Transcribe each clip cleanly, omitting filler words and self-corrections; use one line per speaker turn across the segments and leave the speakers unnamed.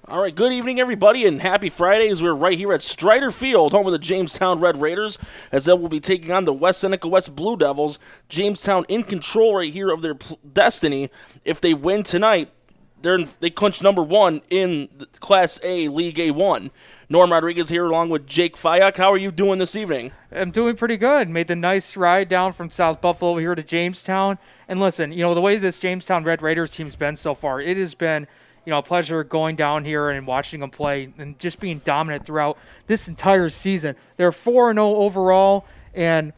All right, good evening, everybody, and happy Friday as we're right here at Strider Field, home of the Jamestown Red Raiders, as they will be taking on the Seneca West Blue Devils. Jamestown in control right here of their destiny. If they win tonight, they clinch number one in Class A, League A1. Norm Rodriguez here along with Jake Fayok. How are you doing this evening?
I'm doing pretty good. Made the nice ride down from South Buffalo here to Jamestown. And listen, the way this Jamestown Red Raiders team's been so far, it has been a pleasure going down here and watching them play and just being dominant throughout this entire season. They're 4-0 overall, and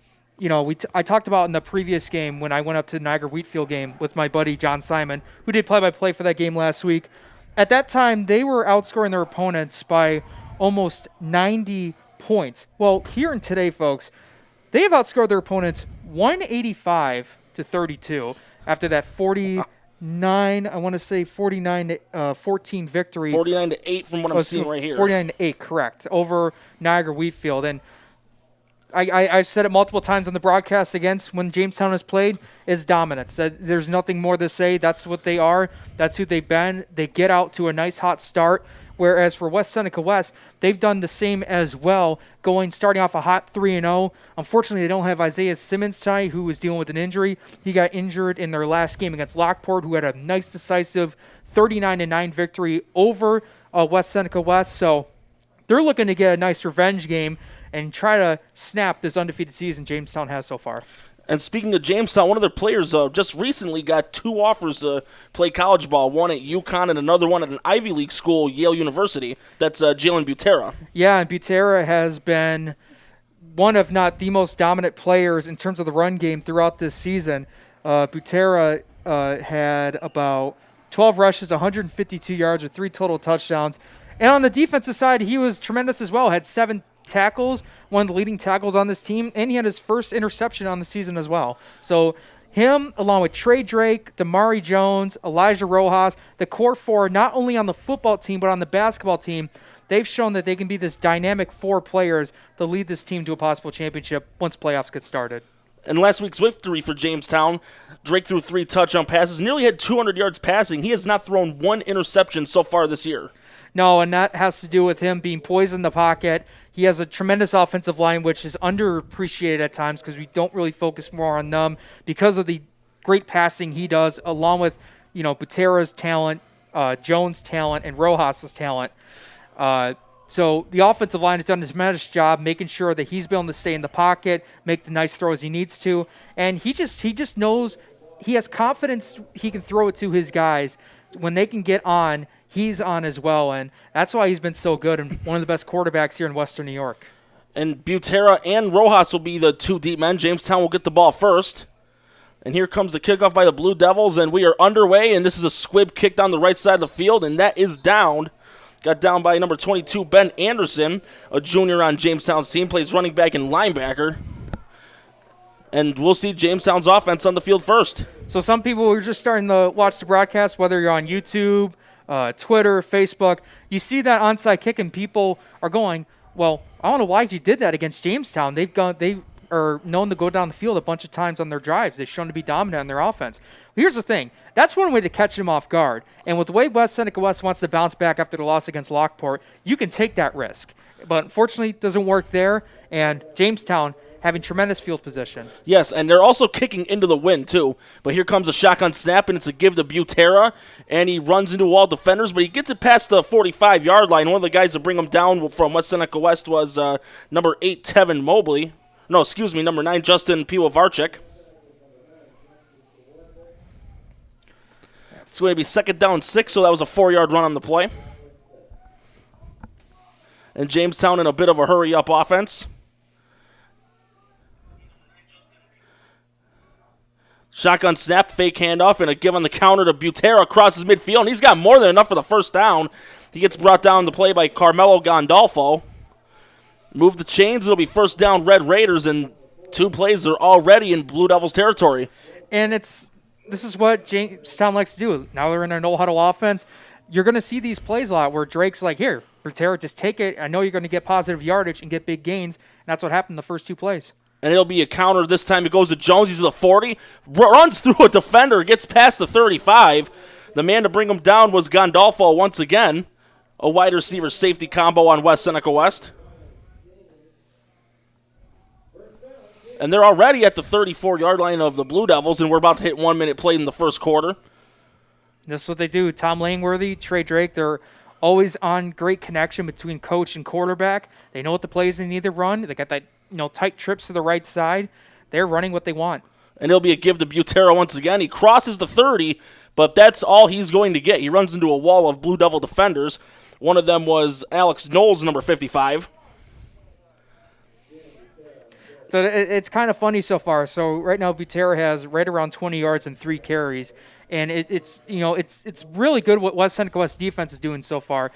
I talked about in the previous game when I went up to the Niagara Wheatfield game with my buddy John Simon, who did play-by-play for that game last week. At that time, they were outscoring their opponents by almost 90 points. Well, here in today, folks, they have outscored their opponents 185-32 after that 49 to 14 victory.
49-8 from what I'm seeing right here.
49-8, correct, over Niagara Wheatfield. And I've said it multiple times on the broadcast against when Jamestown has played, is dominance. There's nothing more to say. That's what they are. That's who they've been. They get out to a nice hot start. Whereas for Seneca West, they've done the same as well, starting off a hot 3-0. Unfortunately, they don't have Isaiah Simmons tonight, who was dealing with an injury. He got injured in their last game against Lockport, who had a nice, decisive 39-9 victory over Seneca West. So they're looking to get a nice revenge game and try to snap this undefeated season Jamestown has so far.
And speaking of Jamestown, one of their players just recently got 2 offers to play college ball, one at UConn and another one at an Ivy League school, Yale University. That's Jalen Butera.
Yeah, and Butera has been one of not the most dominant players in terms of the run game throughout this season. Butera had about 12 rushes, 152 yards with 3 total touchdowns. And on the defensive side, he was tremendous as well, had 7 tackles, one of the leading tackles on this team, and he had his first interception on the season as well. So him, along with Trey Drake, Damari Jones, Elijah Rojas, the core 4, not only on the football team but on the basketball team, they've shown that they can be this dynamic 4 players to lead this team to a possible championship once playoffs get started.
And last week's victory for Jamestown, Drake threw 3 touchdown passes, nearly had 200 yards passing. He has not thrown 1 interception so far this year.
No, and that has to do with him being poised in the pocket. He has a tremendous offensive line, which is underappreciated at times because we don't really focus more on them because of the great passing he does, along with Butera's talent, Jones' talent, and Rojas' talent. So the offensive line has done a tremendous job making sure that he's been able to stay in the pocket, make the nice throws he needs to, and he just knows he has confidence he can throw it to his guys when they can get on. He's on as well, and that's why he's been so good and one of the best quarterbacks here in Western New York.
And Butera and Rojas will be the 2 deep men. Jamestown will get the ball first. And here comes the kickoff by the Blue Devils, and we are underway, and this is a squib kick down the right side of the field, and that is downed. Got down by number 22, Ben Anderson, a junior on Jamestown's team, plays running back and linebacker. And we'll see Jamestown's offense on the field first.
So some people are just starting to watch the broadcast, whether you're on YouTube, Twitter, Facebook, you see that onside kick and people are going, well, I don't know why you did that against Jamestown. They are known to go down the field a bunch of times on their drives. They've shown to be dominant on their offense. Well, here's the thing. That's one way to catch them off guard. And with the way Seneca West wants to bounce back after the loss against Lockport, you can take that risk. But unfortunately, it doesn't work there. And Jamestown having tremendous field position.
Yes, and they're also kicking into the wind, too. But here comes a shotgun snap, and it's a give to Butera, and he runs into all defenders, but he gets it past the 45-yard line. One of the guys to bring him down from Seneca West was number 8, Tevin Mobley. No, excuse me, number 9, Justin Piwovarczyk. It's going to be 2nd down 6, so that was a 4-yard run on the play. And Jamestown in a bit of a hurry-up offense. Shotgun snap, fake handoff, and a give on the counter to Butera across his midfield, and he's got more than enough for the first down. He gets brought down the play by Carmelo Gandolfo. Move the chains, it'll be 1st down Red Raiders, and 2 plays are already in Blue Devils territory.
And this is what Jamestown likes to do. Now they're in a no-huddle offense. You're going to see these plays a lot where Drake's like, here, Butera, just take it. I know you're going to get positive yardage and get big gains, and that's what happened in the first 2 plays.
And it'll be a counter. This time it goes to Jones. He's at the 40. Runs through a defender. Gets past the 35. The man to bring him down was Gandolfo once again. a wide receiver safety combo on West Seneca West. And they're already at the 34-yard line of the Blue Devils, and we're about to hit 1 minute played in the first quarter.
This is what they do. Tom Langworthy, Trey Drake, they're always on great connection between coach and quarterback. They know what the plays they need to run. They got that tight trips to the right side. They're running what they want.
And it'll be a give to Butera once again. He crosses the 30, but that's all he's going to get. He runs into a wall of Blue Devil defenders. One of them was Alex Knowles, number 55.
So it's kind of funny so far. So right now Butera has right around 20 yards and 3 carries, and it's really good what West Seneca West defense is doing so far.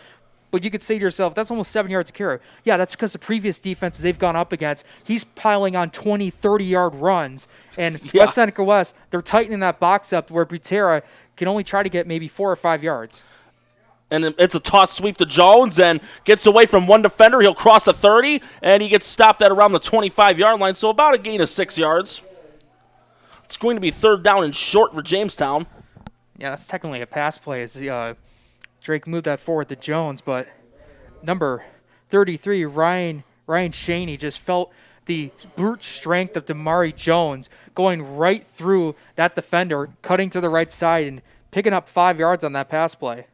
But you could say to yourself, that's almost 7 yards a carry. Yeah, that's because the previous defenses they've gone up against, he's piling on 20, 30-yard runs. And West Seneca West, they're tightening that box up where Butera can only try to get maybe 4 or 5 yards.
And it's a toss sweep to Jones and gets away from one defender. He'll cross the 30, and he gets stopped at around the 25-yard line, so about a gain of 6 yards. It's going to be 3rd down and short for Jamestown.
Yeah, that's technically a pass play as Drake moved that forward to Jones, but number 33, Ryan Shaney, just felt the brute strength of Damari Jones going right through that defender, cutting to the right side and picking up 5 yards on that pass play.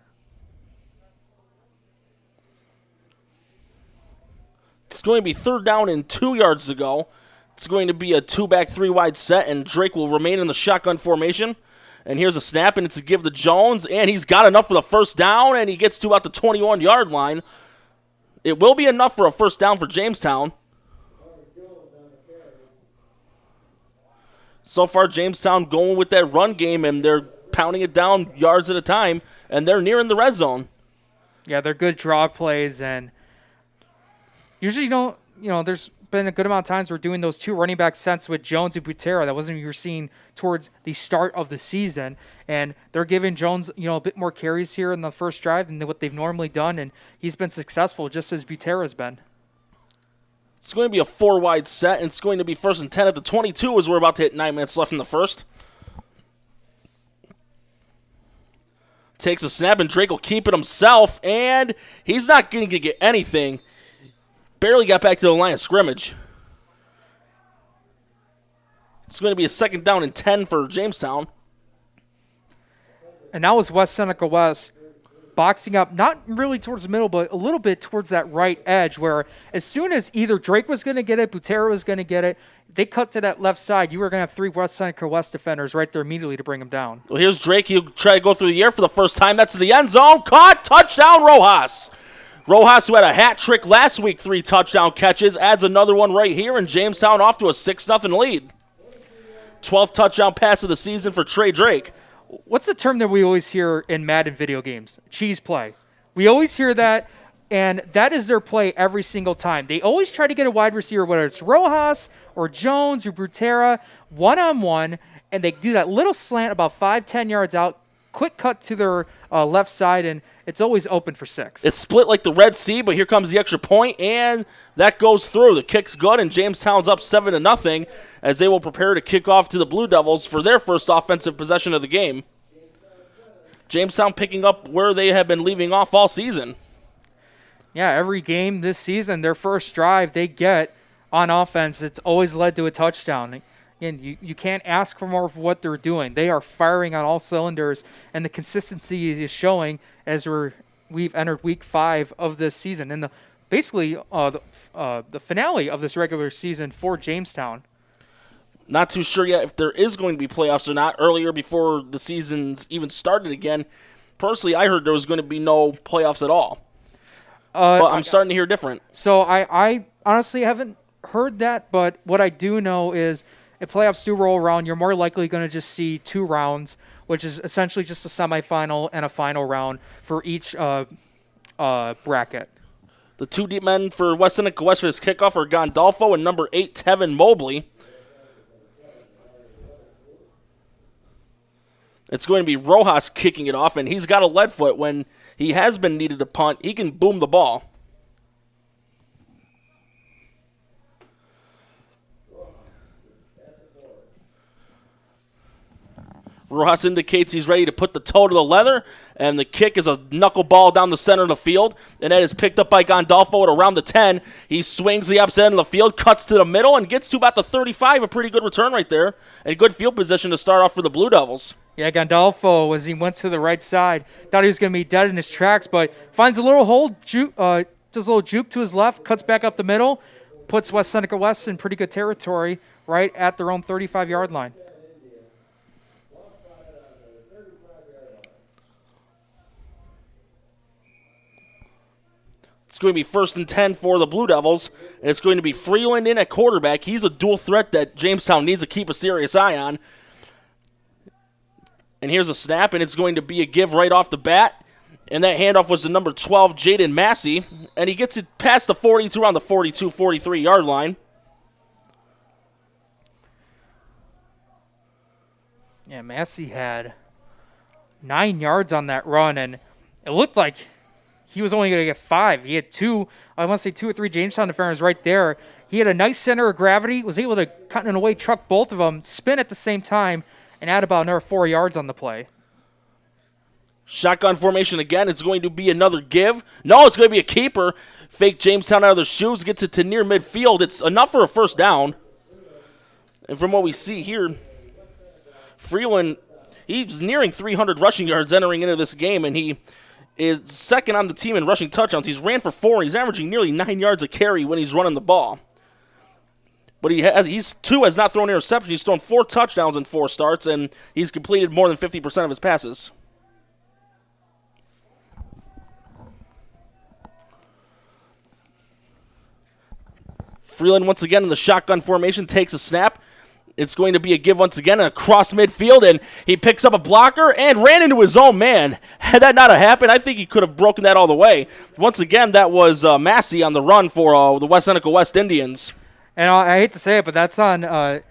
It's going to be 3rd down and 2 yards to go. It's going to be a 2-back, 3-wide set, and Drake will remain in the shotgun formation. And here's a snap, and it's a give to Jones, and he's got enough for the first down, and he gets to about the 21-yard line. It will be enough for a first down for Jamestown. So far, Jamestown going with that run game, and they're pounding it down yards at a time, and they're nearing the red zone.
Yeah, they're good draw plays, and usually there's been a good amount of times we're doing those 2 running back sets with Jones and Butera. That wasn't what you were seeing towards the start of the season. And they're giving Jones, a bit more carries here in the first drive than what they've normally done. And he's been successful just as Butera's been.
It's going to be a 4-wide set, and it's going to be 1st and 10 at the 22 as we're about to hit 9 minutes left in the first. Takes a snap, and Drake will keep it himself, and he's not going to get anything. Barely got back to the line of scrimmage. It's going to be a 2nd down and 10 for Jamestown.
And now is West Seneca West boxing up, not really towards the middle, but a little bit towards that right edge where as soon as either Drake was going to get it, Butera was going to get it, they cut to that left side. You were going to have 3 West Seneca West defenders right there immediately to bring him down.
Well, here's Drake. He'll try to go through the air for the first time. That's the end zone. Caught. Touchdown, Rojas. Rojas, who had a hat trick last week, 3 touchdown catches, adds another one right here, and Jamestown off to a 6-0 lead. 12th touchdown pass of the season for Trey Drake.
What's the term that we always hear in Madden video games? Cheese play. We always hear that, and that is their play every single time. They always try to get a wide receiver, whether it's Rojas or Jones or Butera, one-on-one, and they do that little slant about 5-10 yards out, quick cut to their left side, and it's always open for 6.
It's split like the Red Sea, but here comes the extra point, and that goes through. The kick's good, and Jamestown's up 7-0 as they will prepare to kick off to the Blue Devils for their first offensive possession of the game. Jamestown picking up where they have been leaving off all season.
Yeah, every game this season, their first drive they get on offense, it's always led to a touchdown. Again, you can't ask for more of what they're doing. They are firing on all cylinders, and the consistency is showing as we've entered week 5 of this season. And the finale of this regular season for Jamestown.
Not too sure yet if there is going to be playoffs or not. Earlier, before the season's even started again, personally, I heard there was going to be no playoffs at all. But I'm starting to hear different.
So I honestly haven't heard that, but what I do know is if playoffs do roll around, you're more likely going to just see 2 rounds, which is essentially just a semifinal and a final round for each bracket.
The 2 deep men for West Seneca West for this kickoff are Gondolfo and number 8, Tevin Mobley. It's going to be Rojas kicking it off, and he's got a lead foot. When he has been needed to punt, he can boom the ball. Rojas indicates he's ready to put the toe to the leather, and the kick is a knuckleball down the center of the field, and that is picked up by Gandolfo at around the 10. He swings the opposite end of the field, cuts to the middle, and gets to about the 35. A pretty good return right there, and good field position to start off for the Blue Devils.
Yeah, Gandolfo, as he went to the right side, thought he was going to be dead in his tracks, but finds a little hole, does a little juke to his left, cuts back up the middle, puts Seneca West in pretty good territory right at their own 35-yard line.
It's going to be 1st and 10 for the Blue Devils, and it's going to be Freeland in at quarterback. He's a dual threat that Jamestown needs to keep a serious eye on. And here's a snap, and it's going to be a give right off the bat. And that handoff was to number 12, Jaden Massey, and he gets it past the 42 around the 42, 43-yard line.
Yeah, Massey had 9 yards on that run, and it looked like he was only going to get 5. He had 2 or 3 Jamestown defenders right there. He had a nice center of gravity, was able to cut in a way, truck both of them, spin at the same time, and add about another 4 yards on the play.
Shotgun formation again. It's going to be another give. No, it's going to be a keeper. Fake Jamestown out of their shoes, gets it to near midfield. It's enough for a first down. And from what we see here, Freeland, he's nearing 300 rushing yards entering into this game, and he is second on the team in rushing touchdowns. He's ran for 4, and he's averaging nearly 9 yards a carry when he's running the ball. But he's has not thrown interception. He's thrown 4 touchdowns in 4 starts, and he's completed more than 50% of his passes. Freeland once again in the shotgun formation takes a snap. It's going to be a give once again across midfield, and he picks up a blocker and ran into his own man. Had that not happened, I think he could have broken that all the way. Once again, that was Massey on the run for the Seneca West Indians.
And I hate to say it, but that's on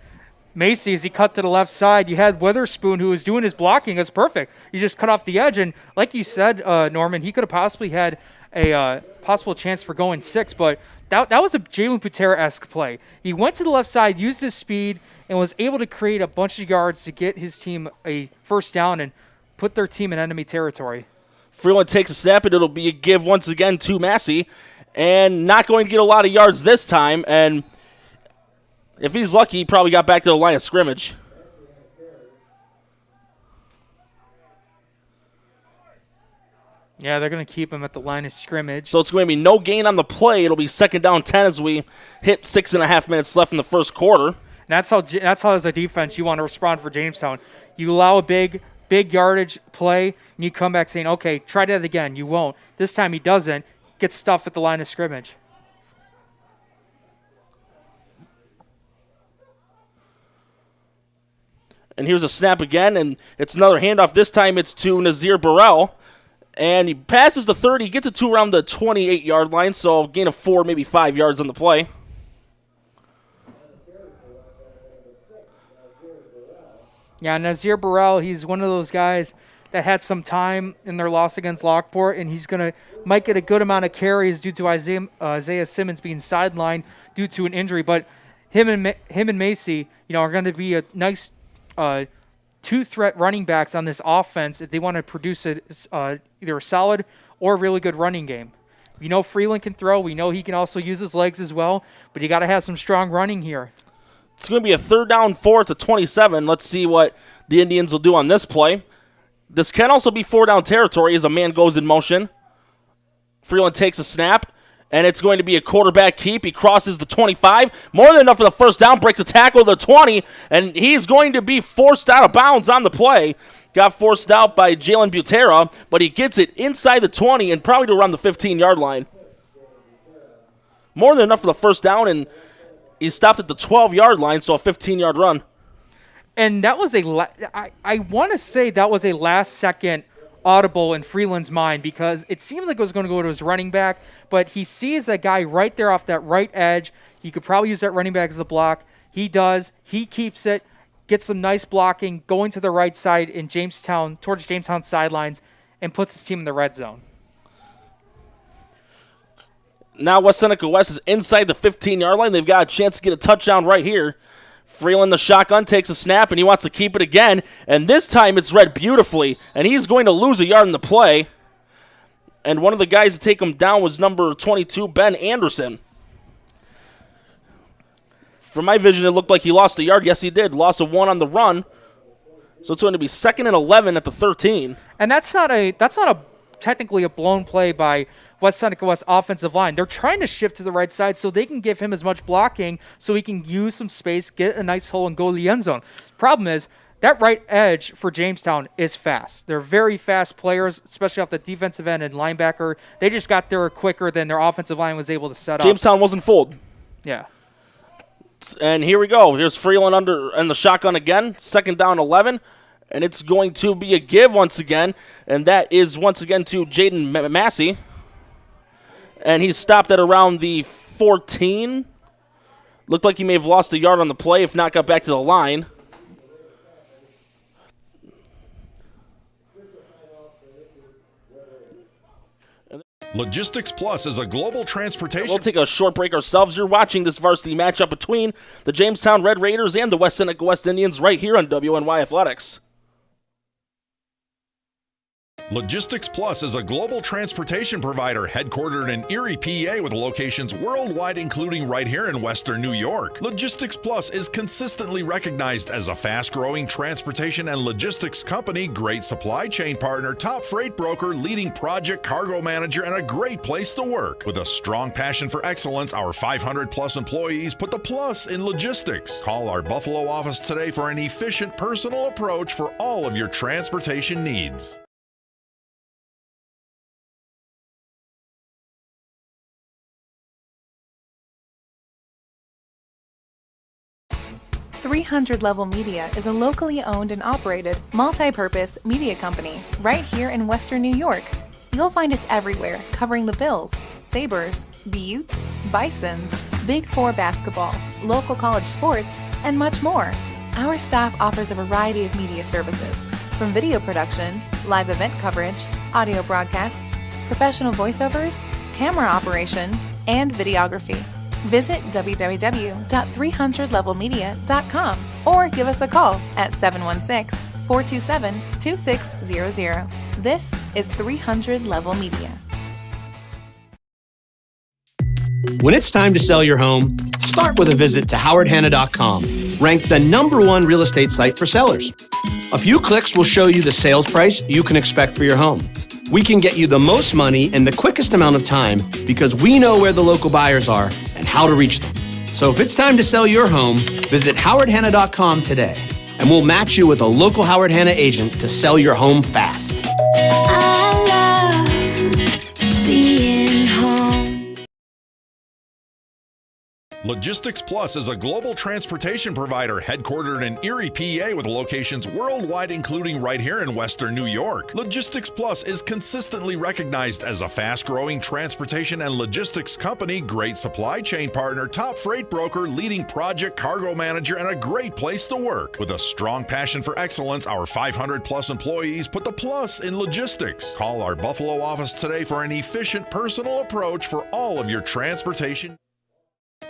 Macy as he cut to the left side. You had Witherspoon, who was doing his blocking. It's perfect. He just cut off the edge, and like you said, Norman, he could have possibly had a possible chance for going 6, but that was a Jalen Putera-esque play. He went to the left side, used his speed, and was able to create a bunch of yards to get his team a first down and put their team in enemy territory.
Freeland takes a snap, and it'll be a give once again to Massey, and not going to get a lot of yards this time, and if he's lucky, he probably got back to the line of scrimmage.
Yeah, they're going to keep him at the line of scrimmage.
So it's going to be no gain on the play. It'll be 2nd down 10 as we hit 6.5 minutes left in the first quarter.
And that's how as a defense you want to respond for Jamestown. You allow a big yardage play, and you come back saying, okay, try that again. You won't. This time he doesn't. Gets stuffed at the line of scrimmage.
And here's a snap again, and it's another handoff. This time it's to Nazir Burrell. And he passes the 30, he gets it to around the 28-yard line, so a gain of 4, maybe 5 yards on the play.
Yeah, Nazir Burrell, he's one of those guys that had some time in their loss against Lockport, and he's might get a good amount of carries due to Isaiah Simmons being sidelined due to an injury. But him and Macy, are going to be a nice 2-threat running backs on this offense if they want to produce either a solid or a really good running game. Freeland can throw. We know he can also use his legs as well, but you got to have some strong running here.
It's going to be a 3rd down 4 to 27. Let's see what the Indians will do on this play. This can also be 4 down territory as a man goes in motion. Freeland takes a snap, and it's going to be a quarterback keep. He crosses the 25. More than enough for the first down. Breaks a tackle to the 20, and he's going to be forced out of bounds on the play. Got forced out by Jalen Butera, but he gets it inside the 20 and probably to around the 15-yard line. More than enough for the first down, and he stopped at the 12-yard line, so a 15-yard run.
And that was I want to say that was a last-second audible in Freeland's mind because it seemed like it was going to go to his running back, but he sees that guy right there off that right edge. He could probably use that running back as a block. He does. He keeps it, gets some nice blocking, going to the right side in Jamestown, towards Jamestown sidelines, and puts his team in the red zone.
Now Seneca West is inside the 15-yard line. They've got a chance to get a touchdown right here. Freeland, the shotgun, takes a snap, and he wants to keep it again. And this time it's read beautifully, and he's going to lose a yard in the play. And one of the guys to take him down was number 22, Ben Anderson. From my vision, it looked like he lost a yard. Yes, he did. Loss of 1 on the run. So it's going to be 2nd and 11 at the 13.
And that's not technically a blown play by Seneca West offensive line. They're trying to shift to the right side so they can give him as much blocking so he can use some space, get a nice hole, and go to the end zone. Problem is, that right edge for Jamestown is fast. They're very fast players, especially off the defensive end and linebacker. They just got there quicker than their offensive line was able to set up.
Jamestown wasn't fooled.
Yeah.
And here we go. Here's Freeland under and the shotgun again. 2nd down 11. And it's going to be a give once again. And that is once again to Jaden Massey. And he's stopped at around the 14. Looked like he may have lost a yard on the play, if not got back to the line.
Logistics Plus is a global transportation.
We'll take a short break ourselves. You're watching this varsity matchup between the Jamestown Red Raiders and the West Seneca West Indians right here on WNY Athletics.
Logistics Plus is a global transportation provider headquartered in Erie, PA with locations worldwide including right here in Western New York. Logistics Plus is consistently recognized as a fast-growing transportation and logistics company, great supply chain partner, top freight broker, leading project cargo manager, and a great place to work. With a strong passion for excellence, our 500-plus employees put the plus in logistics. Call our Buffalo office today for an efficient, personal approach for all of your transportation needs.
300 Level Media is a locally owned and operated, multi-purpose media company right here in Western New York. You'll find us everywhere, covering the Bills, Sabres, Beauts, Bisons, Big Four basketball, local college sports, and much more. Our staff offers a variety of media services, from video production, live event coverage, audio broadcasts, professional voiceovers, camera operation, and videography. Visit www.300levelmedia.com or give us a call at 716-427-2600. This is 300 Level Media.
When it's time to sell your home, start with a visit to howardhanna.com, ranked the #1 real estate site for sellers. A few clicks will show you the sales price you can expect for your home. We can get you the most money in the quickest amount of time because we know where the local buyers are and how to reach them. So if it's time to sell your home, visit howardhanna.com today, and we'll match you with a local Howard Hanna agent to sell your home fast.
I love being home.
Logistics Plus is a global transportation provider headquartered in Erie, PA with locations worldwide including right here in Western New York. Logistics Plus is consistently recognized as a fast-growing transportation and logistics company, great supply chain partner, top freight broker, leading project cargo manager, and a great place to work. With a strong passion for excellence, our 500-plus employees put the plus in logistics. Call our Buffalo office today for an efficient, personal approach for all of your transportation.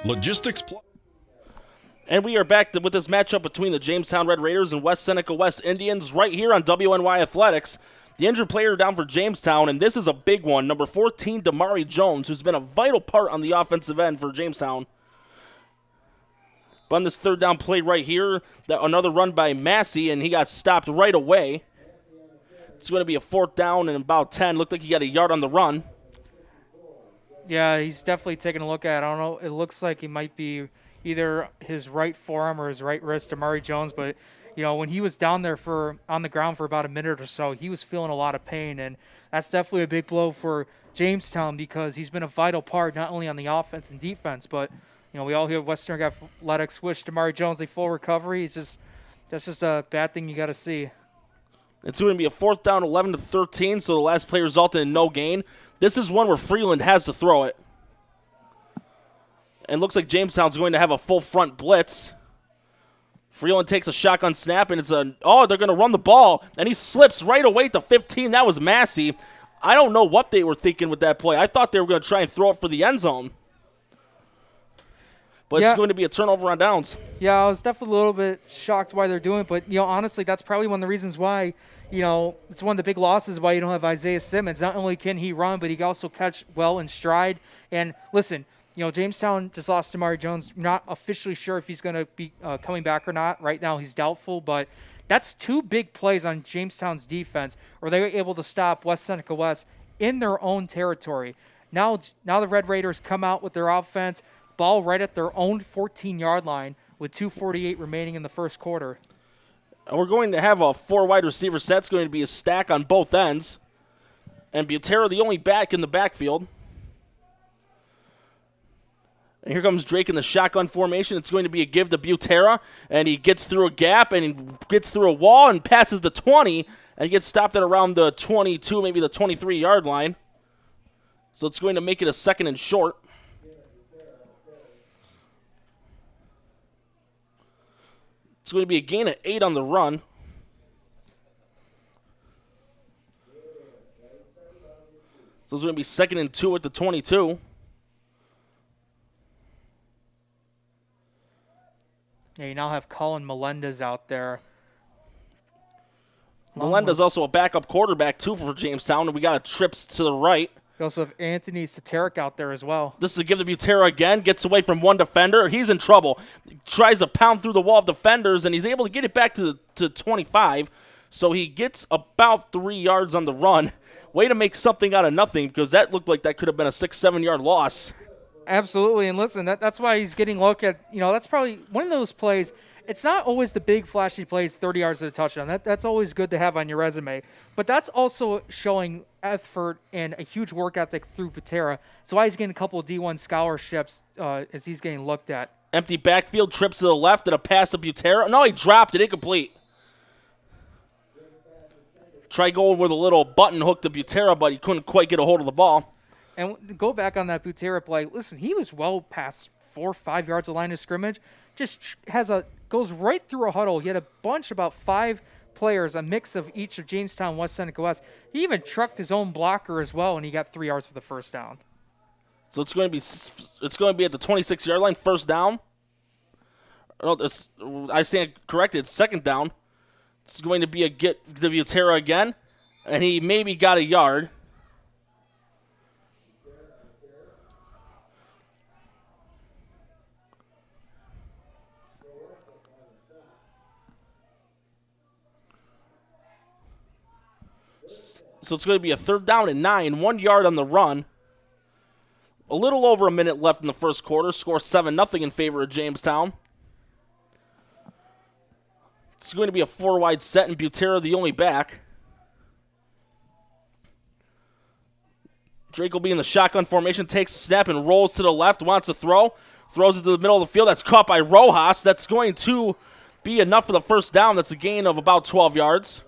Logistics Plus.
And we are back with this matchup between the Jamestown Red Raiders and West Seneca West Indians right here on WNY Athletics. The injured player down for Jamestown, and this is a big one. Number 14, Damari Jones, who's been a vital part on the offensive end for Jamestown. But on this 3rd down play right here, another run by Massey, and he got stopped right away. It's going to be a 4th down and about 10. Looked like he got a yard on the run.
Yeah, he's definitely taking a look at it. I don't know. It looks like he might be either his right forearm or his right wrist, Damari Jones. But, you know, when he was down there on the ground for about a minute or so, he was feeling a lot of pain. And that's definitely a big blow for Jamestown because he's been a vital part not only on the offense and defense, but, you know, we all hear Western Athletics wish Damari Jones a full recovery. That's just a bad thing you got to see.
It's going to be a 4th down, 11 to 13, so the last play resulted in no gain. This is one where Freeland has to throw it. And looks like Jamestown's going to have a full front blitz. Freeland takes a shotgun snap, and they're going to run the ball. And he slips right away to 15. That was Massey. I don't know what they were thinking with that play. I thought they were going to try and throw it for the end zone. but
Yeah.
it's going to be a turnover on downs.
Yeah, I was definitely a little bit shocked why they're doing it, but honestly, that's probably one of the reasons why it's one of the big losses why you don't have Isaiah Simmons. Not only can he run, but he can also catch well in stride. And listen, Jamestown just lost Damari Jones. Not officially sure if he's going to be coming back or not. Right now, he's doubtful, but that's 2 big plays on Jamestown's defense where they were able to stop West Seneca West in their own territory. Now the Red Raiders come out with their offense, ball right at their own 14-yard line with 2:48 remaining in the first quarter.
We're going to have a 4 wide receiver set. It's going to be a stack on both ends. And Butera the only back in the backfield. And here comes Drake in the shotgun formation. It's going to be a give to Butera. And he gets through a gap and he gets through a wall and passes the 20. And he gets stopped at around the 22, maybe the 23-yard line. So it's going to make it a 2nd and short. It's going to be a gain of 8 on the run. So it's going to be 2nd and 2 at the 22.
Yeah, you now have Colin Melendez out there.
Melendez also a backup quarterback, too, for Jamestown. And we got a trips to the right.
You also have Anthony Soteric out there as well.
This is a give to Butera again. Gets away from one defender. He's in trouble. Tries to pound through the wall of defenders, and he's able to get it back to 25. So he gets about 3 yards on the run. Way to make something out of nothing, because that looked like that could have been a 6-7 yard loss.
Absolutely, and listen, that's why he's getting looked at. That's probably one of those plays. It's not always the big flashy plays, 30 yards to a touchdown. That's always good to have on your resume. But that's also showing effort and a huge work ethic through Butera. That's why he's getting a couple of D1 scholarships as he's getting looked at.
Empty backfield, trips to the left, and a pass to Butera. No, he dropped it, incomplete. Try going with a little button hook to Butera, but he couldn't quite get a hold of the ball.
And go back on that Butera play. Listen, he was well past 4 or 5 yards of line of scrimmage. Just goes right through a huddle. He had a bunch, about 5 players, a mix of each of Jamestown, West Seneca West. He even trucked his own blocker as well, and he got 3 yards for the first down.
So it's going to be at the 26-yard line, first down. No, I stand corrected. It's 2nd down. It's going to be a get to Butera again, and he maybe got a yard. So it's going to be a 3rd down and 9, 1 yard on the run. A little over a minute left in the first quarter. Score 7-0 in favor of Jamestown. It's going to be a 4 wide set, and Butera the only back. Drake will be in the shotgun formation, takes a snap and rolls to the left, wants to throw. Throws it to the middle of the field. That's caught by Rojas. That's going to be enough for the first down. That's a gain of about 12 yards.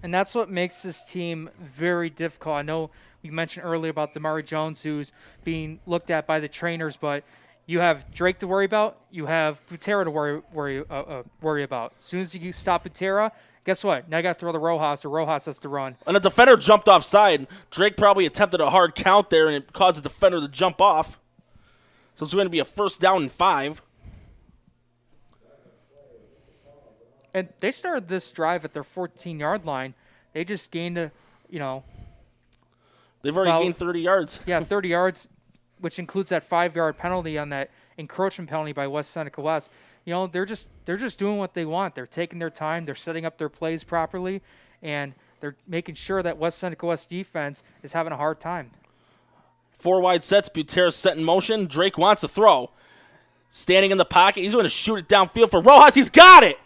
And that's what makes this team very difficult. I know we mentioned earlier about Damari Jones, who's being looked at by the trainers, but you have Drake to worry about. You have Butera to worry about. As soon as you stop Butera, guess what? Now you got to throw the Rojas, or Rojas has to run.
And a defender jumped offside. Drake probably attempted a hard count there, and it caused the defender to jump off. So it's going to be a 1st down and 5.
And they started this drive at their 14-yard line. They just gained
They've already gained 30 yards.
Yeah, 30 yards, which includes that 5-yard penalty on that encroachment penalty by West Seneca West. They're just doing what they want. They're taking their time. They're setting up their plays properly, and they're making sure that West Seneca West defense is having a hard time.
4 wide sets. Butera set in motion. Drake wants to throw. Standing in the pocket. He's going to shoot it downfield for Rojas. He's got it.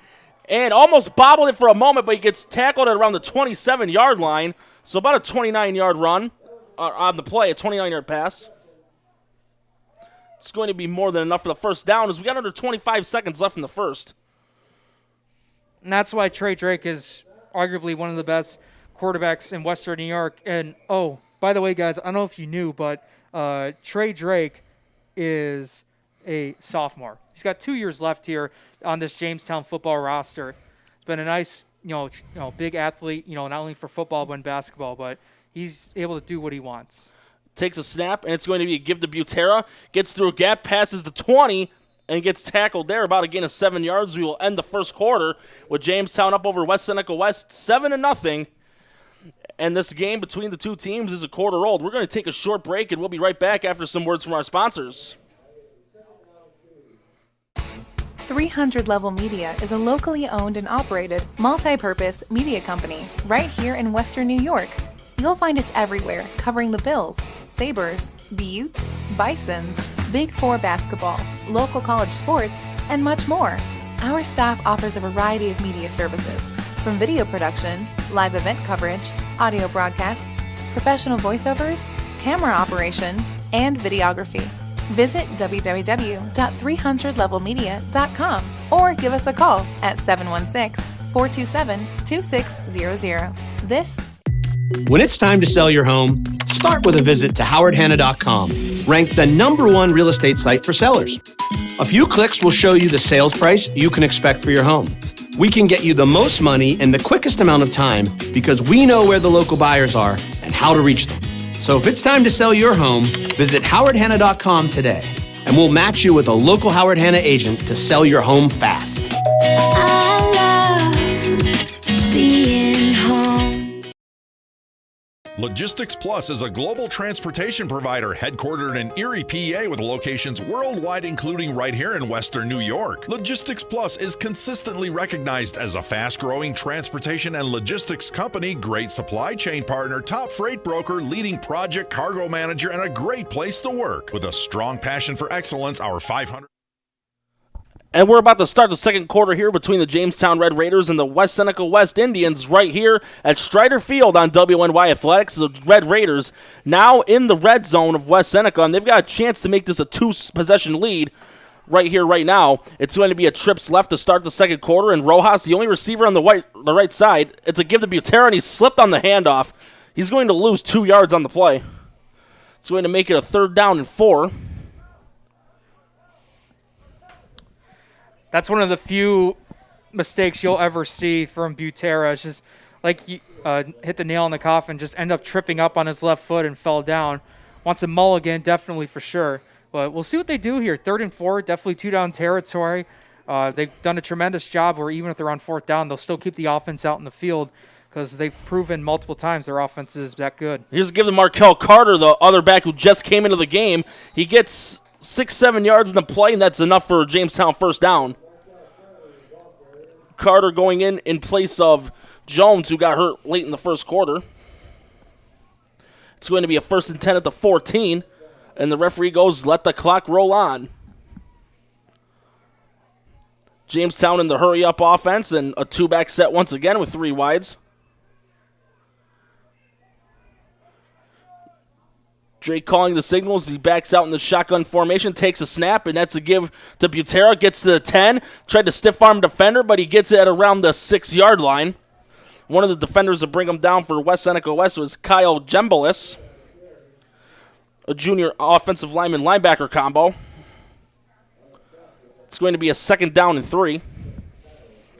And almost bobbled it for a moment, but he gets tackled at around the 27-yard line. So about a 29-yard run on the play, a 29-yard pass. It's going to be more than enough for the first down as we got under 25 seconds left in the first.
And that's why Trey Drake is arguably one of the best quarterbacks in Western New York. And, oh, by the way, guys, I don't know if you knew, but Trey Drake is a sophomore. He's got 2 years left here on this Jamestown football roster. It's been a nice, big athlete, not only for football but in basketball, but he's able to do what he wants.
takes a snap, and it's going to be a give to Butera. Gets through a gap, passes the 20, and gets tackled there, about a gain of 7 yards. We will end the first quarter with Jamestown up over West Seneca West 7-0. And this game between the two teams is a quarter old. We're going to take a short break, and we'll be right back after some words from our sponsors.
300 Level Media is a locally owned and operated multi-purpose media company right here in Western New York. You'll find us everywhere covering the Bills, Sabres, Buttes, Bisons, Big Four basketball, local college sports, and much more. Our staff offers a variety of media services, from video production, live event coverage, audio broadcasts, professional voiceovers, camera operation, and videography. Visit www.300levelmedia.com or give us a call at 716-427-2600.
When it's time to sell your home, start with a visit to howardhanna.com, ranked the #1 real estate site for sellers. A few clicks will show you the sales price you can expect for your home. We can get you the most money in the quickest amount of time because we know where the local buyers are and how to reach them. So if it's time to sell your home, visit howardhanna.com today, and we'll match you with a local Howard Hanna agent to sell your home fast.
I love being home.
Logistics Plus is a global transportation provider headquartered in Erie, PA with locations worldwide, including right here in Western New York. Logistics Plus is consistently recognized as a fast-growing transportation and logistics company, great supply chain partner, top freight broker, leading project cargo manager, and a great place to work. With a strong passion for excellence, our 500...
And we're about to start the second quarter here between the Jamestown Red Raiders and the West Seneca West Indians right here at Strider Field on WNY Athletics. The Red Raiders now in the red zone of West Seneca, and they've got a chance to make this a 2-possession lead right here, right now. It's going to be a trips left to start the second quarter, and Rojas, the only receiver on the right side, it's a give to Butera, and he slipped on the handoff. He's going to lose 2 yards on the play. It's going to make it a 3rd down and 4.
That's one of the few mistakes you'll ever see from Butera. It's just like he hit the nail in the coffin, just end up tripping up on his left foot and fell down. Wants a mulligan, definitely for sure. But we'll see what they do here. 3rd and 4, definitely 2-down territory. They've done a tremendous job where even if they're on 4th down, they'll still keep the offense out in the field because they've proven multiple times their offense is that good.
Here's a give to Markel Carter, the other back who just came into the game. He gets 6-7 yards in the play, and that's enough for a Jamestown 1st down. Carter going in place of Jones, who got hurt late in the first quarter. It's going to be a 1st and 10 at the 14, and the referee goes, let the clock roll on. Jamestown in the hurry-up offense and a 2-back set once again with 3 wides. Drake calling the signals. He backs out in the shotgun formation, takes a snap, and that's a give to Butera. Gets to the 10. Tried to stiff-arm defender, but he gets it at around the 6-yard line. One of the defenders to bring him down for West Seneca West was Kyle Gembelis, a junior offensive lineman-linebacker combo. It's going to be a 2nd down and 3.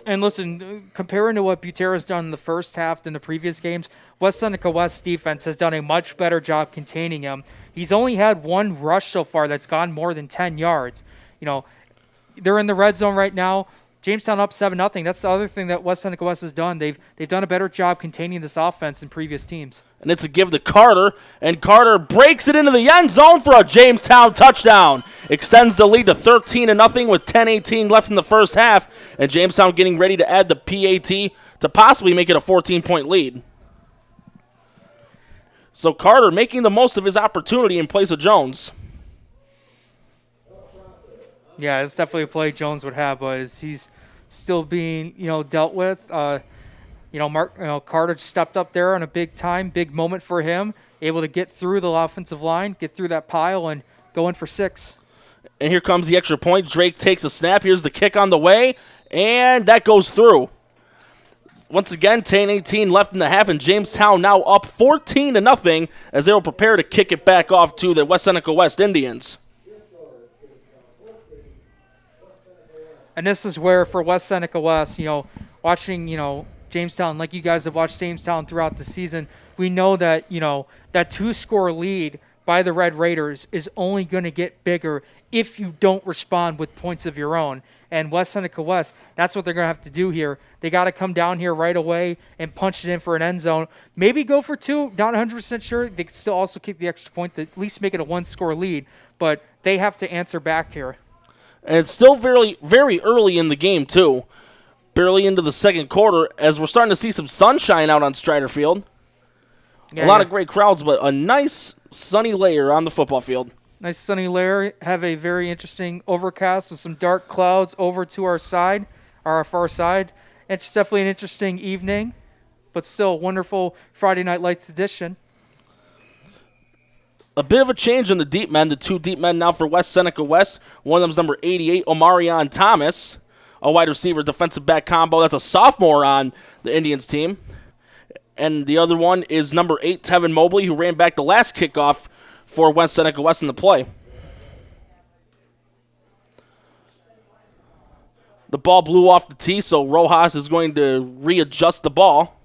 And listen, comparing to what Butera's done in the first half than the previous games, West Seneca West defense has done a much better job containing him. He's only had 1 rush so far that's gone more than 10 yards. You know, they're in the red zone right now. Jamestown up 7-0. That's the other thing that West Seneca West has done. They've done a better job containing this offense than previous teams.
And it's a give to Carter, and Carter breaks it into the end zone for a Jamestown touchdown. Extends the lead to 13-0 with 10:18 left in the first half, and Jamestown getting ready to add the PAT to possibly make it a 14-point lead. So Carter making the most of his opportunity in place of Jones.
Yeah, it's definitely a play Jones would have, but he's still being, dealt with. Carter stepped up there on a big moment for him, able to get through the offensive line, get through that pile, and go in for 6.
And here comes the extra point. Drake takes a snap. Here's the kick on the way, and that goes through. Once again, 10:18 left in the half, and Jamestown now up 14-0 as they will prepare to kick it back off to the West Seneca West Indians.
And this is where, for West Seneca West, watching, Jamestown, like you guys have watched Jamestown throughout the season, we know that, that 2-score lead by the Red Raiders is only going to get bigger if you don't respond with points of your own. And West Seneca West, that's what they're going to have to do here. They got to come down here right away and punch it in for an end zone. Maybe go for two, not 100% sure. They could still also kick the extra point to at least make it a one-score lead. But they have to answer back here.
And it's still very, very early in the game, too. Barely into the second quarter, as we're starting to see some sunshine out on Strider Field.
Yeah,
a lot of great crowds, but a nice sunny layer on the football field.
Nice sunny layer. Have a very interesting overcast with some dark clouds over to our side, our far side. It's definitely an interesting evening, but still a wonderful Friday Night Lights edition.
A bit of a change in the deep men. The two deep men now for West Seneca West. One of them's number 88, Omarion Thomas, a wide receiver, defensive back combo. That's a sophomore on the Indians team. And the other one is number 8, Tevin Mobley, who ran back the last kickoff for West Seneca West in the play. The ball blew off the tee, so Rojas is going to readjust the ball.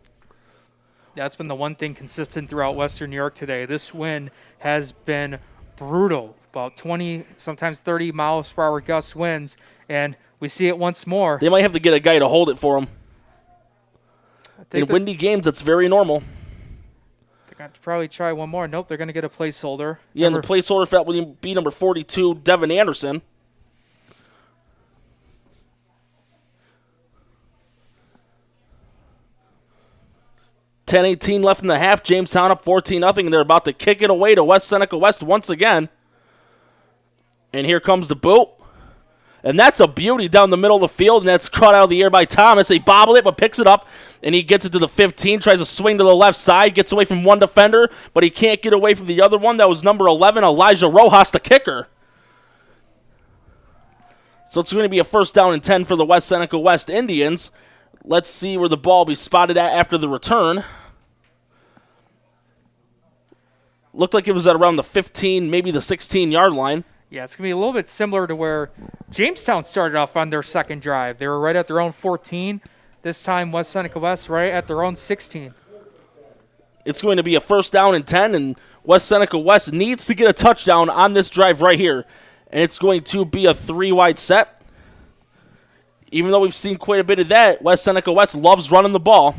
That's been the one thing consistent throughout Western New York today. This wind has been brutal, about 20, sometimes 30 miles per hour gust winds, and we see it once more.
They might have to get a guy to hold it for them. In windy games, that's very normal.
They're going to probably try one more. Nope, they're going to get a placeholder.
Yeah, and the placeholder for that would be number 42, Devin Anderson. $10-18 left in the half. Jamestown up 14-0, and they're about to kick it away to West Seneca West once again. And here comes the boot. And that's a beauty down the middle of the field, and that's caught out of the air by Thomas. They bobble it, but picks it up, and he gets it to the 15, tries to swing to the left side, gets away from one defender, but he can't get away from the other one. That was number 11, Elijah Rojas, the kicker. So it's going to be a 1st down and 10 for the West Seneca West Indians. Let's see where the ball will be spotted at after the return. Looked like it was at around the 15, maybe the 16-yard line.
Yeah, it's going to be a little bit similar to where Jamestown started off on their second drive. They were right at their own 14. This time, West Seneca West right at their own 16.
It's going to be a 1st down and 10, and West Seneca West needs to get a touchdown on this drive right here. And it's going to be a 3-wide set. Even though we've seen quite a bit of that, West Seneca West loves running the ball.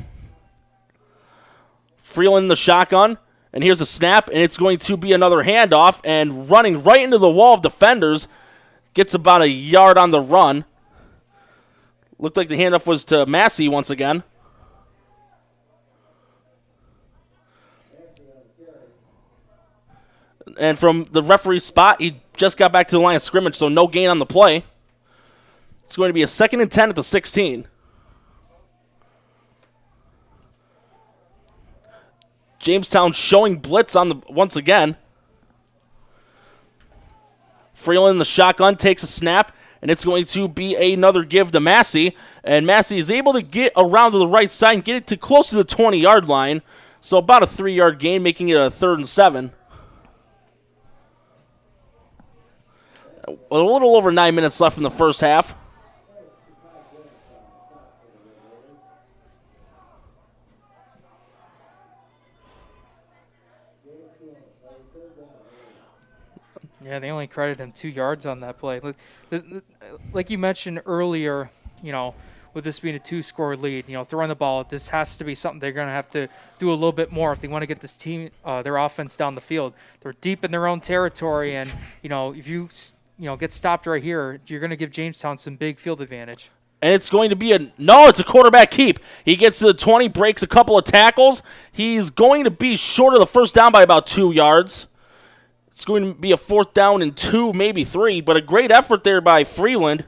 Freeland in the shotgun. And here's a snap, and it's going to be another handoff, and running right into the wall of defenders, gets about a yard on the run. Looked like the handoff was to Massey once again. And from the referee's spot, he just got back to the line of scrimmage, so no gain on the play. It's going to be a 2nd and 10 at the 16. Jamestown showing blitz on once again. Freeland in the shotgun takes a snap, and it's going to be another give to Massey. And Massey is able to get around to the right side and get it to close to the 20-yard line. So about a 3-yard gain, making it a 3rd and 7. A little over 9 minutes left in the first half.
Yeah, they only credited him 2 yards on that play. Like you mentioned earlier, with this being a 2-score lead, throwing the ball, this has to be something they're going to have to do a little bit more if they want to get this team, their offense down the field. They're deep in their own territory, and, if you get stopped right here, you're going to give Jamestown some big field advantage.
And it's going to be it's a quarterback keep. He gets to the 20, breaks a couple of tackles. He's going to be short of the 1st down by about 2 yards. It's going to be a 4th down and 2, maybe 3, but a great effort there by Freeland.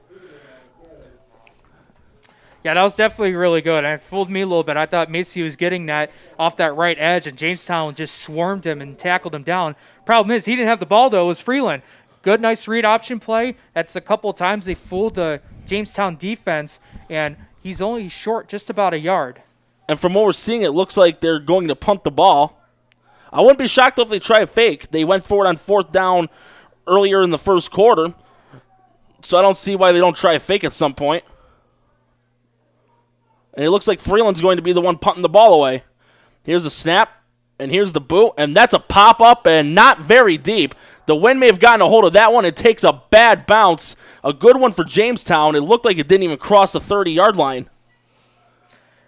Yeah, that was definitely really good. And it fooled me a little bit. I thought Macy was getting that off that right edge, and Jamestown just swarmed him and tackled him down. Problem is, he didn't have the ball, though. It was Freeland. Good, nice read option play. That's a couple of times they fooled the Jamestown defense, and he's only short just about a yard.
And from what we're seeing, it looks like they're going to punt the ball. I wouldn't be shocked if they try a fake. They went for it on 4th down earlier in the first quarter, so I don't see why they don't try a fake at some point. And it looks like Freeland's going to be the one punting the ball away. Here's a snap, And here's the boot, and that's a pop-up and not very deep. The wind may have gotten a hold of that one. It takes a bad bounce. A good one for Jamestown. It looked like it didn't even cross the 30-yard line.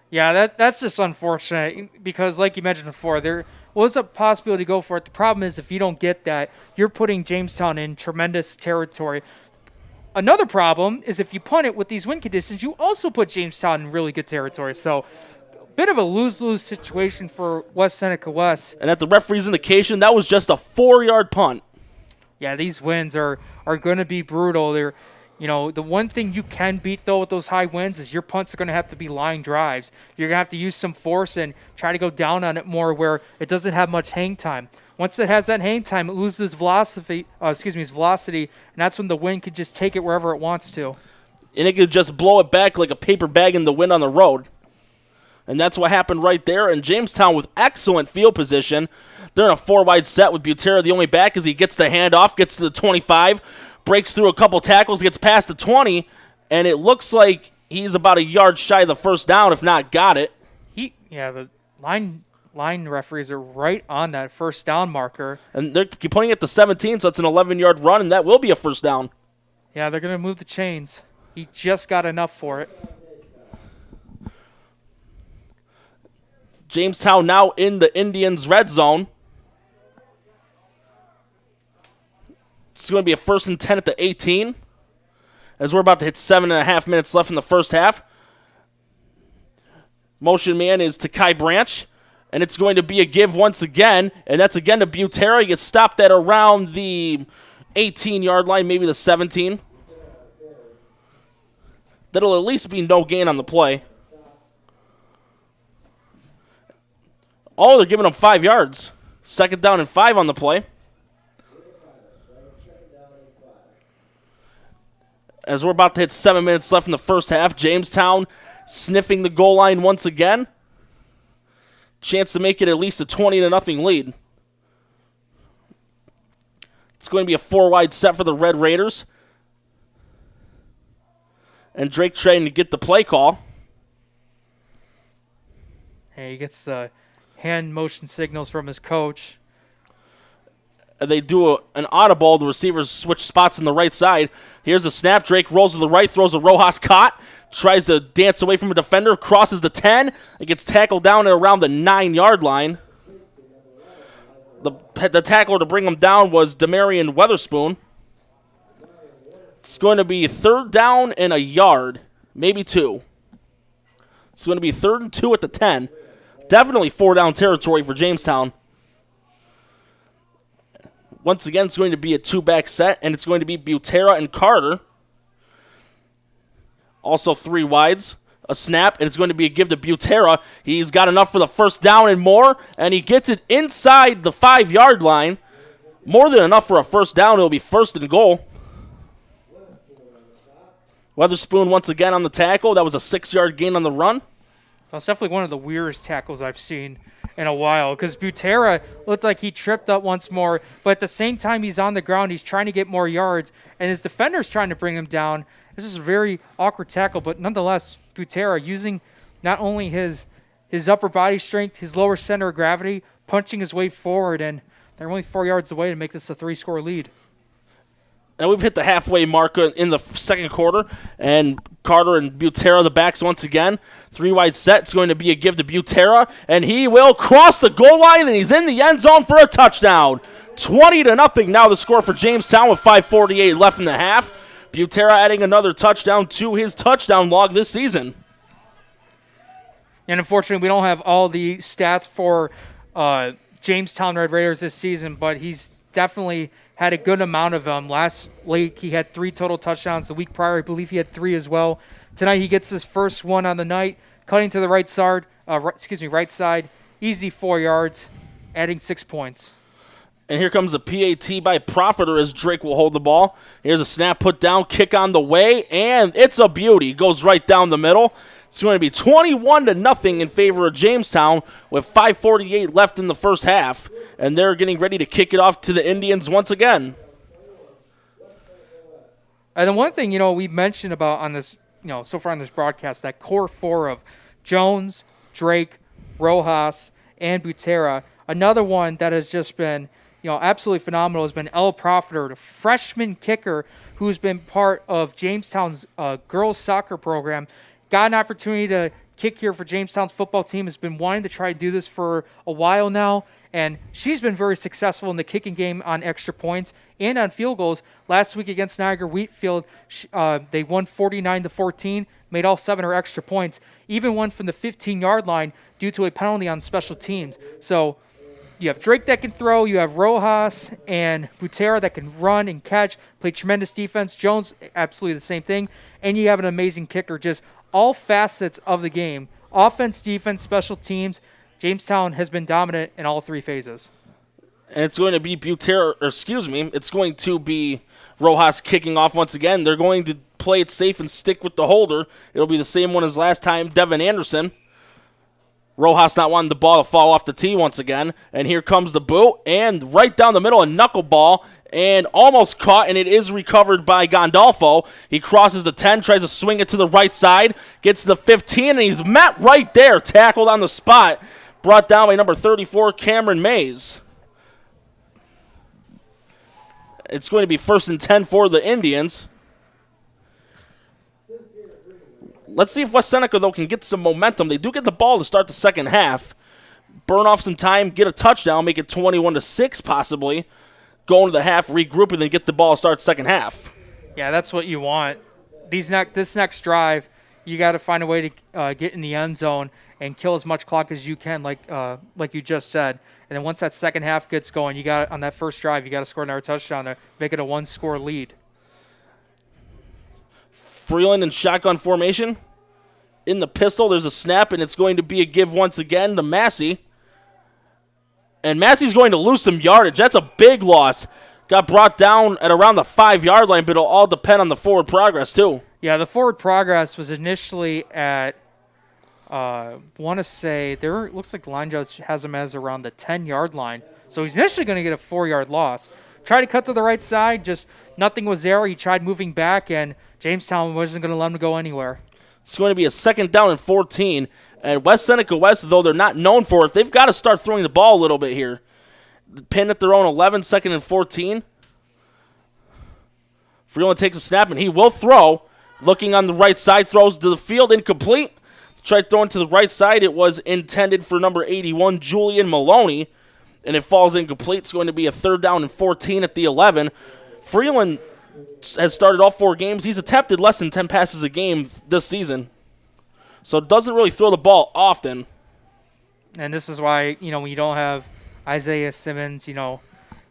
Yeah, that's just unfortunate because, like you mentioned before, there was a possibility to go for it. The problem is if you don't get that, you're putting Jamestown in tremendous territory. Another problem is if you punt it with these wind conditions, you also put Jamestown in really good territory. So bit of a lose-lose situation for West Seneca West.
And at the referee's indication, that was just a 4-yard punt.
Yeah, these winds are going to be brutal. They're, the one thing you can beat, though, with those high winds is your punts are going to have to be line drives. You're going to have to use some force and try to go down on it more where it doesn't have much hang time. Once it has that hang time, it loses velocity, and that's when the wind could just take it wherever it wants to.
And it could just blow it back like a paper bag in the wind on the road. And that's what happened right there. And Jamestown with excellent field position. They're in a 4-wide set with Butera the only back as he gets the handoff, gets to the 25, breaks through a couple tackles, gets past the 20, and it looks like he's about a yard shy of the first down, if not got it.
The line referees are right on that first down marker.
And they're pointing at the 17, so it's an 11-yard run, and that will be a first down.
Yeah, they're going to move the chains. He just got enough for it.
Jamestown now in the Indians' red zone. It's going to be a 1st and 10 at the 18, as we're about to hit 7.5 minutes left in the first half. Motion man is Takai Branch, and it's going to be a give once again, and that's again to Butera. He gets stopped at around the 18-yard line, maybe the 17. That'll at least be no gain on the play. Oh, they're giving him 5 yards. 2nd down and 5 on the play. As we're about to hit 7 minutes left in the first half, Jamestown sniffing the goal line once again. Chance to make it at least a 20-0 lead. It's going to be a 4-wide set for the Red Raiders. And Drake trying to get the play call.
Hey, he gets the hand motion signals from his coach.
They do an audible. The receivers switch spots on the right side. Here's a snap. Drake rolls to the right, throws a Rojas caught, tries to dance away from a defender, crosses the 10, and gets tackled down at around the 9-yard line. The tackler to bring him down was Demarion Weatherspoon. It's going to be 3rd down and a yard, maybe 2. It's going to be 3rd and 2 at the 10. Definitely 4-down territory for Jamestown. Once again, it's going to be a 2-back set, and it's going to be Butera and Carter. Also 3 wides, a snap, and it's going to be a give to Butera. He's got enough for the first down and more, and he gets it inside the 5-yard line. More than enough for a first down. It'll be 1st and goal. Weatherspoon once again on the tackle. That was a 6-yard gain on the run.
That's definitely one of the weirdest tackles I've seen in a while because Butera looked like he tripped up once more, but at the same time he's on the ground, he's trying to get more yards, and his defender's trying to bring him down. This is a very awkward tackle, but nonetheless, Butera using not only his upper body strength, his lower center of gravity, punching his way forward, and they're only 4 yards away to make this a 3-score lead.
And we've hit the halfway mark in the second quarter, and Carter and Butera, the backs once again. 3-wide set. It's going to be a give to Butera, and he will cross the goal line, and he's in the end zone for a touchdown. 20-0 now the score for Jamestown with 5:48 left in the half. Butera adding another touchdown to his touchdown log this season.
And unfortunately, we don't have all the stats for Jamestown Red Raiders this season, but he's definitely had a good amount of them. Last week, he had 3 total touchdowns. The week prior, I believe he had 3 as well. Tonight, he gets his first one on the night, cutting to the right side. Easy 4 yards, adding 6 points.
And here comes a PAT by Profiter as Drake will hold the ball. Here's a snap put down, kick on the way, and it's a beauty. Goes right down the middle. It's going to be 21-0 in favor of Jamestown with 5:48 left in the first half. And they're getting ready to kick it off to the Indians once again.
And then one thing, we mentioned about on this, so far on this broadcast, that core 4 of Jones, Drake, Rojas, and Butera another one that has just been, absolutely phenomenal has been Ella Profiter, the freshman kicker who's been part of Jamestown's girls soccer program. Got an opportunity to kick here for Jamestown's football team, has been wanting to try to do this for a while now, and she's been very successful in the kicking game on extra points and on field goals. Last week against Niagara Wheatfield, they won 49-14, made all 7 of her extra points, even won from the 15-yard line due to a penalty on special teams. So you have Drake that can throw, you have Rojas and Butera that can run and catch, play tremendous defense. Jones, absolutely the same thing. And you have an amazing kicker, just all facets of the game. Offense, defense, special teams. Jamestown has been dominant in all 3 phases.
And it's going to be it's going to be Rojas kicking off once again. They're going to play it safe and stick with the holder. It'll be the same one as last time, Devin Anderson. Rojas not wanting the ball to fall off the tee once again. And here comes the boot. And right down the middle, a knuckleball. And almost caught, and it is recovered by Gandolfo. He crosses the 10, tries to swing it to the right side, gets to the 15, and he's met right there, tackled on the spot, brought down by number 34, Cameron Mays. It's going to be 1st and 10 for the Indians. Let's see if West Seneca, though, can get some momentum. They do get the ball to start the second half. Burn off some time, get a touchdown, make it 21-6 possibly. Go into the half, regroup, and then get the ball to start second half.
Yeah, that's what you want. This next drive, you got to find a way to get in the end zone and kill as much clock as you can, like you just said. And then once that second half gets going, you got on that first drive, you got to score another touchdown to make it a 1-score lead.
Freeland in shotgun formation. In the pistol, there's a snap, and it's going to be a give once again to Massey. And Massey's going to lose some yardage. That's a big loss. Got brought down at around the 5-yard line, but it'll all depend on the forward progress, too.
Yeah, the forward progress was initially at, want to say, looks like the line judge has him as around the 10-yard line. So he's initially going to get a 4-yard loss. Tried to cut to the right side, just nothing was there. He tried moving back, and Jamestown wasn't going to let him go anywhere.
It's going to be a 2nd down and 14. And West Seneca West, though they're not known for it, they've got to start throwing the ball a little bit here. Pin at their own 11, 2nd and 14. Freeland takes a snap, and he will throw. Looking on the right side, throws to the field, incomplete. Tried throwing to the right side. It was intended for number 81, Julian Maloney, and it falls incomplete. It's going to be a 3rd down and 14 at the 11. Freeland has started all 4 games. He's attempted less than 10 passes a game this season. So doesn't really throw the ball often.
And this is why, when you don't have Isaiah Simmons,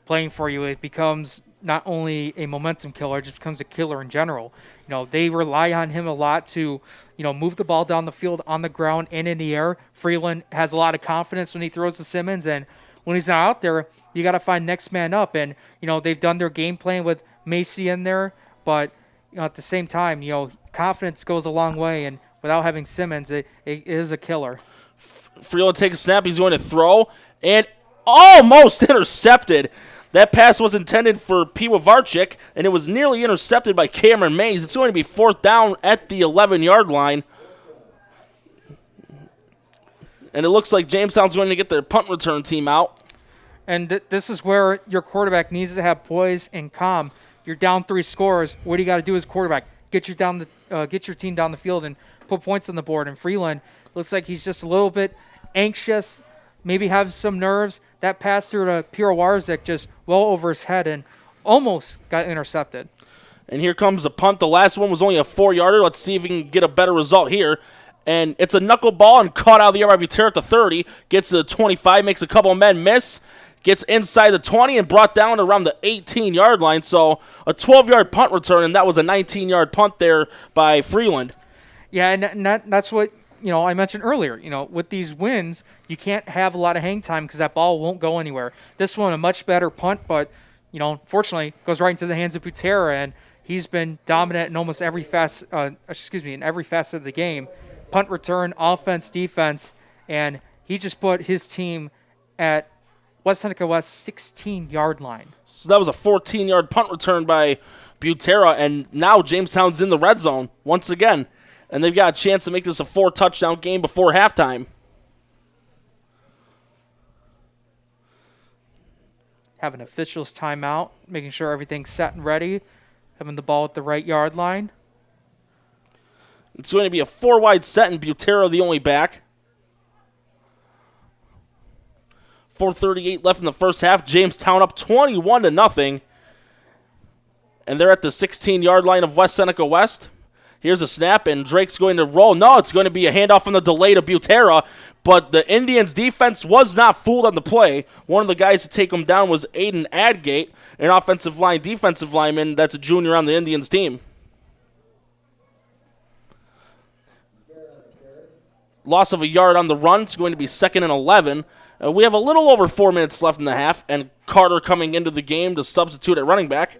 playing for you, it becomes not only a momentum killer, it just becomes a killer in general. They rely on him a lot to, move the ball down the field on the ground and in the air. Freeland has a lot of confidence when he throws to Simmons, and when he's not out there, you got to find next man up. And, they've done their game plan with Macy in there, but, at the same time, confidence goes a long way, and without having Simmons, it is a killer.
Freeland takes a snap. He's going to throw, and almost intercepted. That pass was intended for Piwa Varchik, and it was nearly intercepted by Cameron Mays. It's going to be 4th down at the 11-yard line. And it looks like Jamestown's going to get their punt return team out.
And this is where your quarterback needs to have poise and calm. You're down 3 scores. What do you got to do as quarterback? Get your team down the field and put points on the board. And Freeland looks like he's just a little bit anxious, maybe have some nerves. That pass through to Piwa Varchik just well over his head and almost got intercepted.
And here comes a punt. The last one was only a 4-yarder. Let's see if we can get a better result here. And it's a knuckleball and caught out of the air by Butera at the 30. Gets to the 25, makes a couple of men miss. Gets inside the 20 and brought down around the 18-yard line. So a 12-yard punt return, and that was a 19-yard punt there by Freeland.
Yeah, and that's what I mentioned earlier. With these wins, you can't have a lot of hang time because that ball won't go anywhere. This one, a much better punt, but unfortunately, goes right into the hands of Butera, and he's been dominant in almost every facet of the game. Punt return, offense, defense, and he just put his team at West Seneca West 16-yard line.
So that was a 14-yard punt return by Butera, and now Jamestown's in the red zone once again. And they've got a chance to make this a 4-touchdown game before halftime.
having officials timeout, making sure everything's set and ready, having the ball at the right yard line.
It's going to be a 4-wide set, and Butera the only back. 4:38 left in the first half. Jamestown up 21-0. And they're at the 16-yard line of West Seneca West. Here's a snap, and Drake's going to roll. No, it's going to be a handoff on the delay to Butera, but the Indians' defense was not fooled on the play. One of the guys to take him down was Aiden Adgate, an offensive line defensive lineman that's a junior on the Indians team. Loss of a yard on the run. It's going to be 2nd and 11. We have a little over 4 minutes left in the half, and Carter coming into the game to substitute at running back.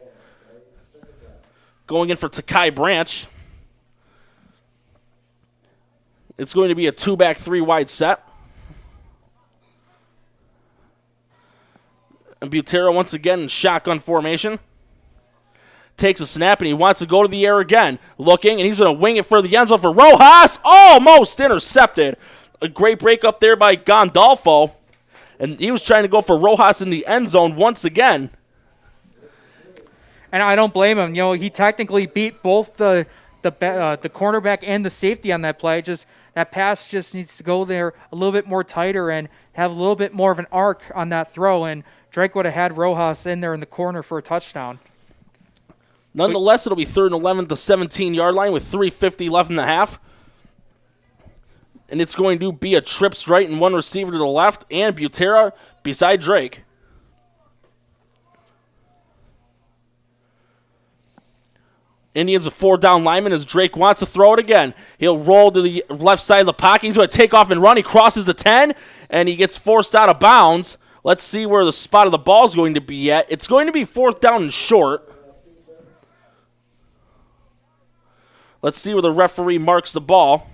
Going in for Takai Branch. It's going to be a 2-back, 3-wide set. And Butera once again in shotgun formation. Takes a snap, and he wants to go to the air again. Looking, and he's going to wing it for the end zone for Rojas. Almost intercepted. A great break up there by Gondolfo. And he was trying to go for Rojas in the end zone once again.
And I don't blame him. You know, he technically beat both the cornerback and the safety on that play. Just that pass just needs to go there a little bit more tighter and have a little bit more of an arc on that throw. And Drake would have had Rojas in there in the corner for a touchdown.
Nonetheless, it'll be 3rd and 11 at the 17-yard line with 3:50 left in the half. And it's going to be a trips right and one receiver to the left, and Butera beside Drake. Indians a 4-down lineman as Drake wants to throw it again. He'll roll to the left side of the pocket. He's going to take off and run. He crosses the 10, and he gets forced out of bounds. Let's see where the spot of the ball is going to be at. It's going to be 4th down and short. Let's see where the referee marks the ball.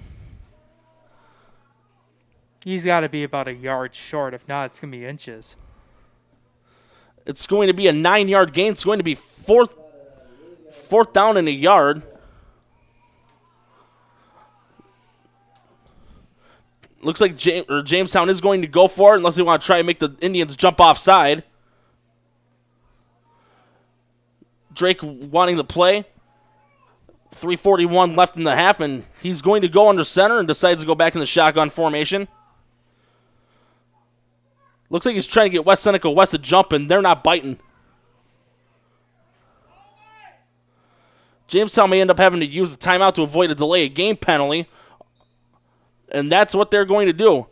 He's got to be about a yard short. If not, it's going to be inches.
It's going to be a 9-yard gain. It's going to be fourth down and a yard. Looks like Jamestown is going to go for it unless they want to try and make the Indians jump offside. Drake wanting to play. 3:41 left in the half, and he's going to go under center and decides to go back in the shotgun formation. Looks like he's trying to get West Seneca West to jump, and they're not biting. Jamestown may end up having to use the timeout to avoid a delay of game penalty, and that's what they're going to do.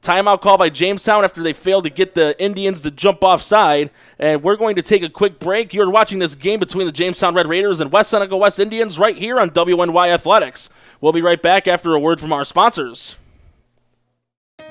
Timeout call by Jamestown after they failed to get the Indians to jump offside, and we're going to take a quick break. You're watching this game between the Jamestown Red Raiders and West Seneca West Indians right here on WNY Athletics. We'll be right back after a word from our sponsors.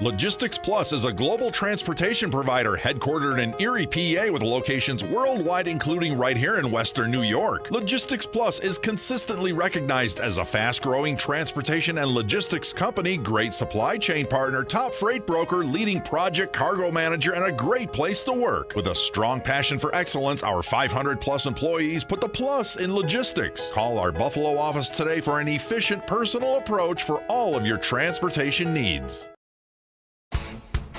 Logistics Plus is a global transportation provider headquartered in Erie, PA with locations worldwide, including right here in Western New York. Logistics Plus is consistently recognized as a fast-growing transportation and logistics company, great supply chain partner, top freight broker, leading project cargo manager, and a great place to work. With a strong passion for excellence, our 500-plus employees put the plus in logistics. Call our Buffalo office today for an efficient, personal approach for all of your transportation needs.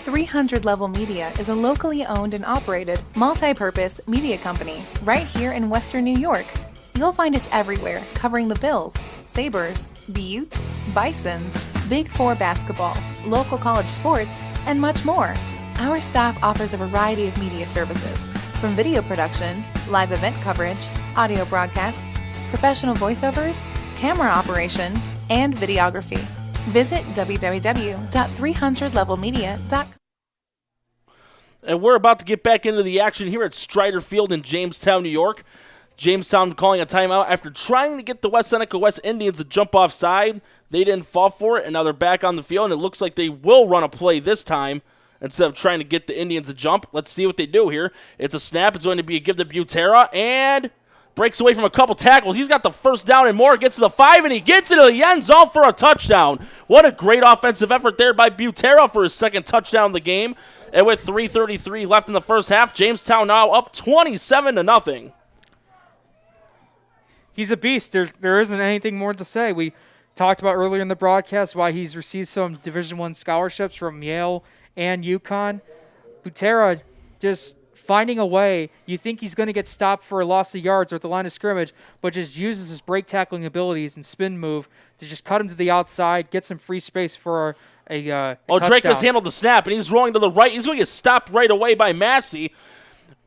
300 Level Media is a locally owned and operated multi-purpose media company right here in Western New York. You'll find us everywhere covering the Bills, Sabres, Buttes, Bisons, Big Four basketball, local college sports, and much more. Our staff offers a variety of media services, from video production, live event coverage, audio broadcasts, professional voiceovers, camera operation, and videography. Visit www.300levelmedia.com.
And we're about to get back into the action here at Strider Field in Jamestown, New York. Jamestown calling a timeout after trying to get the West Seneca West Indians to jump offside. They didn't fall for it, and now they're back on the field, and it looks like they will run a play this time instead of trying to get the Indians to jump. Let's see what they do here. It's a snap. It's going to be a give to Butera, and breaks away from a couple tackles. He's got the first down and more. Gets to the 5, and he gets into the end zone for a touchdown. What a great offensive effort there by Butera for his second touchdown of the game. And with 3:33 left in the first half, Jamestown now up 27-0.
He's a beast. There isn't anything more to say. We talked about earlier in the broadcast why he's received some Division I scholarships from Yale and UConn. Butera just finding a way. You think he's going to get stopped for a loss of yards or at the line of scrimmage, but just uses his break tackling abilities and spin move to just cut him to the outside, get some free space for a touchdown.
Drake mishandled the snap, and he's rolling to the right. He's going to get stopped right away by Massey.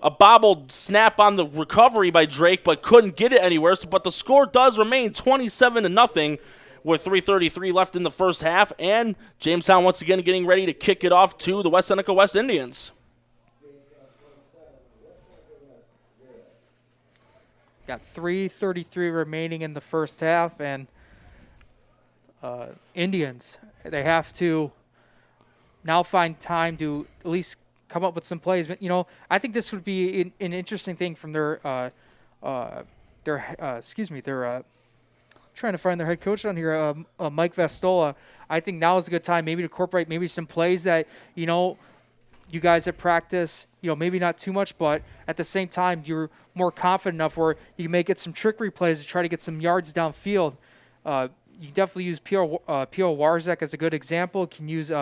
A bobbled snap on the recovery by Drake, but couldn't get it anywhere. But the score does remain 27-0 with 3:33 left in the first half, and Jamestown once again getting ready to kick it off to the West Seneca West Indians.
Got 3:33 remaining in the first half, and Indians, they have to now find time to at least come up with some plays. But, I think this would be an interesting thing from their trying to find their head coach down here, Mike Vastola. I think now is a good time maybe to incorporate maybe some plays that, you guys at practice, maybe not too much, but at the same time, you're more confident enough where you may get some trickery plays to try to get some yards downfield. You definitely use P.O. Warzek as a good example. You can use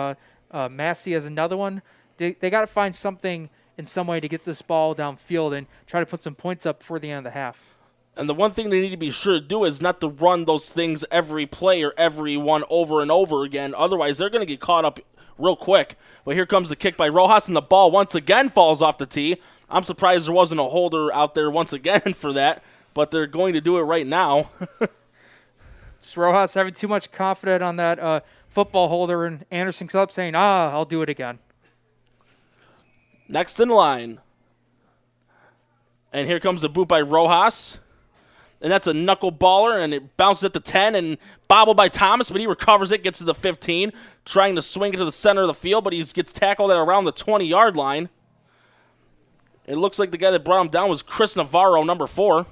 Massey as another one. They got to find something in some way to get this ball downfield and try to put some points up before the end of the half.
And the one thing they need to be sure to do is not to run those things every play or every one over and over again. Otherwise, they're going to get caught up real quick. But here comes the kick by Rojas, and the ball once again falls off the tee. I'm surprised there wasn't a holder out there once again for that, but they're going to do it right now.
Just Rojas having too much confidence on that football holder, and Anderson comes up saying, I'll do it again.
Next in line. And here comes the boot by Rojas. And that's a knuckleballer, and it bounces at the 10 and bobbled by Thomas, but he recovers it, gets to the 15, trying to swing it to the center of the field, but he gets tackled at around the 20-yard line. It looks like the guy that brought him down was Chris Navarro, number 4.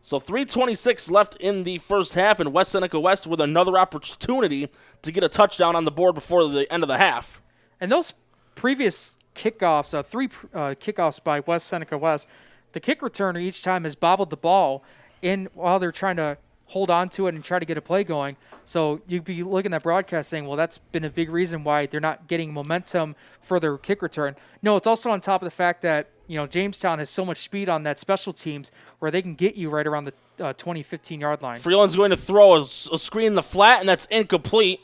So 3:26 left in the first half, and West Seneca West with another opportunity to get a touchdown on the board before the end of the half.
And those previous kickoffs, 3 kickoffs by West Seneca West, the kick returner each time has bobbled the ball in while they're trying to hold on to it and try to get a play going. So you'd be looking at broadcast saying, well, that's been a big reason why they're not getting momentum for their kick return. No, it's also on top of the fact that, Jamestown has so much speed on that special teams where they can get you right around the 20, 15-yard line.
Freeland's going to throw a screen in the flat, and that's incomplete.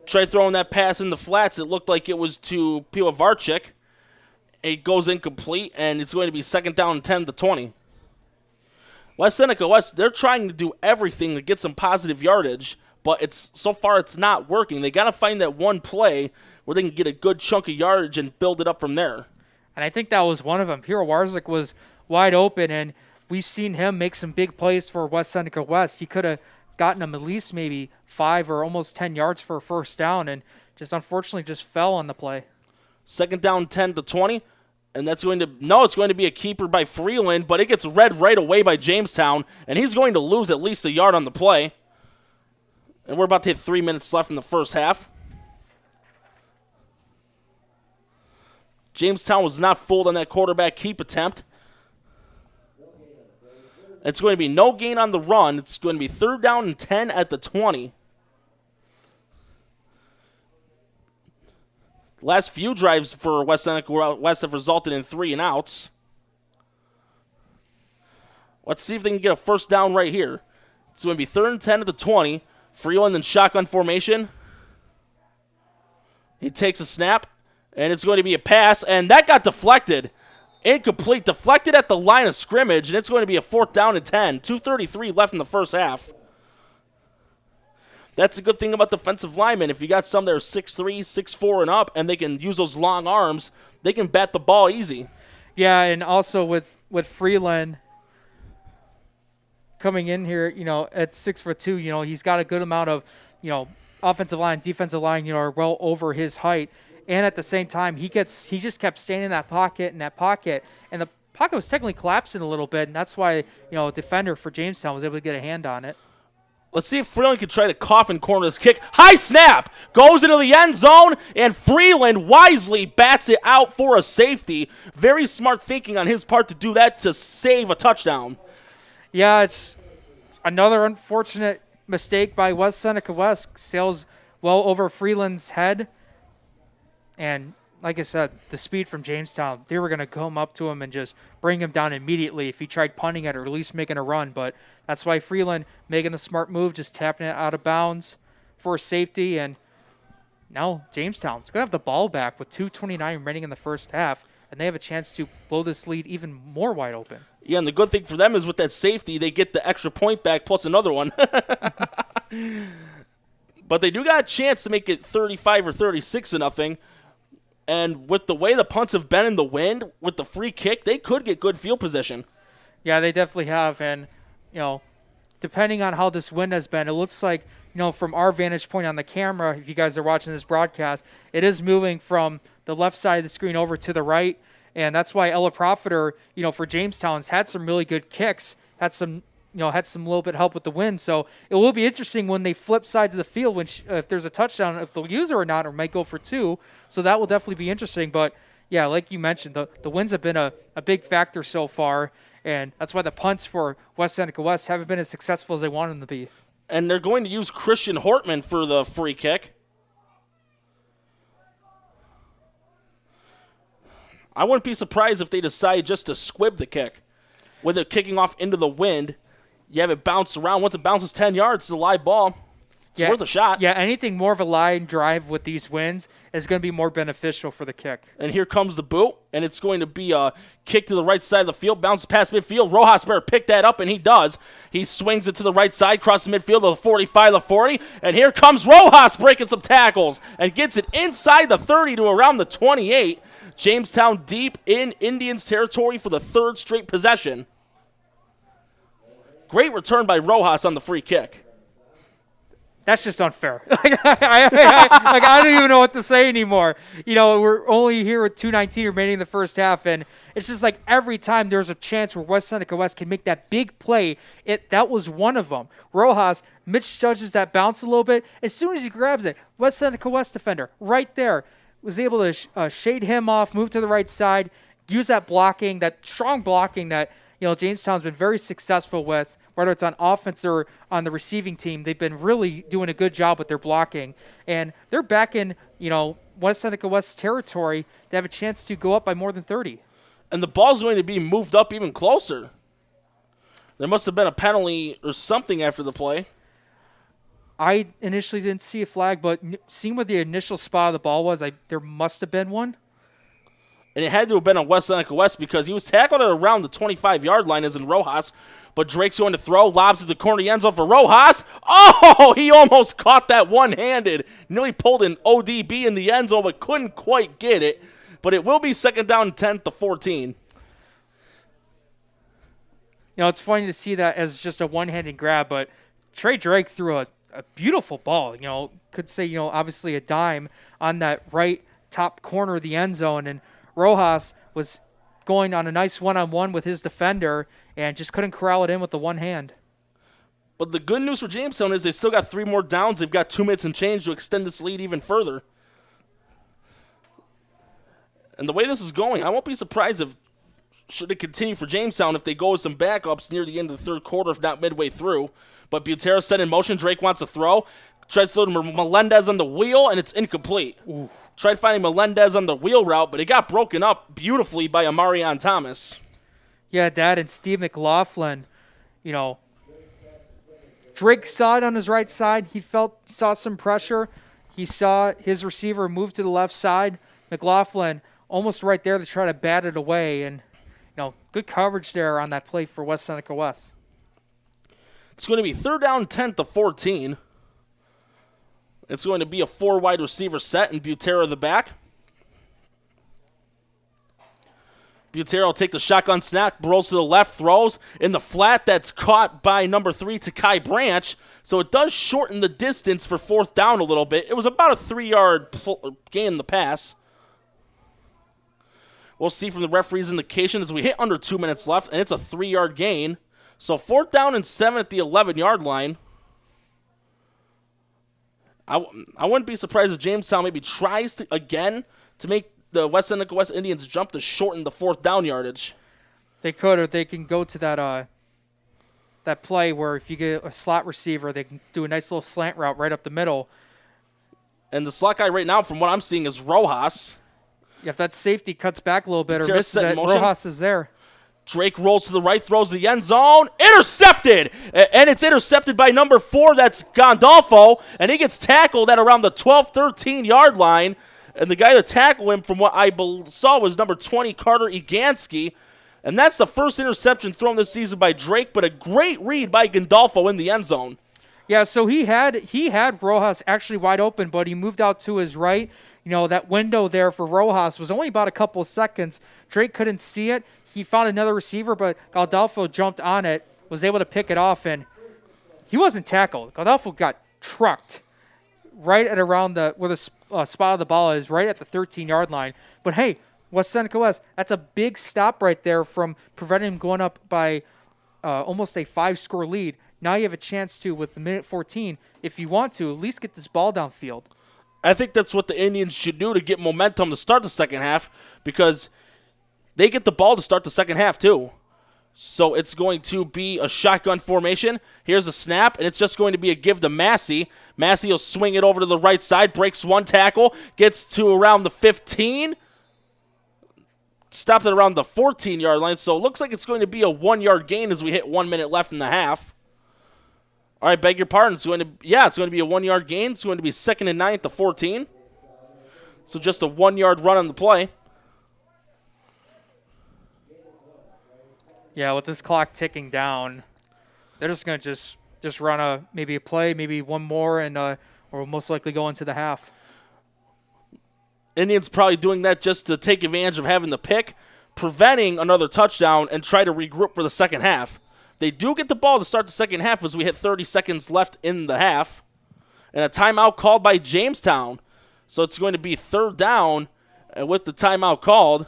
Try throwing that pass in the flats. It looked like it was to Pivovarczyk. It goes incomplete, and it's going to be second down and 10 to 20. West Seneca West, they're trying to do everything to get some positive yardage, but so far it's not working. They got to find that one play where they can get a good chunk of yardage and build it up from there.
And I think that was one of them. Piero Warzik was wide open, and we've seen him make some big plays for West Seneca West. He could have gotten him at least maybe 5 or almost 10 yards for a first down, and just unfortunately just fell on the play.
Second down 10 to 20. And it's going to be a keeper by Freeland, but it gets read right away by Jamestown, and he's going to lose at least a yard on the play. And we're about to hit 3 minutes left in the first half. Jamestown was not fooled on that quarterback keep attempt. It's going to be no gain on the run. It's going to be third down and 10 at the 20. Last few drives for West Seneca West have resulted in 3 and outs. Let's see if they can get a first down right here. It's going to be third and 10 at the 20. Freeland in shotgun formation. He takes a snap, and it's going to be a pass, and that got deflected. Incomplete, deflected at the line of scrimmage, and it's going to be a fourth down and 10. 2:33 left in the first half. That's a good thing about defensive linemen. If you got some that are 6'3", 6'4", and up, and they can use those long arms, they can bat the ball easy.
Yeah, and also with Freeland coming in here, at 6'2", he's got a good amount of, offensive line, defensive line, are well over his height. And at the same time, he just kept staying in that pocket, and the pocket was technically collapsing a little bit, and that's why, a defender for Jamestown was able to get a hand on it.
Let's see if Freeland can try to coffin corner this kick. High snap! Goes into the end zone, and Freeland wisely bats it out for a safety. Very smart thinking on his part to do that to save a touchdown.
Yeah, it's another unfortunate mistake by West Seneca West. Sails well over Freeland's head. And like I said, the speed from Jamestown, they were going to come up to him and just bring him down immediately if he tried punting it or at least making a run. But that's why Freeland making the smart move, just tapping it out of bounds for safety. And now Jamestown's going to have the ball back with 2:29 remaining in the first half, and they have a chance to blow this lead even more wide open.
Yeah, and the good thing for them is with that safety, they get the extra point back plus another one. But they do got a chance to make it 35 or 36-0. And with the way the punts have been in the wind, with the free kick, they could get good field position.
Yeah, they definitely have. And, depending on how this wind has been, it looks like, from our vantage point on the camera, if you guys are watching this broadcast, it is moving from the left side of the screen over to the right. And that's why Ella Profiter, for Jamestown's had some really good kicks, had some little bit of help with the wind. So it will be interesting when they flip sides of the field, if there's a touchdown, if they'll use it or not, or might go for two. So that will definitely be interesting. But, yeah, like you mentioned, the winds have been a big factor so far, and that's why the punts for West Seneca West haven't been as successful as they want them to be.
And they're going to use Christian Hortman for the free kick. I wouldn't be surprised if they decide just to squib the kick. With it kicking off into the wind, you have it bounce around. Once it bounces 10 yards, it's a live ball. It's worth a shot.
Yeah, anything more of a line drive with these winds is going to be more beneficial for the kick.
And here comes the boot, and it's going to be a kick to the right side of the field, bounces past midfield. Rojas better pick that up, and he does. He swings it to the right side, crosses midfield to the 45, the 40, and here comes Rojas breaking some tackles and gets it inside the 30 to around the 28. Jamestown deep in Indians territory for the third straight possession. Great return by Rojas on the free kick.
That's just unfair. I don't even know what to say anymore. We're only here with 2:19 remaining in the first half, and it's just like every time there's a chance where West Seneca West can make that big play, that was one of them. Rojas, Mitch judges that bounce a little bit. As soon as he grabs it, West Seneca West defender right there was able to shade him off, move to the right side, use that blocking, that strong blocking that Jamestown's been very successful with. Whether it's on offense or on the receiving team, they've been really doing a good job with their blocking. And they're back in, West Seneca West territory. They have a chance to go up by more than 30.
And the ball's going to be moved up even closer. There must have been a penalty or something after the play.
I initially didn't see a flag, but seeing what the initial spot of the ball was, there must have been one.
And it had to have been on West Seneca West because he was tackled at around the 25-yard line as in Rojas. But Drake's going to throw, lobs to the corner of the end zone for Rojas. Oh, he almost caught that one-handed. Nearly pulled an ODB in the end zone, but couldn't quite get it. But it will be second down and 10 to 14.
It's funny to see that as just a one-handed grab, but Trey Drake threw a beautiful ball. Could say, obviously a dime on that right top corner of the end zone. And Rojas was going on a nice one-on-one with his defender and just couldn't corral it in with the one hand.
But the good news for Jamestown is they still got 3 more downs. They've got 2 minutes and change to extend this lead even further. And the way this is going, I won't be surprised if, should it continue for Jamestown, if they go with some backups near the end of the third quarter, if not midway through. But Butera set in motion. Drake wants to throw. Tries to throw to Melendez on the wheel, and it's incomplete.
Ooh.
Tried finding Melendez on the wheel route, but it got broken up beautifully by Amarion Thomas.
Yeah, Dad and Steve McLaughlin, Drake saw it on his right side. He saw some pressure. He saw his receiver move to the left side. McLaughlin almost right there to try to bat it away. And, good coverage there on that play for West Seneca West.
It's going to be third down 10 to 14. It's going to be a 4 wide receiver set and Butera the back. Butera will take the shotgun snap, rolls to the left, throws in the flat. That's caught by number 3, Takai Branch. So it does shorten the distance for fourth down a little bit. It was about a 3-yard gain in the pass. We'll see from the referee's indication as we hit under 2 minutes left, and it's a 3-yard gain. So fourth down and 7 at the 11-yard line. I wouldn't be surprised if Jamestown maybe tries again to make the West Seneca West Indians jump to shorten the fourth down yardage.
They could, or they can go to that play where if you get a slot receiver, they can do a nice little slant route right up the middle.
And the slot guy right now, from what I'm seeing, is Rojas.
If that safety cuts back a little bit or
Patera
misses
set in
it,
motion.
Rojas is there.
Drake rolls to the right, throws the end zone. Intercepted! And it's intercepted by number 4. That's Gandolfo. And he gets tackled at around the 12, 13-yard line. And the guy that tackled him, from what I saw, was number 20, Carter Egansky. And that's the first interception thrown this season by Drake, but a great read by Gandolfo in the end zone.
Yeah, so he had Rojas actually wide open, but he moved out to his right. That window there for Rojas was only about a couple of seconds. Drake couldn't see it. He found another receiver, but Gandolfo jumped on it, was able to pick it off, and he wasn't tackled. Gandolfo got trucked right at around where the spot of the ball is, right at the 13-yard line. But hey, Seneca West, that's a big stop right there from preventing him going up by almost a 5-score lead. Now you have a chance to, with the minute 14, if you want to, at least get this ball downfield.
I think that's what the Indians should do to get momentum to start the second half, because they get the ball to start the second half too. So it's going to be a shotgun formation. Here's a snap, and it's just going to be a give to Massey. Massey will swing it over to the right side, breaks one tackle, gets to around the 15, stopped at around the 14-yard line. So it looks like it's going to be a 1-yard gain as we hit 1 minute left in the half. All right, beg your pardon. It's going to be a 1-yard gain. It's going to be 2nd and 9 at the 14. So just a 1-yard run on the play.
Yeah, with this clock ticking down, they're just going to just run maybe a play, maybe one more, and or we'll most likely go into the half.
Indians probably doing that just to take advantage of having the pick, preventing another touchdown, and try to regroup for the second half. They do get the ball to start the second half as we hit 30 seconds left in the half. And a timeout called by Jamestown. So it's going to be 3rd down, and with the timeout called,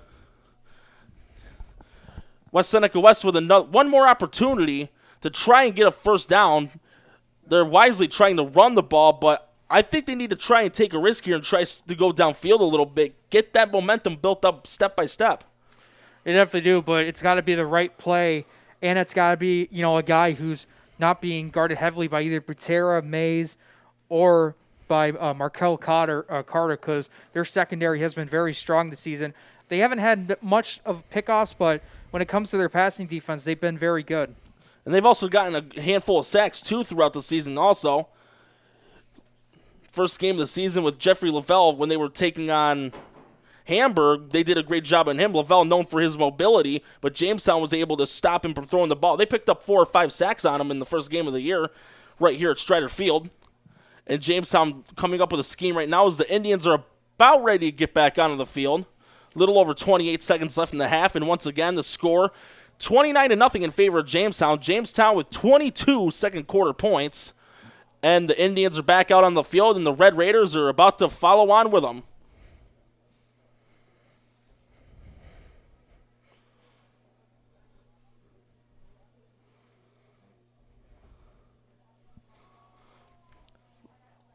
Seneca West with one more opportunity to try and get a first down. They're wisely trying to run the ball, but I think they need to try and take a risk here and try to go downfield a little bit, get that momentum built up step by step.
They definitely do, but it's got to be the right play, and it's got to be a guy who's not being guarded heavily by either Patera, Mays, or by Markel Carter, because their secondary has been very strong this season. They haven't had much of pickoffs, but when it comes to their passing defense, they've been very good.
And they've also gotten a handful of sacks, too, throughout the season also. First game of the season with Jeffrey Lavelle when they were taking on Hamburg, they did a great job on him. Lavelle known for his mobility, but Jamestown was able to stop him from throwing the ball. They picked up 4 or 5 sacks on him in the first game of the year right here at Strider Field. And Jamestown coming up with a scheme right now as the Indians are about ready to get back onto the field. Little over 28 seconds left in the half, and once again, the score 29-0 in favor of Jamestown. Jamestown with 22 second-quarter points, and the Indians are back out on the field, and the Red Raiders are about to follow on with them.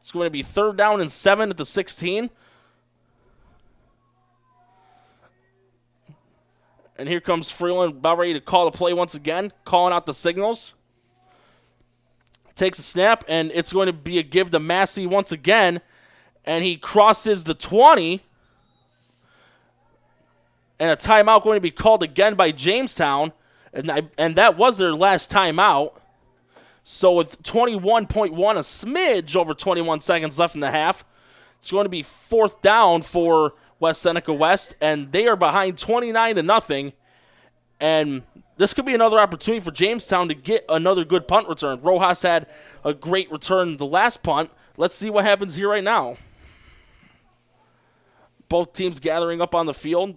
It's going to be 3rd down and 7 at the 16. And here comes Freeland, about ready to call the play once again, calling out the signals. Takes a snap, and it's going to be a give to Massey once again. And he crosses the 20. And a timeout going to be called again by Jamestown. And that was their last timeout. So with 21.1, a smidge over 21 seconds left in the half, it's going to be 4th down for Seneca West, and they are behind 29-0. And this could be another opportunity for Jamestown to get another good punt return. Rojas had a great return the last punt. Let's see what happens here right now. Both teams gathering up on the field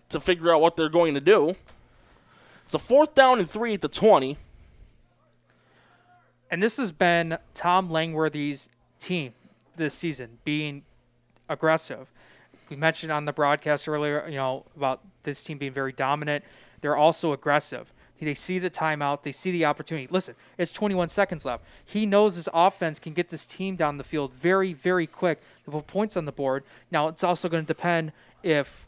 to figure out what they're going to do. It's a 4th down and 3 at the 20.
And this has been Tom Langworthy's team this season, being aggressive. We mentioned on the broadcast earlier, about this team being very dominant. They're also aggressive. They see the timeout. They see the opportunity. Listen, it's 21 seconds left. He knows his offense can get this team down the field very, very quick. They put points on the board. Now, it's also going to depend if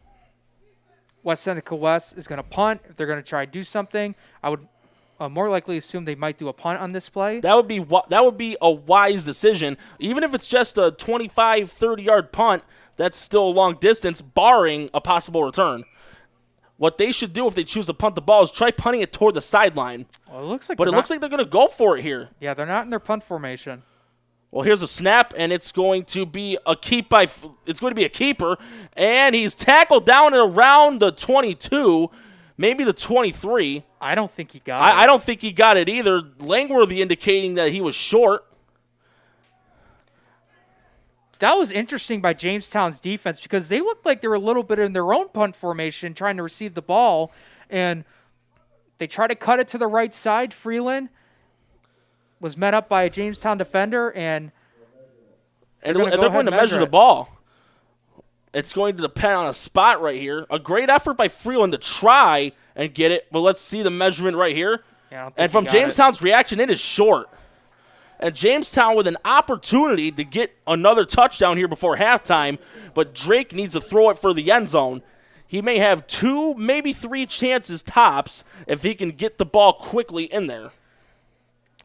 Seneca West is going to punt, if they're going to try to do something. I would more likely assume they might do a punt on this play.
That would be a wise decision. Even if it's just a 25, 30-yard punt, that's still a long distance, barring a possible return. What they should do if they choose to punt the ball is try punting it toward the sideline.
Well, it looks like
they're going to go for it here.
Yeah, they're not in their punt formation.
Well, here's a snap, and it's going to be a keeper, and he's tackled down and around the 22, maybe the 23.
I don't think he got it.
I don't think he got it either. Langworthy indicating that he was short.
That was interesting by Jamestown's defense because they looked like they were a little bit in their own punt formation trying to receive the ball, and they tried to cut it to the right side. Freeland was met up by a Jamestown defender, and
they're going to measure the ball. It's going to depend on a spot right here. A great effort by Freeland to try and get it, but let's see the measurement right here.
Yeah,
and from Jamestown's reaction, it is short. And Jamestown with an opportunity to get another touchdown here before halftime, but Drake needs to throw it for the end zone. He may have 2, maybe 3 chances tops if he can get the ball quickly in there.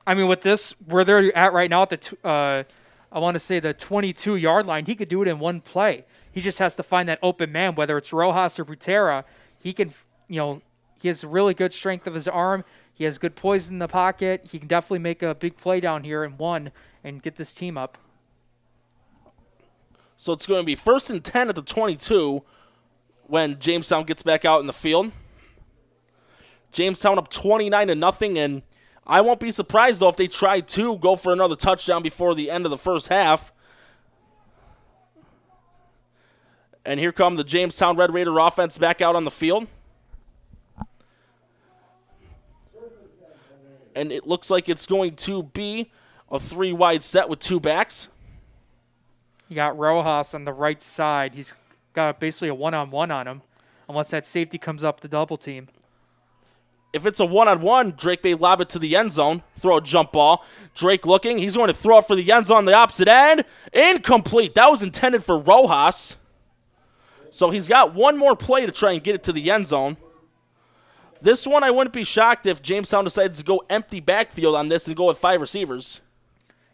I mean, with this, where they're at right now at the, I want to say the 22-yard line, he could do it in one play. He just has to find that open man, whether it's Rojas or Butera. He can, he has really good strength of his arm. He has good poise in the pocket. He can definitely make a big play down here and get this team up.
So it's going to be 1st and 10 at the 22 when Jamestown gets back out in the field. Jamestown up 29-0, and I won't be surprised, though, if they try to go for another touchdown before the end of the first half. And here come the Jamestown Red Raider offense back out on the field. And it looks like it's going to be a 3-wide set with 2 backs.
You got Rojas on the right side. He's got basically a one-on-one on him, unless that safety comes up to double team.
If it's a one-on-one, Drake may lob it to the end zone, throw a jump ball. Drake looking. He's going to throw it for the end zone on the opposite end. Incomplete. That was intended for Rojas. So he's got one more play to try and get it to the end zone. This one, I wouldn't be shocked if Jamestown decides to go empty backfield on this and go with 5 receivers.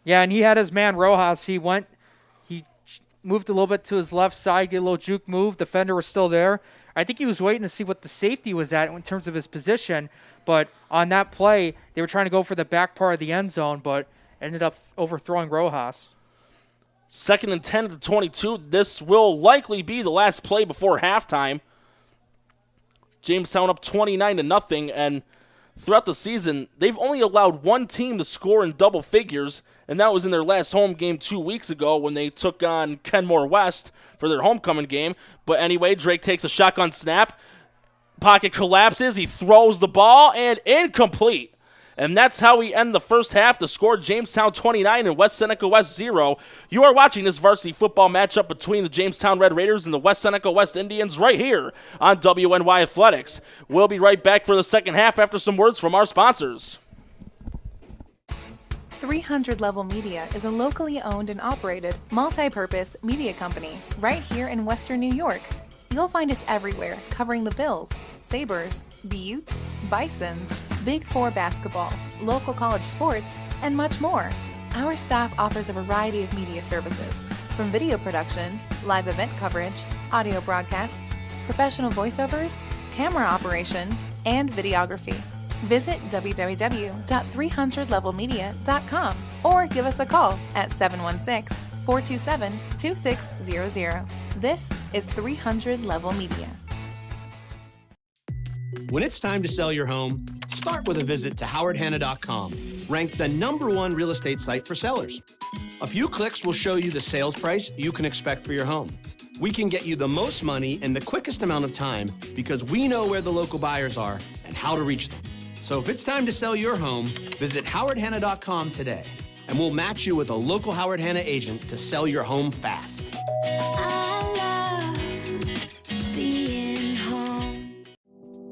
Yeah, and he had his man Rojas. He moved a little bit to his left side, get a little juke move. Defender was still there. I think he was waiting to see what the safety was at in terms of his position. But on that play, they were trying to go for the back part of the end zone, but ended up overthrowing Rojas.
2nd and 10 at the 22. This will likely be the last play before halftime. Jamestown up 29-0, and throughout the season, they've only allowed one team to score in double figures, and that was in their last home game 2 weeks ago when they took on Kenmore West for their homecoming game. But anyway, Drake takes a shotgun snap. Pocket collapses. He throws the ball, and incomplete. And that's how we end the first half. The score, Jamestown 29 and West Seneca West 0. You are watching this varsity football matchup between the Jamestown Red Raiders and the West Seneca West Indians right here on WNY Athletics. We'll be right back for the second half after some words from our sponsors.
300 Level Media is a locally owned and operated multi-purpose media company right here in Western New York. You'll find us everywhere, covering the Bills, Sabres, Buttes, Bisons, Big Four basketball, local college sports, and much more. Our staff offers a variety of media services, from video production, live event coverage, audio broadcasts, professional voiceovers, camera operation, and videography. Visit www.300levelmedia.com or give us a call at 716-427-2600. This is 300 Level Media.
When it's time to sell your home, start with a visit to howardhanna.com, ranked the #1 real estate site for sellers. A few clicks will show you the sales price you can expect for your home. We can get you the most money in the quickest amount of time because we know where the local buyers are and how to reach them. So if it's time to sell your home, visit howardhanna.com today, and we'll match you with a local Howard Hanna agent to sell your home fast.
I love being home.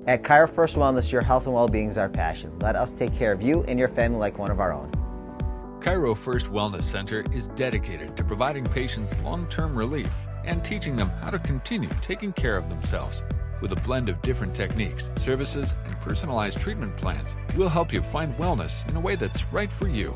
At Kyra First Wellness, your health and well-being is our passion. Let us take care of you and your family like one of our own. Cairo First Wellness Center is dedicated to providing patients long-term relief and teaching them how to continue taking care of themselves. With a blend of different techniques, services, and personalized treatment plans, we'll help you find wellness in a way that's right for you.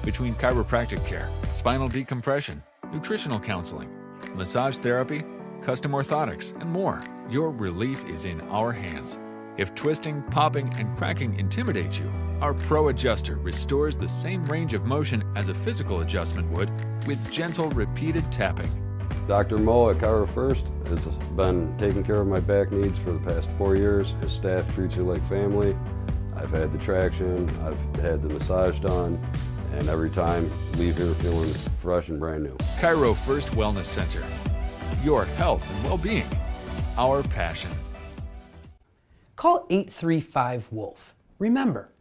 Between chiropractic care, spinal decompression, nutritional counseling, massage therapy, custom orthotics, and more, your relief is in our hands. If twisting, popping, and cracking intimidate you, our Pro Adjuster restores the same range of motion as a physical adjustment would with gentle, repeated tapping.
Dr. Mo at Cairo First has been taking care of my back needs for the past 4 years. His staff treats you like family. I've had the traction, I've had the massage done, and every time leave here feeling fresh and brand new.
Cairo First Wellness Center. Your health and well-being. Our passion.
Call 835-WOLF. Remember,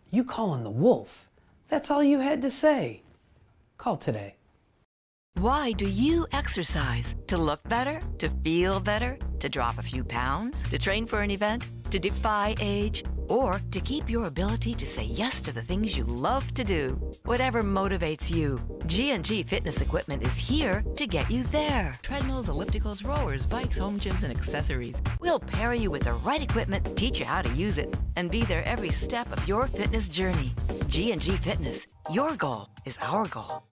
you calling the wolf. That's all you had to say. Call today.
Why do you exercise? To look better? To feel better? To drop a few pounds? To train for an event? To defy age? Or to keep your ability to say yes to the things you love to do? Whatever motivates you, G&G Fitness Equipment is here to get you there. Treadmills, ellipticals, rowers, bikes, home gyms, and accessories. We'll pair you with the right equipment, teach you how to use it, and be there every step of your fitness journey. G&G Fitness. Your goal is our goal.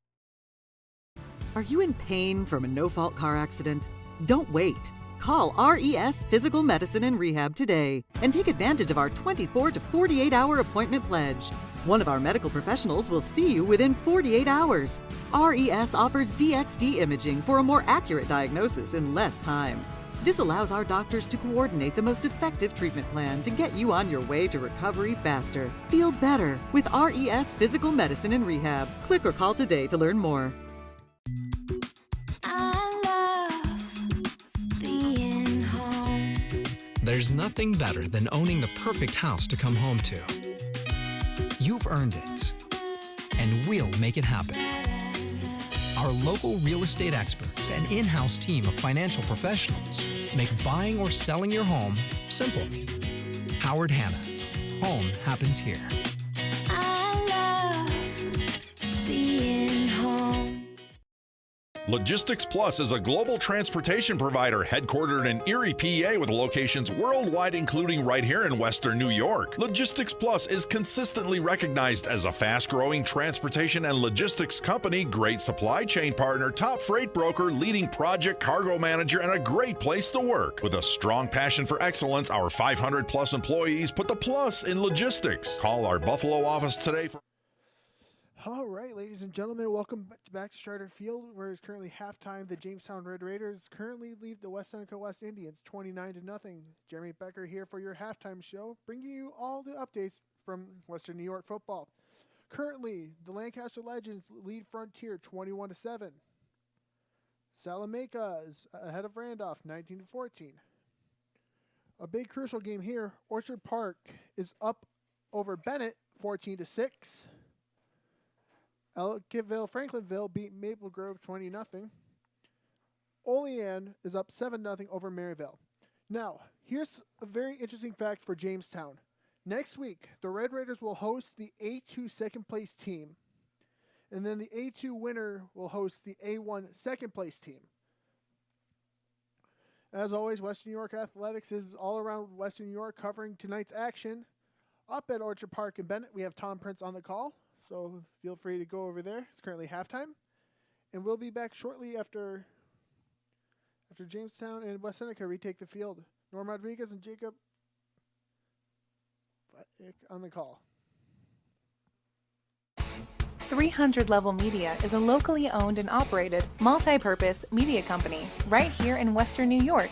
Are you in pain from a no-fault car accident? Don't wait. Call RES Physical Medicine and Rehab today and take advantage of our 24 to 48-hour appointment pledge. One of our medical professionals will see you within 48 hours. RES offers DXD imaging for a more accurate diagnosis in less time. This allows our doctors to coordinate the most effective treatment plan to get you on your way to recovery faster. Feel better with RES Physical Medicine and Rehab. Click or call today to learn more.
There's nothing better than owning the perfect house to come home to. You've earned it, and we'll make it happen. Our local real estate experts and in-house team of financial professionals make buying or selling your home simple. Howard Hanna. Home happens here.
Logistics Plus is a global transportation provider headquartered in Erie, PA with locations worldwide including right here in Western New York. Logistics Plus is consistently recognized as a fast-growing transportation and logistics company, great supply chain partner, top freight broker, leading project cargo manager, and a great place to work. With a strong passion for excellence, our 500-plus employees put the plus in logistics. Call our Buffalo office today for...
All right, ladies and gentlemen, welcome back to Strider Field, where it's currently halftime. The Jamestown Red Raiders currently lead the Seneca West Indians 29-0. Jeremy Becker here for your halftime show, bringing you all the updates from Western New York football. Currently, the Lancaster Legends lead Frontier 21-7. Salamanca is ahead of Randolph 19-14. A big crucial game here. Orchard Park is up over Bennett 14-6. Elkville Franklinville beat Maple Grove 20-0. Olean is up 7-0 over Maryville. Now, here's a very interesting fact for Jamestown. Next week, the Red Raiders will host the A2 second place team. And then the A2 winner will host the A1 second place team. As always, Western New York Athletics is all around Western New York covering tonight's action. Up at Orchard Park in Bennett, we have Tom Prince on the call. So feel free to go over there. It's currently halftime. And we'll be back shortly after Jamestown and West Seneca retake the field. Norm Rodriguez and Jacob on the call.
300 Level Media is a locally owned and operated multi-purpose media company right here in Western New York.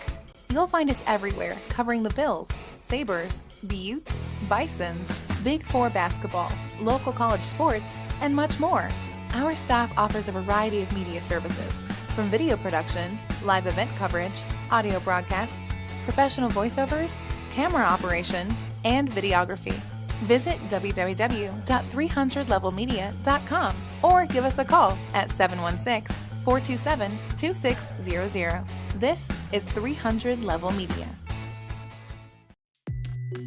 You'll find us everywhere covering the Bills, Sabres, Buttes, Bisons, Big Four basketball, local college sports, and much more. Our staff offers a variety of media services, from video production, live event coverage, audio broadcasts, professional voiceovers, camera operation, and videography. Visit www.300levelmedia.com or give us a call at 716-427-2600. This is 300 Level Media.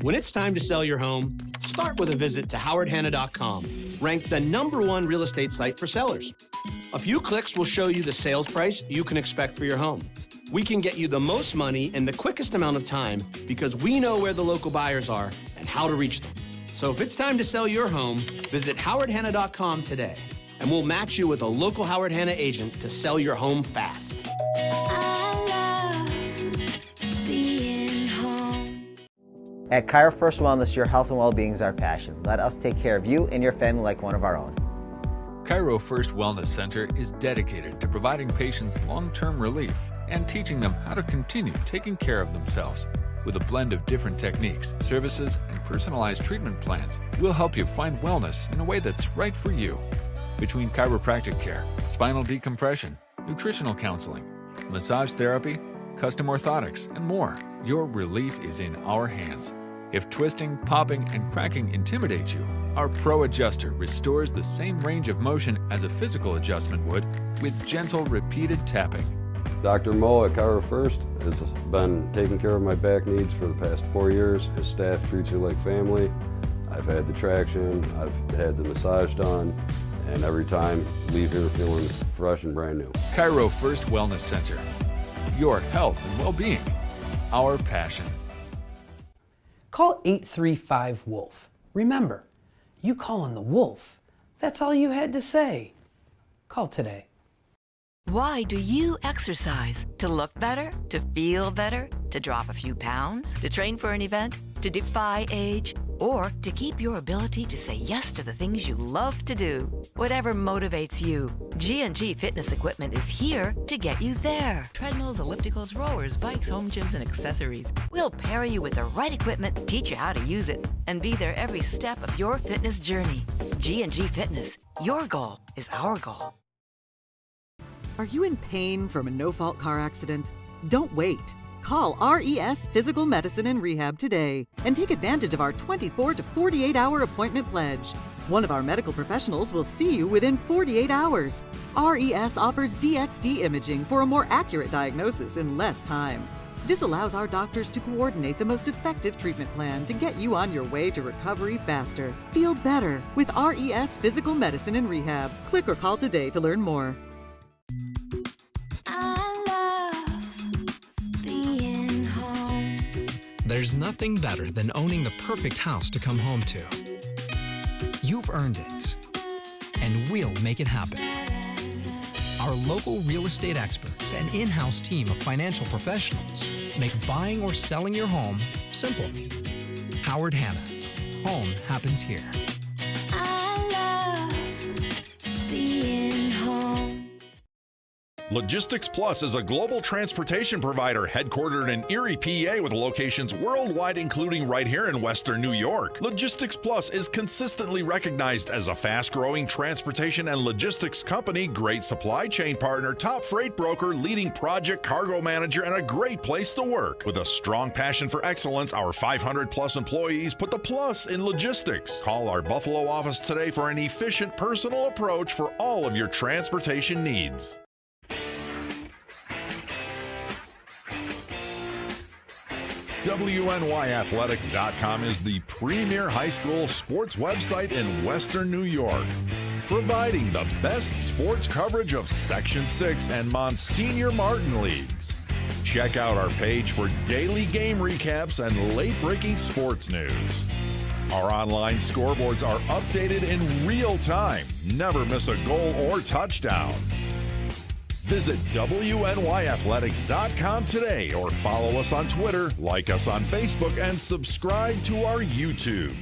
When it's time to sell your home, start with a visit to howardhanna.com. ranked the #1 real estate site for sellers. A few clicks will show you the sales price you can expect for your home. We can get you the most money in the quickest amount of time because we know where the local buyers are and how to reach them. So if it's time to sell your home, visit howardhanna.com today, and we'll match you with a local Howard Hanna agent to sell your home fast.
At Cairo First Wellness, your health and well-being is our passion. Let us take care of you and your family like one of our own.
Cairo First Wellness Center is dedicated to providing patients long-term relief and teaching them how to continue taking care of themselves. With a blend of different techniques, services, and personalized treatment plans, we'll help you find wellness in a way that's right for you. Between chiropractic care, spinal decompression, nutritional counseling, massage therapy, custom orthotics, and more, your relief is in our hands. If twisting, popping, and cracking intimidate you, our Pro Adjuster restores the same range of motion as a physical adjustment would with gentle, repeated tapping.
Dr. Mo at Cairo First has been taking care of my back needs for the past 4 years. His staff treats you like family. I've had the traction, I've had the massage done, and every time leave here feeling fresh and brand new.
Cairo First Wellness Center. Your health and well-being. Our passion.
Call 835-WOLF. Remember, you calling the wolf. That's all you had to say. Call today.
Why do you exercise? To look better? To feel better? To drop a few pounds? To train for an event? To defy age? Or to keep your ability to say yes to the things you love to do? Whatever motivates you, G&G Fitness Equipment is here to get you there. Treadmills, ellipticals, rowers, bikes, home gyms, and accessories. We'll pair you with the right equipment, teach you how to use it, and be there every step of your fitness journey. G&G Fitness. Your goal is our goal.
Are you in pain from a no-fault car accident? Don't wait. Call RES Physical Medicine and Rehab today and take advantage of our 24 to 48-hour appointment pledge. One of our medical professionals will see you within 48 hours. RES offers DXD imaging for a more accurate diagnosis in less time. This allows our doctors to coordinate the most effective treatment plan to get you on your way to recovery faster. Feel better with RES Physical Medicine and Rehab. Click or call today to learn more.
There's nothing better than owning the perfect house to come home to. You've earned it, and we'll make it happen. Our local real estate experts and in-house team of financial professionals make buying or selling your home simple. Howard Hanna. Home happens here.
Logistics Plus is a global transportation provider headquartered in Erie, PA with locations worldwide, including right here in Western New York. Logistics Plus is consistently recognized as a fast-growing transportation and logistics company, great supply chain partner, top freight broker, leading project cargo manager, and a great place to work. With a strong passion for excellence, our 500-plus employees put the plus in logistics. Call our Buffalo office today for an efficient, personal approach for all of your transportation needs. WNYathletics.com is the premier high school sports website in Western New York, providing the best sports coverage of Section 6 and Monsignor Martin leagues. Check out our page for daily game recaps and late-breaking sports news. Our online scoreboards are updated in real time. Never miss a goal or touchdown. Visit WNYathletics.com today or follow us on Twitter, like us on Facebook, and subscribe to our YouTube.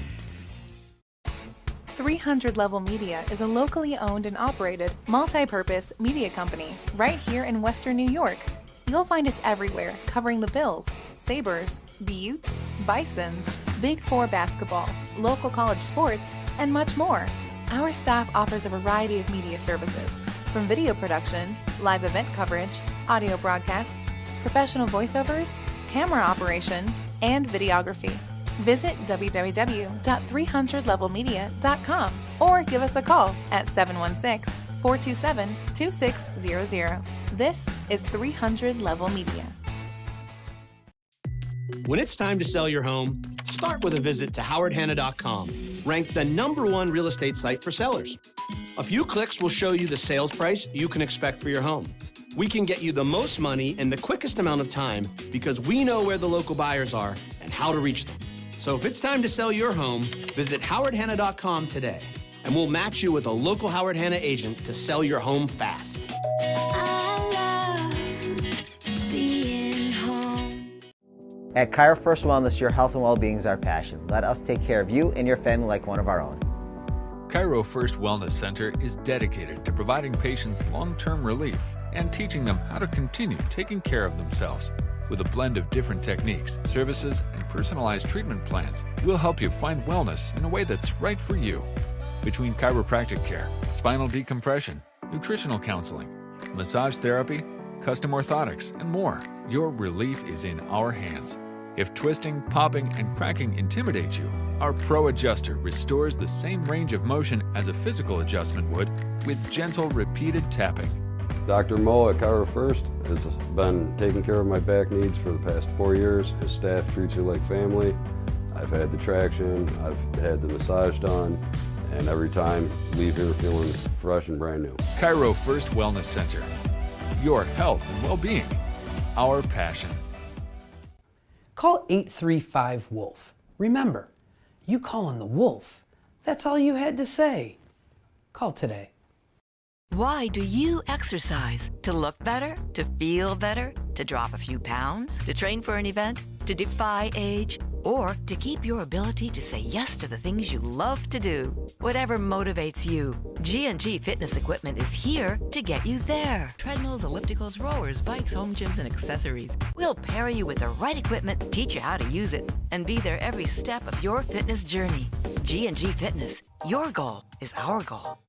300 Level Media is a locally owned and operated multi-purpose media company right here in Western New York. You'll find us everywhere covering the Bills, Sabres, Buttes, Bisons, Big Four basketball, local college sports, and much more. Our staff offers a variety of media services, from video production, live event coverage, audio broadcasts, professional voiceovers, camera operation, and videography. Visit www.300levelmedia.com or give us a call at 716-427-2600. This is 300 Level Media.
When it's time to sell your home, start with a visit to howardhanna.com, ranked the #1 real estate site for sellers. A few clicks will show you the sales price you can expect for your home. We can get you the most money in the quickest amount of time because we know where the local buyers are and how to reach them. So if it's time to sell your home, visit howardhanna.com today, and we'll match you with a local Howard Hanna agent to sell your home fast.
At Cairo First Wellness, your health and well-being is our passion. Let us take care of you and your family like one of our own.
Cairo First Wellness Center is dedicated to providing patients long-term relief and teaching them how to continue taking care of themselves. With a blend of different techniques, services, and personalized treatment plans, we'll help you find wellness in a way that's right for you. Between chiropractic care, spinal decompression, nutritional counseling, massage therapy, custom orthotics, and more, your relief is in our hands. If twisting, popping, and cracking intimidate you, our Pro Adjuster restores the same range of motion as a physical adjustment would with gentle, repeated tapping.
Dr. Mo at Cairo First has been taking care of my back needs for the past 4 years. His staff treats you like family. I've had the traction, I've had the massage done, and every time leave here feeling fresh and brand new.
Cairo First Wellness Center. Your health and well-being. Our passion.
Call 835-WOLF. Remember, you calling the wolf. That's all you had to say. Call today.
Why do you exercise? To look better? To feel better? To drop a few pounds? To train for an event? To defy age? Or to keep your ability to say yes to the things you love to do? Whatever motivates you, G&G Fitness Equipment is here to get you there. Treadmills, ellipticals, rowers, bikes, home gyms, and accessories. We'll pair you with the right equipment, teach you how to use it, and be there every step of your fitness journey. G&G Fitness. Your goal is our goal.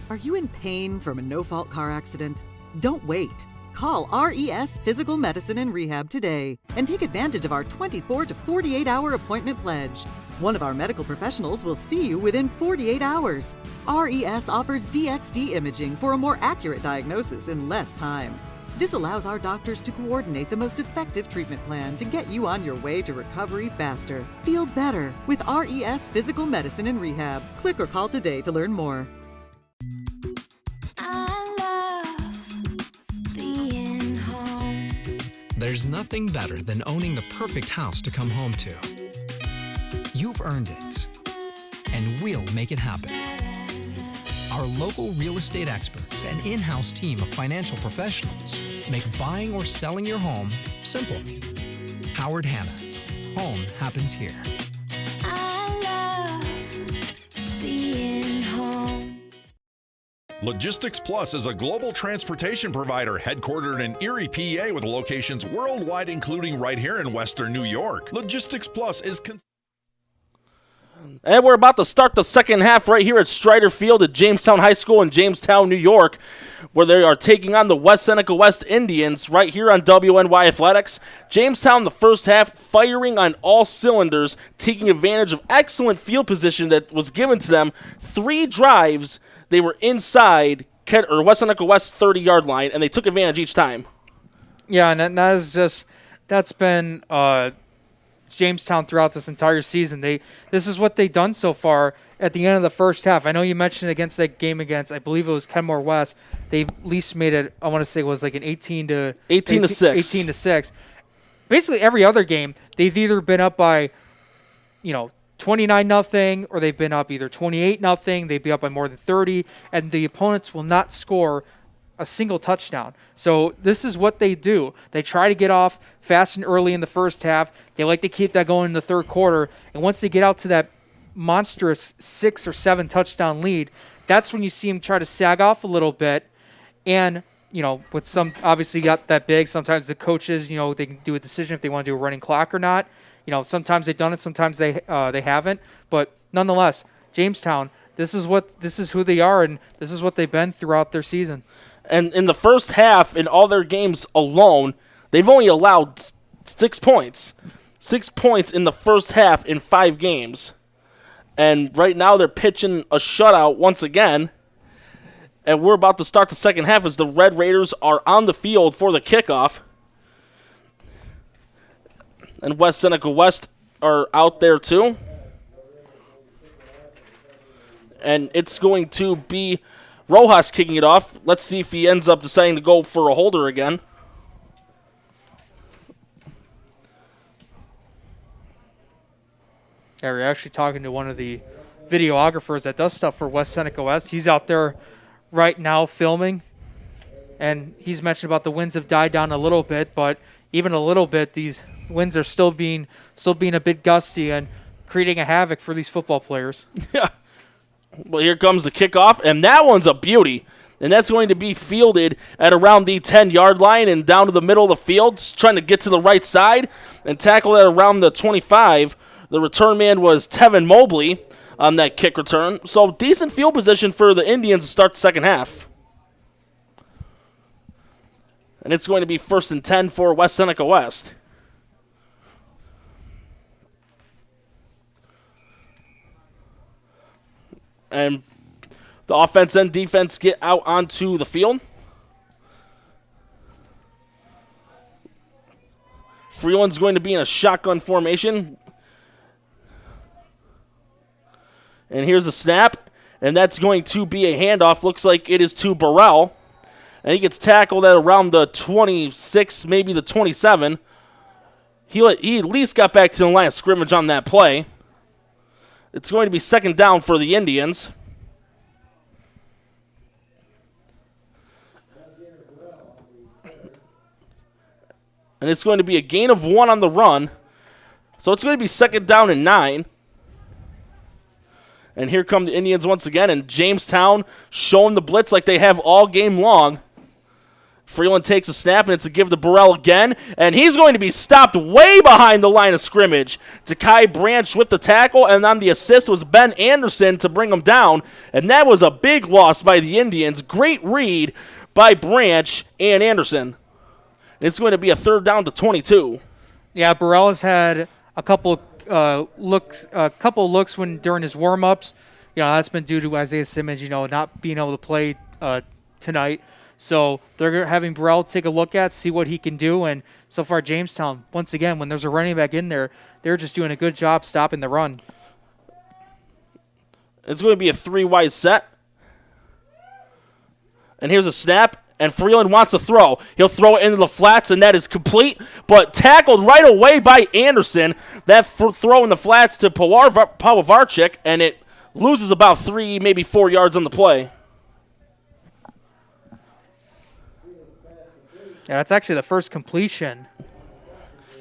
Are you in pain from a no-fault car accident? Don't wait. Call RES Physical Medicine and Rehab today and take advantage of our 24 to 48-hour appointment pledge. One of our medical professionals will see you within 48 hours. RES offers DXD imaging for a more accurate diagnosis in less time. This allows our doctors to coordinate the most effective treatment plan to get you on your way to recovery faster. Feel better with RES Physical Medicine and Rehab. Click or call today to learn more.
There's nothing better than owning the perfect house to come home to. You've earned it, and we'll make it happen. Our local real estate experts and in-house team of financial professionals make buying or selling your home simple. Howard Hanna. Home happens here.
Logistics Plus is a global transportation provider headquartered in Erie, PA, with locations worldwide, including right here in Western New York. Logistics Plus is...
And we're about to start the second half right here at Strider Field at Jamestown High School in Jamestown, New York, where they are taking on the West Seneca West Indians right here on WNY Athletics. Jamestown, the first half, firing on all cylinders, taking advantage of excellent field position that was given to them. 3 drives. They were inside West Seneca West's 30-yard line, and they took advantage each time.
Yeah, and that's been Jamestown throughout this entire season. This is what they've done so far at the end of the first half. I know you mentioned against that game against, I believe it was Kenmore West, they at least made it, I want to say it was like an 18 to 6. Basically every other game, they've either been up by, 29-0, or they've been up either 28-0, they'd be up by more than 30, and the opponents will not score a single touchdown. So this is what they do. They try to get off fast and early in the first half. They like to keep that going in the third quarter, and once they get out to that monstrous 6 or 7 touchdown lead, that's when you see them try to sag off a little bit, and with some obviously got that big, sometimes the coaches, they can do a decision if they want to do a running clock or not. Sometimes they've done it, sometimes they haven't. But nonetheless, Jamestown, this is who they are, and this is what they've been throughout their season.
And in the first half, in all their games alone, they've only allowed 6 points. 6 points in the first half in 5 games. And right now they're pitching a shutout once again. And we're about to start the second half as the Red Raiders are on the field for the kickoff. And West Seneca West are out there too. And it's going to be Rojas kicking it off. Let's see if he ends up deciding to go for a holder again.
Yeah, we're actually talking to one of the videographers that does stuff for West Seneca West. He's out there right now filming, and he's mentioned about the winds have died down a little bit, but even a little bit, these winds are still being a bit gusty and creating a havoc for these football players.
Yeah. Well, here comes the kickoff, and that one's a beauty. And that's going to be fielded at around the 10-yard line and down to the middle of the field, trying to get to the right side and tackle at around the 25. The return man was Tevin Mobley on that kick return. So decent field position for the Indians to start the second half. And it's going to be 1st and 10 for West Seneca West. And the offense and defense get out onto the field. Freeland's going to be in a shotgun formation. And here's a snap, and that's going to be a handoff. Looks like it is to Burrell. And he gets tackled at around the 26, maybe the 27. He at least got back to the line of scrimmage on that play. It's going to be 2nd down for the Indians. And it's going to be a gain of 1 on the run. So it's going to be 2nd down and 9. And here come the Indians once again, and Jamestown showing the blitz like they have all game long. Freeland takes a snap, and it's a give to Burrell again, and he's going to be stopped way behind the line of scrimmage. Takai Branch with the tackle, and on the assist was Ben Anderson to bring him down, and that was a big loss by the Indians. Great read by Branch and Anderson. It's going to be a 3rd down to 22.
Yeah, Burrell has had a couple looks when during his warm-ups. You know, that's been due to Isaiah Simmons, not being able to play tonight. So they're having Burrell take a look at, see what he can do. And so far, Jamestown, once again, when there's a running back in there, they're just doing a good job stopping the run.
It's going to be a 3-wide set. And here's a snap. And Freeland wants to throw. He'll throw it into the flats, and that is complete, but tackled right away by Anderson. That throw in the flats to Pawavarchik, and it loses about 3, maybe 4 yards on the play.
Yeah, that's actually the first completion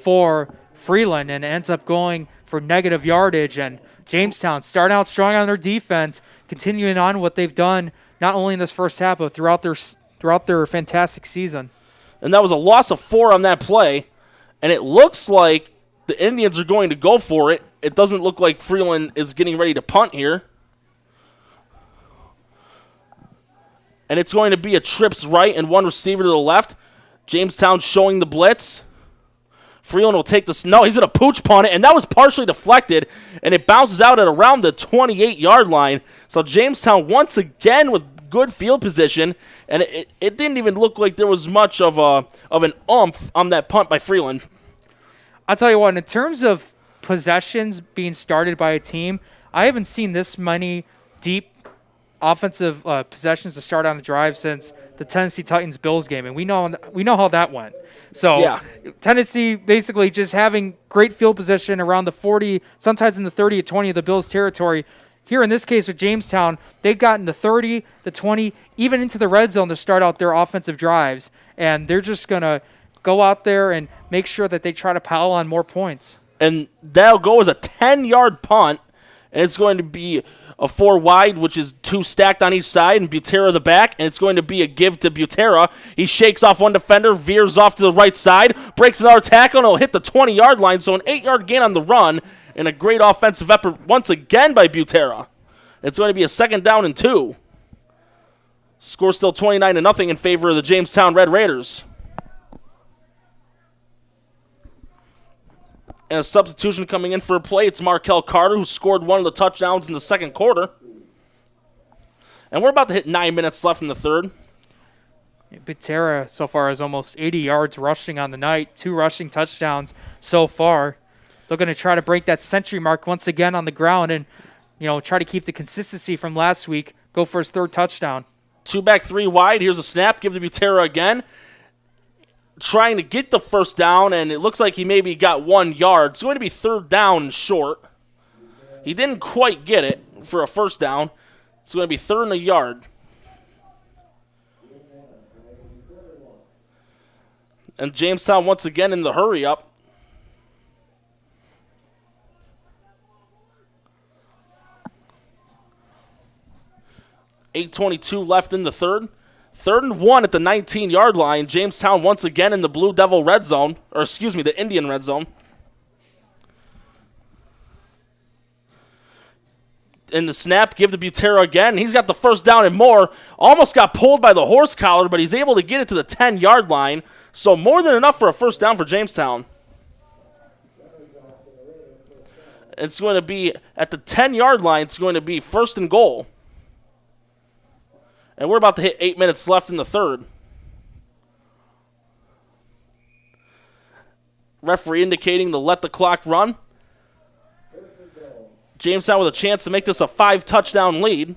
for Freeland, and it ends up going for negative yardage. And Jamestown starting out strong on their defense, continuing on what they've done not only in this first half, but throughout their fantastic season.
And that was a loss of 4 on that play. And it looks like the Indians are going to go for it. It doesn't look like Freeland is getting ready to punt here. And it's going to be a trips right and 1 receiver to the left. Jamestown showing the blitz. Freeland will take this. No, he's going to pooch punt it, and that was partially deflected, and it bounces out at around the 28-yard line. So Jamestown once again with good field position, and it didn't even look like there was much of an oomph on that punt by Freeland.
I'll tell you what, in terms of possessions being started by a team, I haven't seen this many deep offensive possessions to start on a drive since the Tennessee Titans-Bills game, and we know how that went. So yeah. Tennessee basically just having great field position around the 40, sometimes in the 30 to 20 of the Bills' territory. Here in this case with Jamestown, they've gotten the 30, the 20, even into the red zone to start out their offensive drives, and they're just going to go out there and make sure that they try to pile on more points.
And that'll go as a 10-yard punt, and it's going to be a 4 wide, which is 2 stacked on each side, and Butera the back, and it's going to be a give to Butera. He shakes off one defender, veers off to the right side, breaks another tackle, and he'll hit the 20-yard line, so an 8-yard gain on the run, and a great offensive effort once again by Butera. It's going to be a 2nd down and 2. Score still 29-0 in favor of the Jamestown Red Raiders. And a substitution coming in for a play. It's Markel Carter, who scored one of the touchdowns in the second quarter. And we're about to hit 9 minutes left in the third.
Butera so far has almost 80 yards rushing on the night, 2 rushing touchdowns so far. looking to try to break that century mark once again on the ground and, try to keep the consistency from last week, go for his third touchdown.
2 back, 3 wide. Here's a snap. Give to Butera again. Trying to get the first down, and it looks like he maybe got 1 yard. It's going to be third down and short. He didn't quite get it for a first down. It's going to be third and a yard. And Jamestown once again in the hurry up. .8:22 left in the third. 3rd and 1 at the 19-yard line. Jamestown once again in the Blue Devil red zone. Or excuse me, the Indian red zone. In the snap, give to Butera again. He's got the first down and more. Almost got pulled by the horse collar, but he's able to get it to the 10-yard line. So more than enough for a first down for Jamestown. It's going to be at the 10-yard line. It's going to be 1st and goal. And we're about to hit 8 minutes left in the third. Referee indicating to let the clock run. Jamestown with a chance to make this a 5-touchdown lead.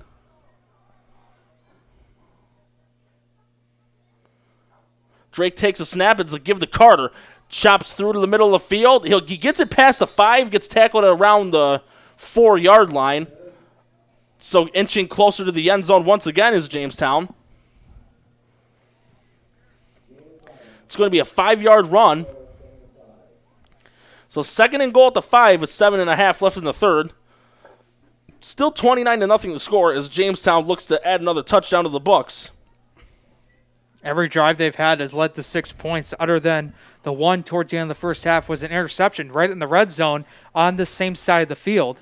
Drake takes a snap. It's a give to Carter. Chops through to the middle of the field. He gets it past the 5, gets tackled around the 4-yard line. So inching closer to the end zone once again is Jamestown. It's going to be a 5-yard run. So 2nd and goal at the 5 with 7.5 left in the third. Still 29-0 to score as Jamestown looks to add another touchdown to the books.
Every drive they've had has led to 6 points, other than the one towards the end of the first half was an interception right in the red zone on the same side of the field.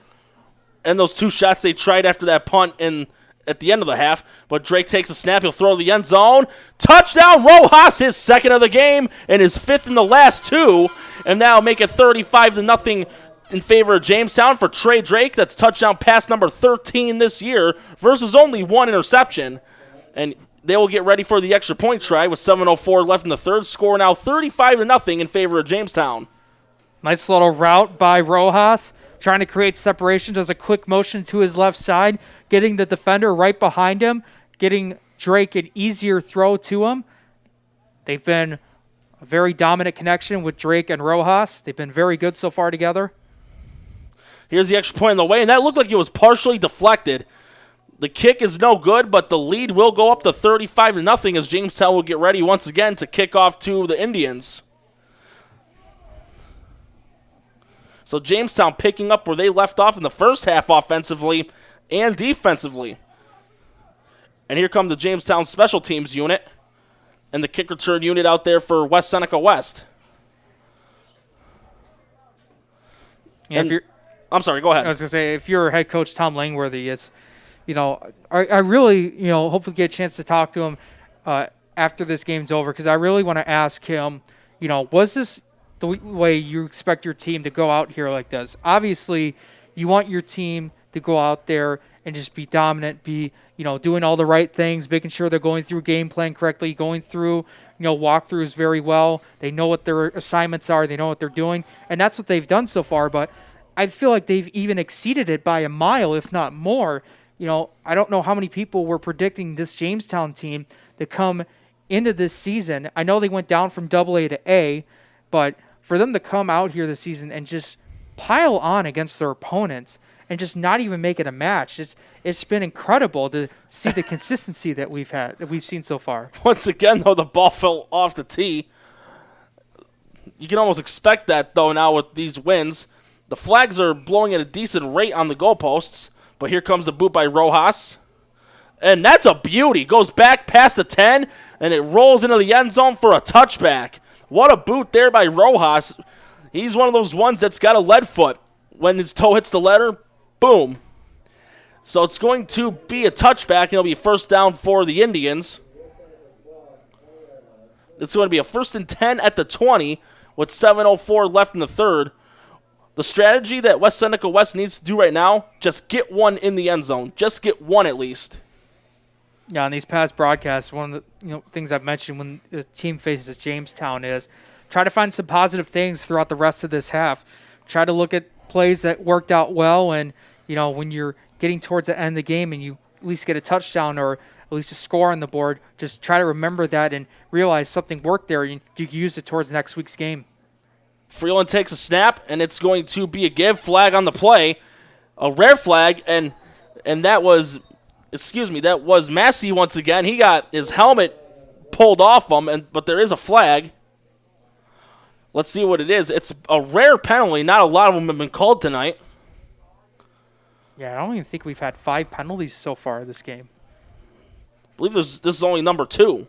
And those 2 shots they tried after that punt at the end of the half, but Drake takes a snap. He'll throw to the end zone. Touchdown, Rojas, his 2nd of the game and his 5th in the last 2, and now make it 35-0 in favor of Jamestown for Trey Drake. That's touchdown pass number 13 this year versus only 1 interception. And they will get ready for the extra point try with 7:04 left in the third. Score now 35-0 in favor of Jamestown.
Nice little route by Rojas, trying to create separation. Does a quick motion to his left side, getting the defender right behind him, getting Drake an easier throw to him. They've been a very dominant connection with Drake and Rojas. They've been very good so far together.
Here's the extra point on the way, and that looked like it was partially deflected. The kick is no good, but the lead will go up to 35-0 as Jamestown will get ready once again to kick off to the Indians. So Jamestown picking up where they left off in the first half offensively and defensively. And here come the Jamestown special teams unit and the kick return unit out there for West Seneca West.
Yeah,
I'm sorry, go ahead.
I was going to say, if you're head coach Tom Langworthy, it's, I really, hopefully get a chance to talk to him after this game's over, because I really want to ask him, was this the way you expect your team to go out here like this? Obviously, you want your team to go out there and just be dominant, be, doing all the right things, making sure they're going through game plan correctly, going through, walkthroughs very well. They know what their assignments are. They know what they're doing. And that's what they've done so far. But I feel like they've even exceeded it by a mile, if not more. I don't know how many people were predicting this Jamestown team to come into this season. I know they went down from AA to A, but for them to come out here this season and just pile on against their opponents and just not even make it a match, it's been incredible to see the consistency that we've seen so far.
Once again, though, the ball fell off the tee. You can almost expect that, though, now with these wins. The flags are blowing at a decent rate on the goalposts, but here comes the boot by Rojas. And that's a beauty. Goes back past the 10, and it rolls into the end zone for a touchback. What a boot there by Rojas. He's one of those ones that's got a lead foot. When his toe hits the letter, boom. So it's going to be a touchback, and it'll be first down for the Indians. It's going to be a 1st and 10 at the 20 with 7:04 left in the third. The strategy that West Seneca West needs to do right now, just get one in the end zone. Just get one at least.
Yeah, on these past broadcasts, one of the things I've mentioned when the team faces Jamestown is try to find some positive things throughout the rest of this half. try to look at plays that worked out well, and when you're getting towards the end of the game and you at least get a touchdown or at least a score on the board, just try to remember that and realize something worked there. You can use it towards next week's game.
Freeland takes a snap, and it's going to be a give. Flag on the play. A rare flag, and that was Massey once again. He got his helmet pulled off him, but there is a flag. Let's see what it is. It's a rare penalty. Not a lot of them have been called tonight.
Yeah, I don't even think we've had 5 penalties so far this game.
I believe this is only number 2.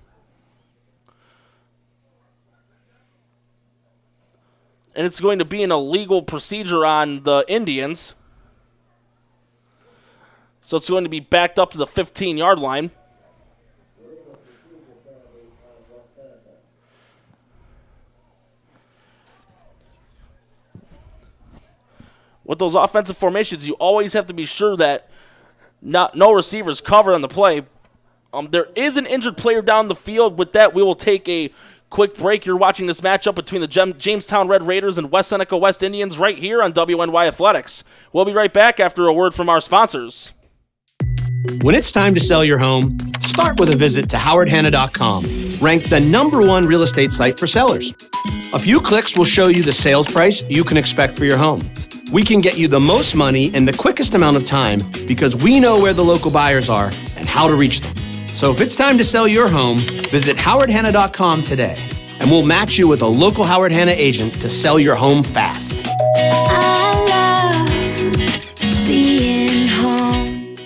And it's going to be an illegal procedure on the Indians. So it's going to be backed up to the 15-yard line. With those offensive formations, you always have to be sure that no receivers covered on the play. There is an injured player down the field. With that, we will take a quick break. You're watching this matchup between the Jamestown Red Raiders and West Seneca West Indians right here on WNY Athletics. We'll be right back after a word from our sponsors.
When it's time to sell your home, start with a visit to howardhanna.com, ranked the #1 real estate site for sellers. A few clicks will show you the sales price you can expect for your home. We can get you the most money in the quickest amount of time because we know where the local buyers are and how to reach them. So if it's time to sell your home, visit howardhanna.com today, and we'll match you with a local Howard Hanna agent to sell your home fast.
I love being home.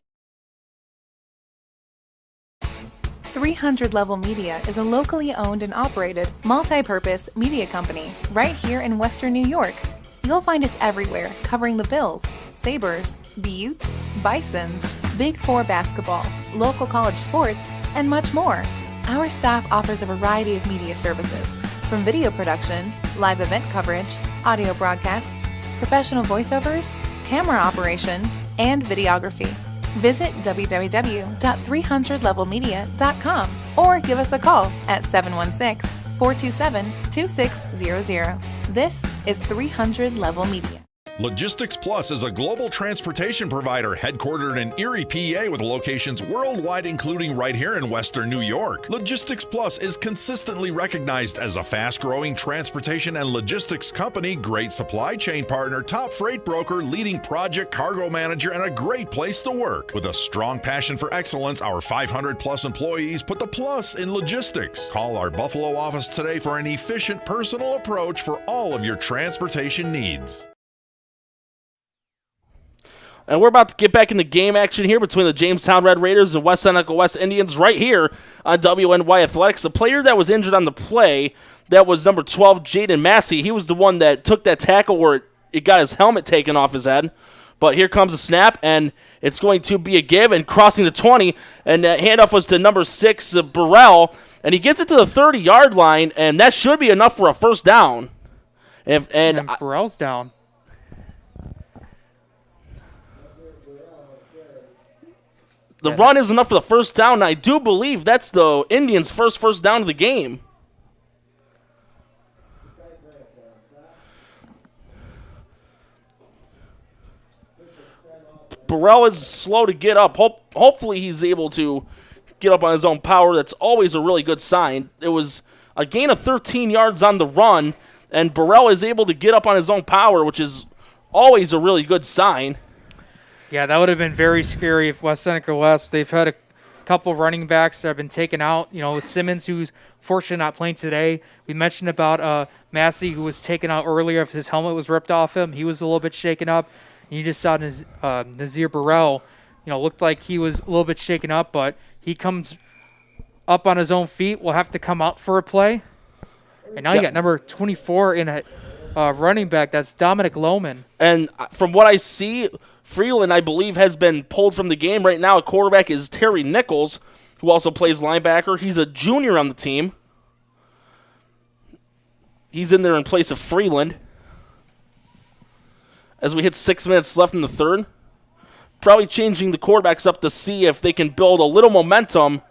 300 Level Media is a locally owned and operated multi-purpose media company right here in Western New York. You'll find us everywhere, covering the Bills, Sabres, Buttes, Bisons, Big Four basketball, local college sports, and much more. Our staff offers a variety of media services, from video production, live event coverage, audio broadcasts, professional voiceovers, camera operation, and videography. Visit www.300levelmedia.com or give us a call at 716-427-2600. This is 300 Level Media.
Logistics Plus is a global transportation provider headquartered in Erie, PA with locations worldwide, including right here in Western New York. Logistics Plus is consistently recognized as a fast-growing transportation and logistics company, great supply chain partner, top freight broker, leading project cargo manager, and a great place to work. With a strong passion for excellence, our 500-plus employees put the plus in logistics. Call our Buffalo office today for an efficient, personal approach for all of your transportation needs.
And we're about to get back in the game action here between the Jamestown Red Raiders and West Seneca West Indians right here on WNY Athletics. A player that was injured on the play, that was number 12, Jaden Massey. He was the one that took that tackle where it got his helmet taken off his head. But here comes a snap, and it's going to be a give and crossing the 20. And that handoff was to number 6, Burrell. And he gets it to the 30-yard line, and that should be enough for a first down.
And Burrell's down.
The run is enough for the first down, and I do believe that's the Indians' first down of the game. Burrell is slow to get up. Hopefully he's able to get up on his own power. That's always a really good sign. It was a gain of 13 yards on the run, and Burrell is able to get up on his own power, which is always a really good sign.
Yeah, that would have been very scary if West Seneca West, they've had a couple running backs that have been taken out. With Simmons, who's fortunately not playing today. We mentioned about Massey, who was taken out earlier if his helmet was ripped off him. He was a little bit shaken up. And you just saw Nazir Burrell, looked like he was a little bit shaken up, but he comes up on his own feet. Will have to come out for a play. And now you got number 24 in a running back. That's Dominic Lohman.
And from what I see, Freeland, I believe, has been pulled from the game right now. A quarterback is Terry Nichols, who also plays linebacker. He's a junior on the team. He's in there in place of Freeland. As we hit 6 minutes left in the third, probably changing the quarterbacks up to see if they can build a little momentum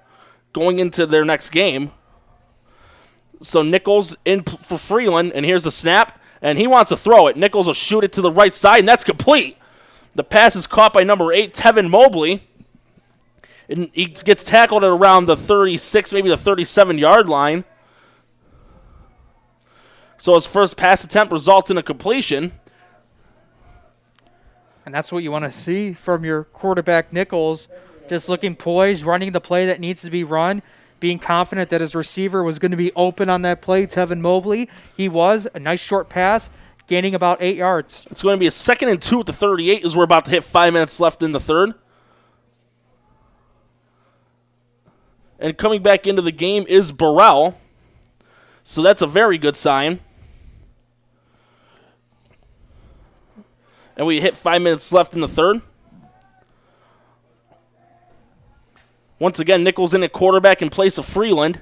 going into their next game. So Nichols in for Freeland, and here's the snap. and he wants to throw it. Nichols will shoot it to the right side, and that's complete. The pass is caught by number 8, Tevin Mobley. And he gets tackled at around the 36, maybe the 37-yard line. So his first pass attempt results in a completion.
And that's what you want to see from your quarterback, Nichols. Just looking poised, running the play that needs to be run, being confident that his receiver was going to be open on that play, Tevin Mobley. He was. A nice short pass, gaining about 8 yards.
It's going to be a 2nd and 2 at the 38 as we're about to hit 5 minutes left in the third. And coming back into the game is Burrell. So that's a very good sign. And we hit 5 minutes left in the third. Once again, Nichols in at quarterback in place of Freeland.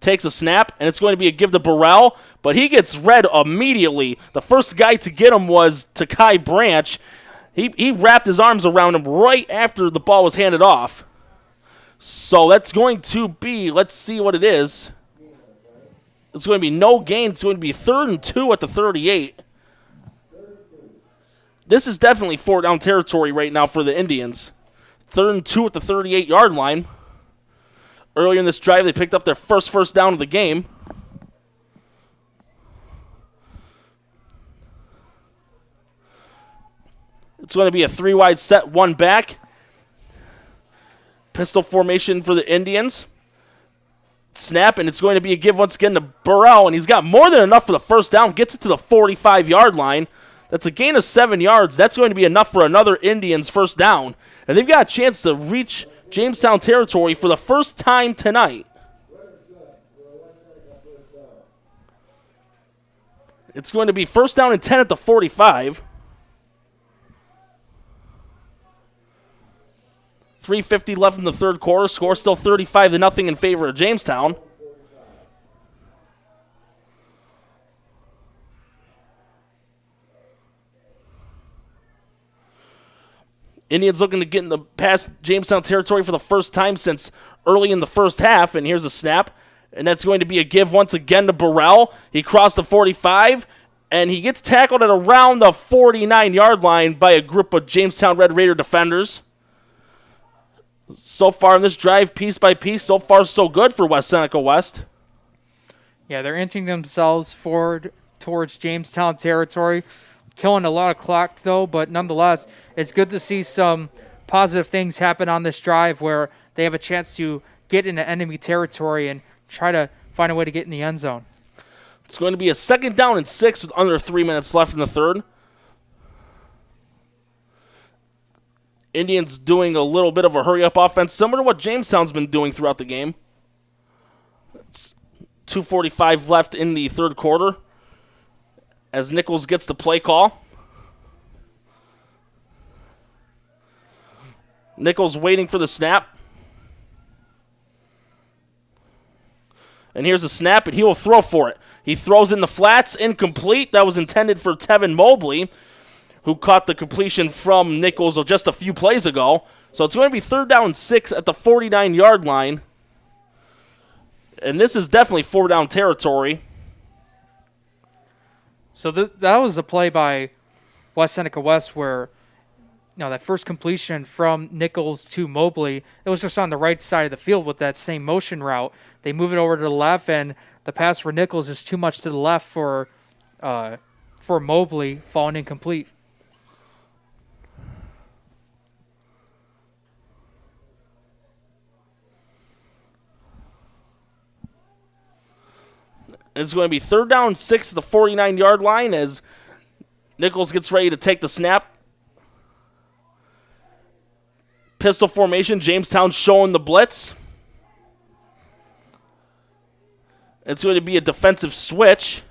Takes a snap, and it's going to be a give to Burrell, but he gets read immediately. The first guy to get him was Takai Branch. He wrapped his arms around him right after the ball was handed off. So that's going to be, let's see what it is. It's going to be no gain. It's going to be 3rd and 2 at the 38. This is definitely 4th down territory right now for the Indians. 3rd and 2 at the 38-yard line. Earlier in this drive, they picked up their first down of the game. It's going to be a 3-wide set, 1 back. Pistol formation for the Indians. Snap, and it's going to be a give once again to Burrell, and he's got more than enough for the first down. Gets it to the 45-yard line. That's a gain of 7 yards. That's going to be enough for another Indians first down. And they've got a chance to reach Jamestown territory for the first time tonight. It's going to be 1st down and 10 at the 45. 3:50 left in the third quarter. Score still 35-0 in favor of Jamestown. Indians looking to get in the past Jamestown territory for the first time since early in the first half. And here's a snap. And that's going to be a give once again to Burrell. He crossed the 45, and he gets tackled at around the 49-yard line by a group of Jamestown Red Raider defenders. So far in this drive, piece by piece, so far so good for West Seneca West.
Yeah, they're inching themselves forward towards Jamestown territory. Killing a lot of clock, though, but nonetheless, it's good to see some positive things happen on this drive where they have a chance to get into enemy territory and try to find a way to get in the end zone.
It's going to be a 2nd down and 6 with under 3 minutes left in the third. Indians doing a little bit of a hurry-up offense, similar to what Jamestown's been doing throughout the game. It's 2:45 left in the third quarter as Nichols gets the play call. Nichols waiting for the snap. And here's the snap, and he will throw for it. He throws in the flats, incomplete. That was intended for Tevin Mobley, who caught the completion from Nichols just a few plays ago. So it's going to be 3rd down and 6 at the 49-yard line. And this is definitely 4 down territory.
So that was a play by West Seneca West where, that first completion from Nichols to Mobley, it was just on the right side of the field with that same motion route. They move it over to the left, and the pass for Nichols is too much to the left for Mobley, falling incomplete.
It's going to be 3rd down and 6 at the 49-yard line as Nichols gets ready to take the snap. Pistol formation, Jamestown showing the blitz. It's going to be a defensive switch.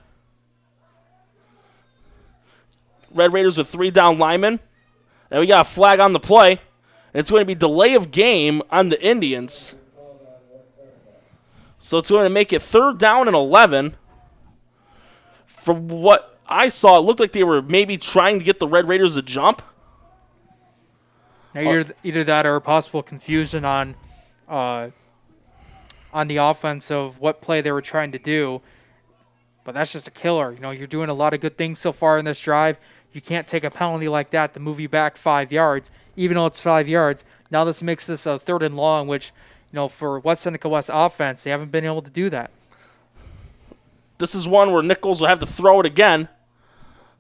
Red Raiders with 3 down linemen. And we got a flag on the play. And it's going to be delay of game on the Indians. So it's going to make it 3rd down and 11. From what I saw, it looked like they were maybe trying to get the Red Raiders to jump.
Now either that or possible confusion on the offense of what play they were trying to do. but that's just a killer. You're doing a lot of good things so far in this drive. You can't take a penalty like that to move you back 5 yards, even though it's 5 yards. Now this makes this a 3rd and long, which, for West Seneca West offense, they haven't been able to do that.
This is one where Nichols will have to throw it again.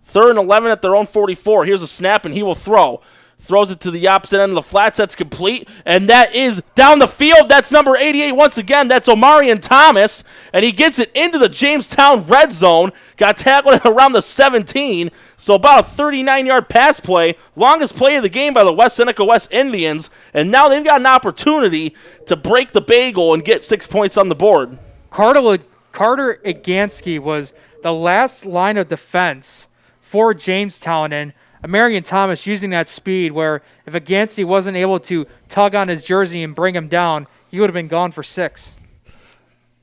3rd and 11 at their own 44. Here's a snap, and he will throw. Throws it to the opposite end of the flats. That's complete. And that is down the field. That's number 88 once again. That's Omarion Thomas. And he gets it into the Jamestown red zone. Got tackled around the 17. So about a 39-yard pass play. Longest play of the game by the West Seneca West Indians. And now they've got an opportunity to break the bagel and get 6 points on the board.
Carter Agansky was the last line of defense for Jamestown, and Omarion Thomas using that speed where if Agansky wasn't able to tug on his jersey and bring him down, he would have been gone for 6.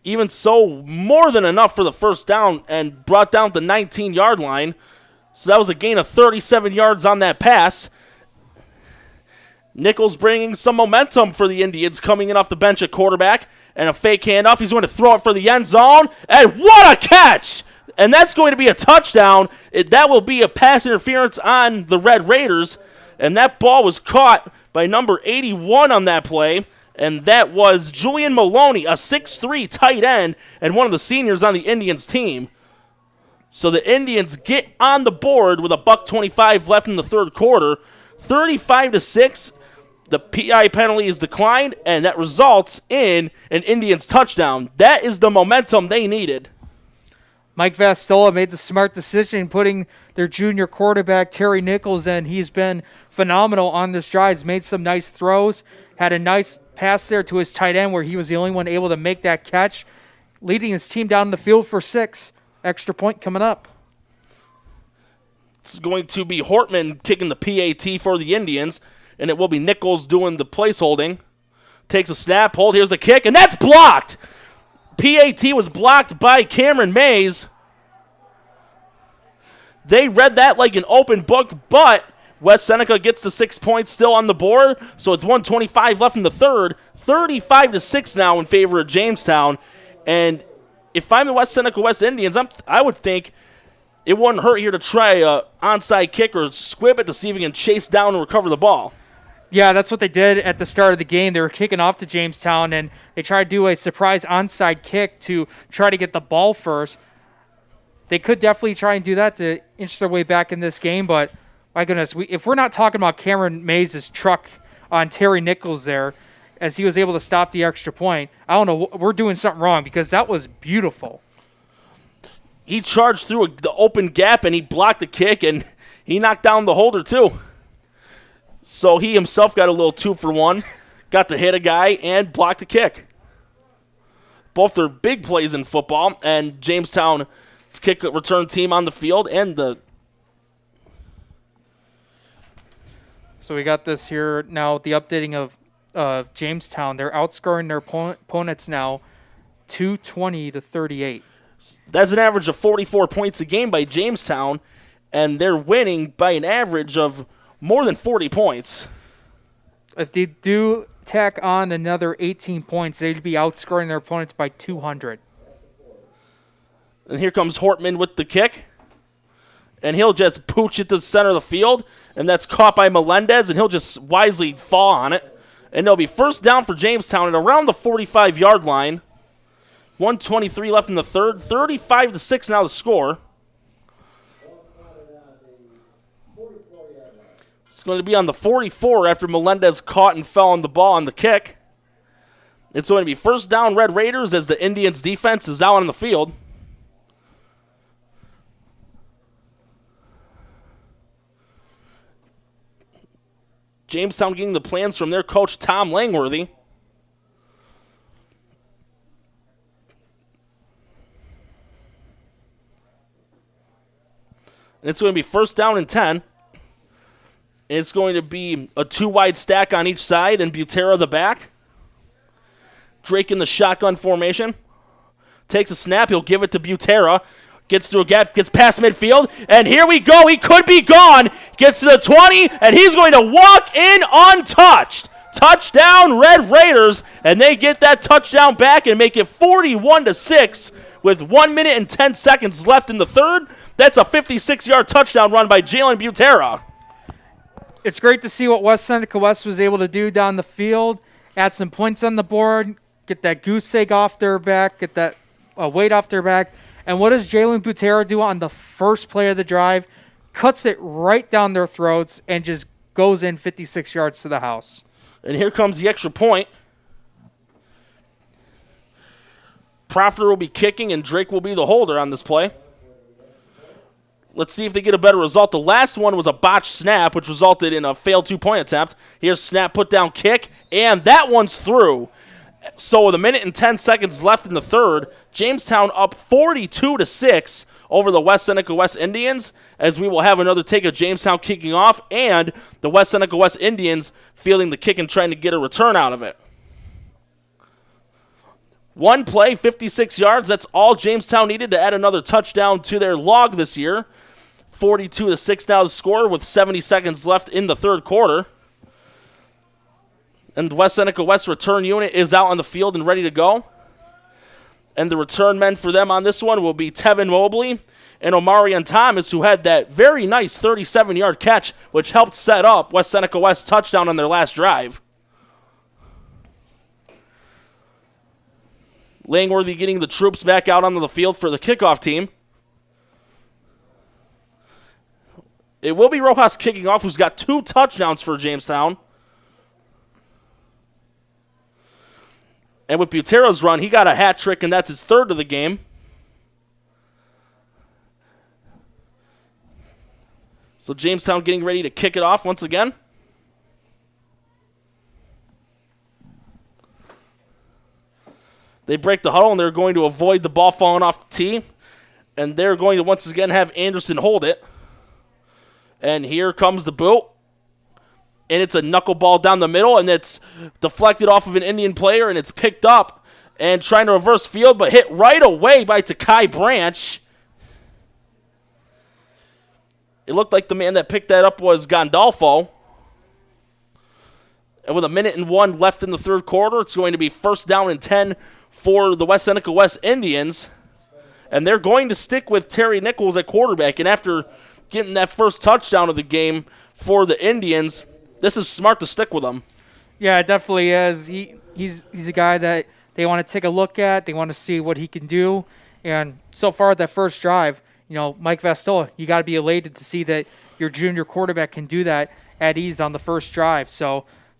Even so, more than enough for the first down and brought down the 19-yard line. So that was a gain of 37 yards on that pass. Nichols bringing some momentum for the Indians coming in off the bench at quarterback. And a fake handoff. He's going to throw it for the end zone. And what a catch! And that's going to be a touchdown. That will be a pass interference on the Red Raiders. And that ball was caught by number 81 on that play. And that was Julian Maloney, a 6'3" tight end and one of the seniors on the Indians team. So the Indians get on the board with a $1:25 left in the third quarter. 35-6. The PI penalty is declined, and that results in an Indians touchdown. That is the momentum they needed.
Mike Vastola made the smart decision putting their junior quarterback, Terry Nichols, in. He's been phenomenal on this drive. He's made some nice throws, had a nice pass there to his tight end where he was the only one able to make that catch, leading his team down the field for 6. Extra point coming up.
It's going to be Hortman kicking the PAT for the Indians. And it will be Nichols doing the place holding. Takes a snap, hold, here's the kick, and that's blocked! PAT was blocked by Cameron Mays. They read that like an open book, but West Seneca gets the 6 points still on the board, so it's 1:25 left in the third. 35-6 now in favor of Jamestown. And if I'm the West Seneca West Indians, I would think it wouldn't hurt here to try a onside kick or squib it to see if he can chase down and recover the ball.
Yeah, that's what they did at the start of the game. They were kicking off to Jamestown, and they tried to do a surprise onside kick to try to get the ball first. They could definitely try and do that to inch their way back in this game, but my goodness, if we're not talking about Cameron Mays' truck on Terry Nichols there, as he was able to stop the extra point, I don't know, we're doing something wrong because that was beautiful.
He charged through the open gap, and he blocked the kick, and he knocked down the holder, too. So he himself got a little 2-for-1, got to hit a guy and block the kick. Both are big plays in football, and Jamestown's kick return team on the field and the.
So we got this here now, the updating of Jamestown. They're outscoring their opponents now 220-38.
That's an average of 44 points a game by Jamestown, and they're winning by an average of more than 40 points.
If they do tack on another 18 points, they'd be outscoring their opponents by 200.
And here comes Hortman with the kick. And he'll just pooch it to the center of the field. And that's caught by Melendez, and he'll just wisely fall on it. And it'll be first down for Jamestown at around the 45-yard line. 1:23 left in the third. 35-6 now the score. It's going to be on the 44 after Melendez caught and fell on the ball on the kick. It's going to be first down Red Raiders as the Indians' defense is out on the field. Jamestown getting the plans from their coach, Tom Langworthy. And it's going to be first down and 10. It's going to be a 2-wide stack on each side and Butera the back. Drake in the shotgun formation. Takes a snap. He'll give it to Butera. Gets to a gap, gets past midfield, and here we go. He could be gone. Gets to the 20, and he's going to walk in untouched. Touchdown, Red Raiders, and they get that touchdown back and make it 41-6 with 1 minute and 10 seconds left in the third. That's a 56-yard touchdown run by Jalen Butera.
It's great to see what Seneca West was able to do down the field, add some points on the board, get that goose egg off their back, get that weight off their back. And what does Jalen Butera do on the first play of the drive? Cuts it right down their throats and just goes in 56 yards to the house.
And here comes the extra point. Profiter will be kicking, and Drake will be the holder on this play. Let's see if they get a better result. The last one was a botched snap, which resulted in a failed two-point attempt. Here's snap, put down, kick, and that one's through. So with a minute and 10 seconds left in the third, Jamestown up 42-6 over the West Seneca West Indians, as we will have another take of Jamestown kicking off and the West Seneca West Indians fielding the kick and trying to get a return out of it. One play, 56 yards. That's all Jamestown needed to add another touchdown to their log this year. 42-6 now the score with 70 seconds left in the third quarter. And the West Seneca West return unit is out on the field and ready to go. And the return men for them on this one will be Tevin Mobley and Omarion Thomas, who had that very nice 37-yard catch, which helped set up West Seneca West's touchdown on their last drive. Langworthy getting the troops back out onto the field for the kickoff team. It will be Rojas kicking off, who's got 2 touchdowns for Jamestown. And with Butera's run, he got a hat trick, and that's his third of the game. So Jamestown getting ready to kick it off once again. They break the huddle, and they're going to avoid the ball falling off the tee. And they're going to once again have Anderson hold it. And here comes the boot. And it's a knuckleball down the middle, and it's deflected off of an Indian player, and it's picked up and trying to reverse field, but hit right away by Takai Branch. It looked like the man that picked that up was Gandolfo. And with a minute and 1 left in the third quarter, it's going to be 1st down and 10 for the West Seneca West Indians. And they're going to stick with Terry Nichols at quarterback. And after getting that first touchdown of the game for the Indians, this is smart to stick with him.
Yeah, it definitely is. He's a guy that they want to take a look at. They want to see what he can do. And so far at that first drive, Mike Vastola, you got to be elated to see that your junior quarterback can do that at ease on the first drive.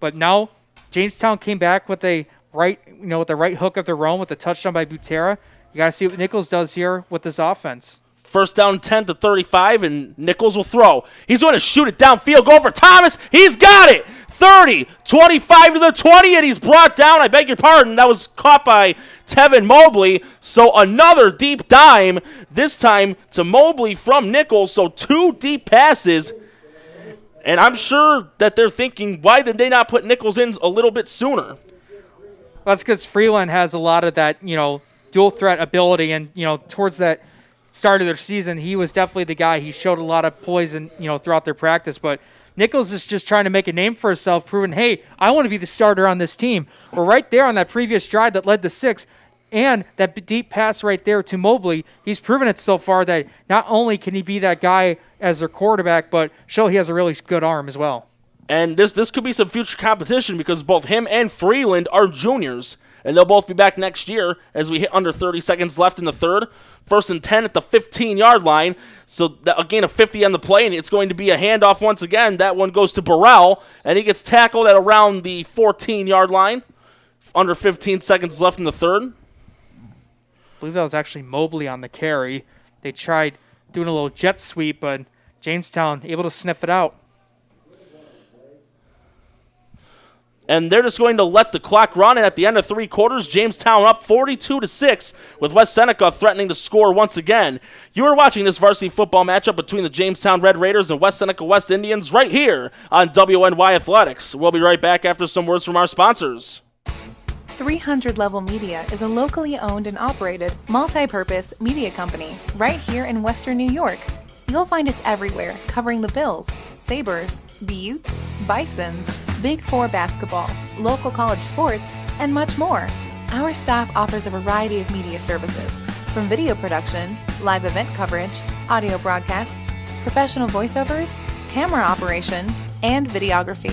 But now Jamestown came back with the right hook of their own with the touchdown by Butera. You got to see what Nichols does here with this offense.
1st down 10 to 35, and Nichols will throw. He's going to shoot it downfield, go for Thomas. He's got it. 30, 25 to the 20, and he's brought down. I beg your pardon. That was caught by Tevin Mobley. So another deep dime, this time to Mobley from Nichols. So 2 deep passes. And I'm sure that they're thinking, why did they not put Nichols in a little bit sooner?
Well, that's because Freeland has a lot of that, dual threat ability. And, towards that start of their season, he was definitely the guy. He showed a lot of poise throughout their practice. But Nichols is just trying to make a name for himself, proving, hey, I want to be the starter on this team. We're right there on that previous drive that led to 6. And that deep pass right there to Mobley, he's proven it so far that not only can he be that guy as their quarterback, but show he has a really good arm as well.
And this could be some future competition because both him and Freeland are juniors. And they'll both be back next year as we hit under 30 seconds left in the third. 1st and 10 at the 15-yard line. So a gain of 50 on the play, and it's going to be a handoff once again. That one goes to Burrell, and he gets tackled at around the 14-yard line. Under 15 seconds left in the third.
I believe that was actually Mobley on the carry. They tried doing a little jet sweep, but Jamestown able to sniff it out.
And they're just going to let the clock run. And at the end of 3 quarters, Jamestown up 42-6 with West Seneca threatening to score once again. You are watching this varsity football matchup between the Jamestown Red Raiders and West Seneca West Indians right here on WNY Athletics. We'll be right back after some words from our sponsors.
300 Level Media is a locally owned and operated multi-purpose media company right here in Western New York. You'll find us everywhere covering the Bills, Sabres, Buttes, Bisons, Big Four basketball, local college sports, and much more. Our staff offers a variety of media services, From video production, live event coverage, audio broadcasts, professional voiceovers, camera operation, and videography.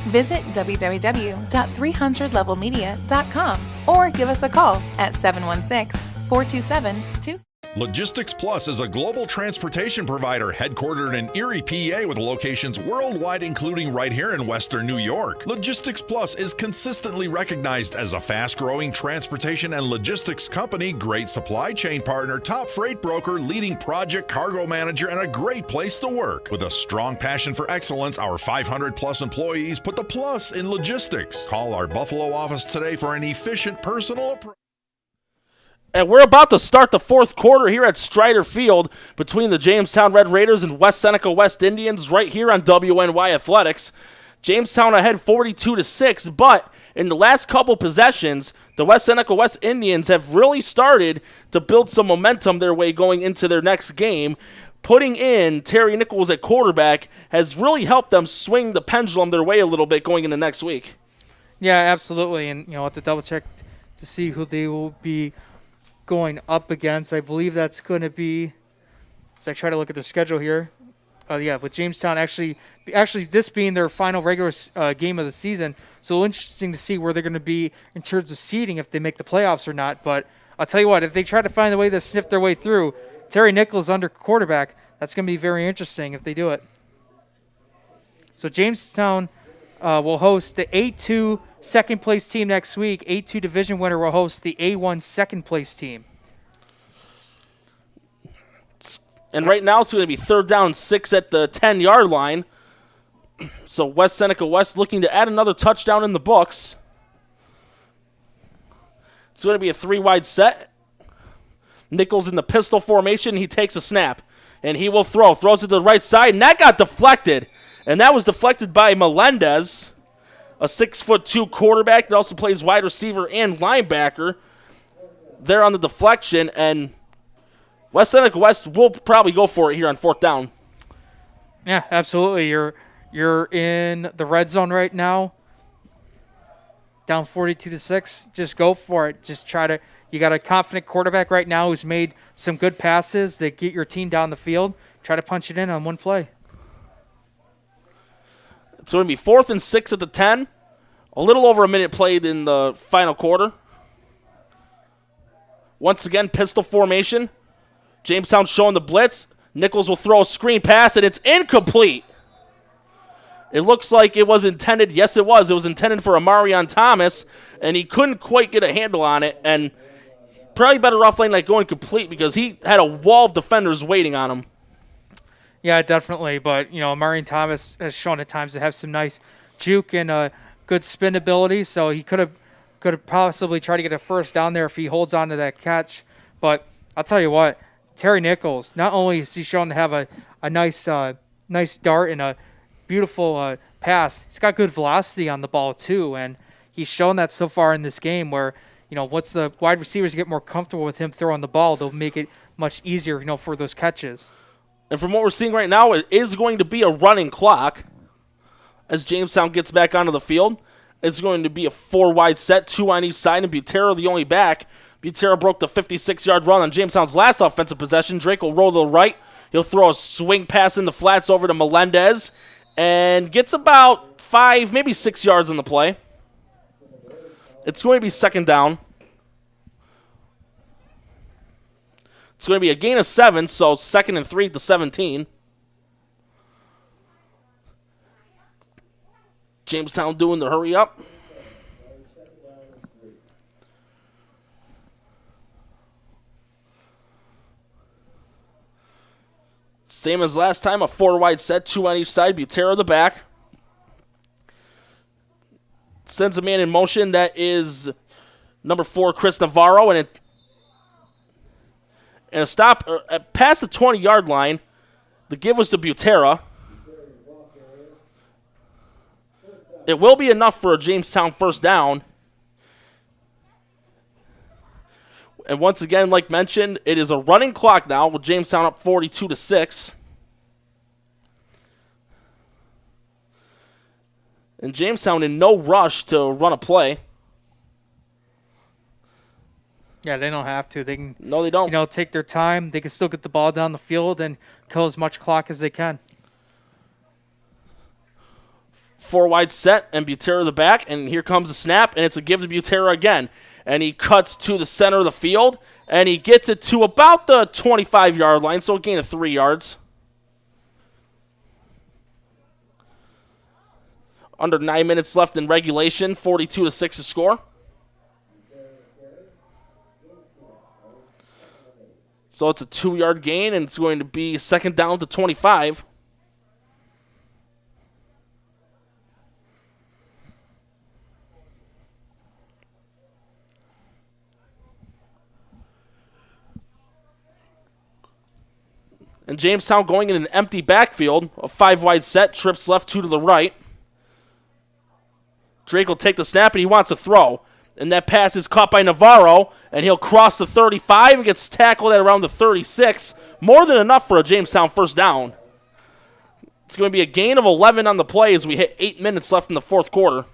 Visit www.300levelmedia.com or give us a call at 716-427-26.
Logistics Plus is a global transportation provider headquartered in Erie, PA with locations worldwide, including right here in Western New York. Logistics Plus is consistently recognized as a fast-growing transportation and logistics company, great supply chain partner, top freight broker, leading project cargo manager, and a great place to work. With a strong passion for excellence, our 500-plus employees put the plus in logistics. Call our Buffalo office today for an efficient personal approach.
And we're about to start the fourth quarter here at Strider Field between the Jamestown Red Raiders and West Seneca West Indians right here on WNY Athletics. Jamestown ahead 42-6, but in the last couple possessions, the West Seneca West Indians have really started to build some momentum their way going into their next game. Putting in Terry Nichols at quarterback has really helped them swing the pendulum their way a little bit going into next week.
Yeah, absolutely. And, I'll have to double check to see who they will be going up against. I believe that's going to be, as I try to look at their schedule here, with Jamestown actually this being their final regular game of the season, so interesting to see where they're going to be in terms of seeding, if they make the playoffs or not. But I'll tell you what, if they try to find a way to sniff their way through, Terry Nichols under quarterback, that's going to be very interesting if they do it. So Jamestown will host the A2 second-place team next week. A2 division winner will host the A1 second-place team.
And right now it's going to be 3rd down 6 at the 10-yard line. So West Seneca West looking to add another touchdown in the books. It's going to be a 3-wide set. Nichols in the pistol formation. He takes a snap, and he will throw. Throws to the right side, and that got deflected. And that was deflected by Melendez, a 6'2" quarterback that also plays wide receiver and linebacker. There on the deflection, and West Seneca West will probably go for it here on 4th down.
Yeah, absolutely. You're in the red zone right now, down 42-6. Just go for it. Just try to. You got a confident quarterback right now who's made some good passes that get your team down the field. Try to punch it in on one play.
It's going to be 4th and 6 at the 10. A little over a minute played in the final quarter. Once again, pistol formation. Jamestown showing the blitz. Nichols will throw a screen pass, and it's incomplete. It looks like it was intended. Yes, it was. It was intended for Amarion Thomas, and he couldn't quite get a handle on it. And probably better off letting that go incomplete because he had a wall of defenders waiting on him.
Yeah, definitely. But, Amarion Thomas has shown at times to have some nice juke and good spin ability, so he could have possibly tried to get a first down there if he holds on to that catch. But I'll tell you what, Terry Nichols, not only is he shown to have a nice dart and a beautiful pass, he's got good velocity on the ball too, and he's shown that so far in this game where, once the wide receivers get more comfortable with him throwing the ball, they'll make it much easier, for those catches.
And from what we're seeing right now, it is going to be a running clock as Jamestown gets back onto the field. It's going to be a 4-wide set, 2 on each side, and Butera the only back. Butera broke the 56-yard run on Jamestown's last offensive possession. Drake will roll to the right. He'll throw a swing pass in the flats over to Melendez and gets about 5, maybe 6 yards on the play. It's going to be 2nd down. It's going to be a gain of 7, so 2nd and 3 at the 17. Jamestown doing the hurry up. Same as last time, a 4-wide set, 2 on each side. Butera the back. Sends a man in motion. That is number 4, Chris Navarro, and a stop past the 20-yard line. The give was to Butera. It will be enough for a Jamestown first down. And once again, like mentioned, it is a running clock now with Jamestown up 42-6. And Jamestown in no rush to run a play.
Yeah, they don't have to. They can.
No, they don't.
Take their time. They can still get the ball down the field and kill as much clock as they can.
4 wide set and Butera the back, and here comes the snap, and it's a give to Butera again. And he cuts to the center of the field, and he gets it to about the 25-yard line, so a gain of 3 yards. Under 9 minutes left in regulation, 42-6 to score. So it's a 2-yard gain, and it's going to be second down to 25. And Jamestown going in an empty backfield, a 5 wide set, trips left, 2 to the right. Drake will take the snap, and he wants to throw. And that pass is caught by Navarro, and he'll cross the 35 and gets tackled at around the 36. More than enough for a Jamestown first down. It's going to be a gain of 11 on the play as we hit 8 minutes left in the fourth quarter.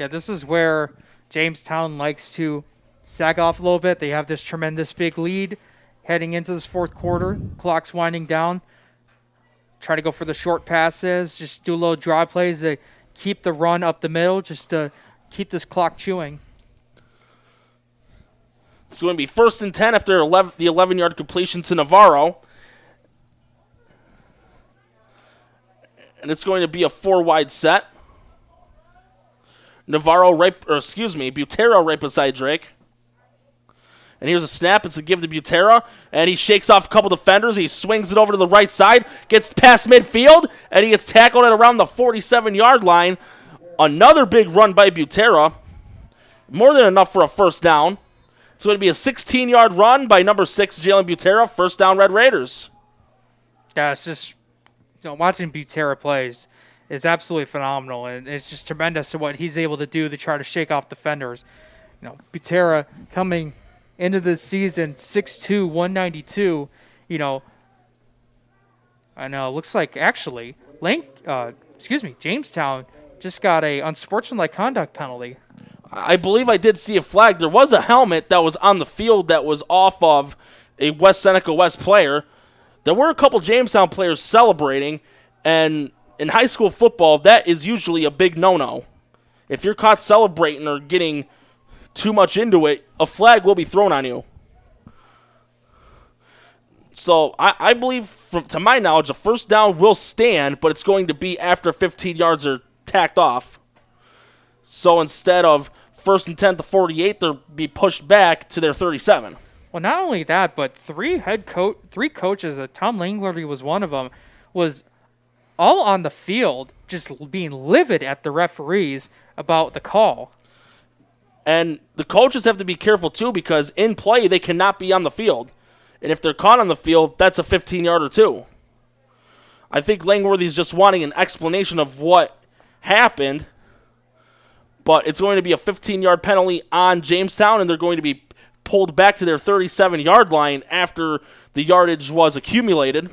Yeah, this is where Jamestown likes to sag off a little bit. They have this tremendous big lead heading into this fourth quarter. Clock's winding down. Try to go for the short passes. Just do a little draw plays to keep the run up the middle, just to keep this clock chewing.
It's going to be 1st and 10 after the 11-yard completion to Navarro. And it's going to be a 4 wide set. Butera right beside Drake. And here's a snap. It's a give to Butera. And he shakes off a couple defenders. He swings it over to the right side. Gets past midfield. And he gets tackled at around the 47-yard line. Another big run by Butera. More than enough for a first down. It's going to be a 16-yard run by number 6, Jalen Butera. First down, Red Raiders.
Yeah, it's just watching Butera plays is absolutely phenomenal. And it's just tremendous to what he's able to do to try to shake off defenders. Butera coming into this season, 6'2", 192, I know, looks like actually, Jamestown just got a unsportsmanlike conduct penalty.
I believe I did see a flag. There was a helmet that was on the field that was off of a Seneca West player. There were a couple Jamestown players celebrating, and in high school football, that is usually a big no-no. If you're caught celebrating or getting too much into it, a flag will be thrown on you. So I believe, to my knowledge, a first down will stand, but it's going to be after 15 yards are tacked off. So instead of 1st and 10 to 48, they'll be pushed back to their 37.
Well, not only that, but three coaches, Tom Langworthy was one of them, was all on the field just being livid at the referees about the call.
And the coaches have to be careful, too, because in play, they cannot be on the field. And if they're caught on the field, that's a 15-yarder, too. I think Langworthy's just wanting an explanation of what happened, but it's going to be a 15-yard penalty on Jamestown, and they're going to be pulled back to their 37-yard line after the yardage was accumulated.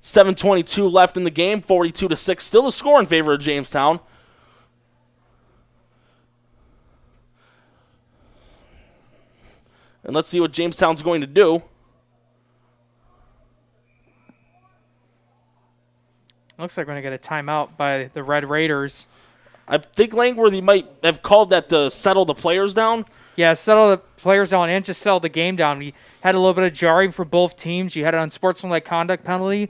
7:22 left in the game, 42-6. Still a score in favor of Jamestown. And let's see what Jamestown's going to do.
Looks like we're going to get a timeout by the Red Raiders.
I think Langworthy might have called that to settle the players down.
Yeah, settle the players down and just settle the game down. We had a little bit of jarring for both teams. You had an unsportsmanlike conduct penalty.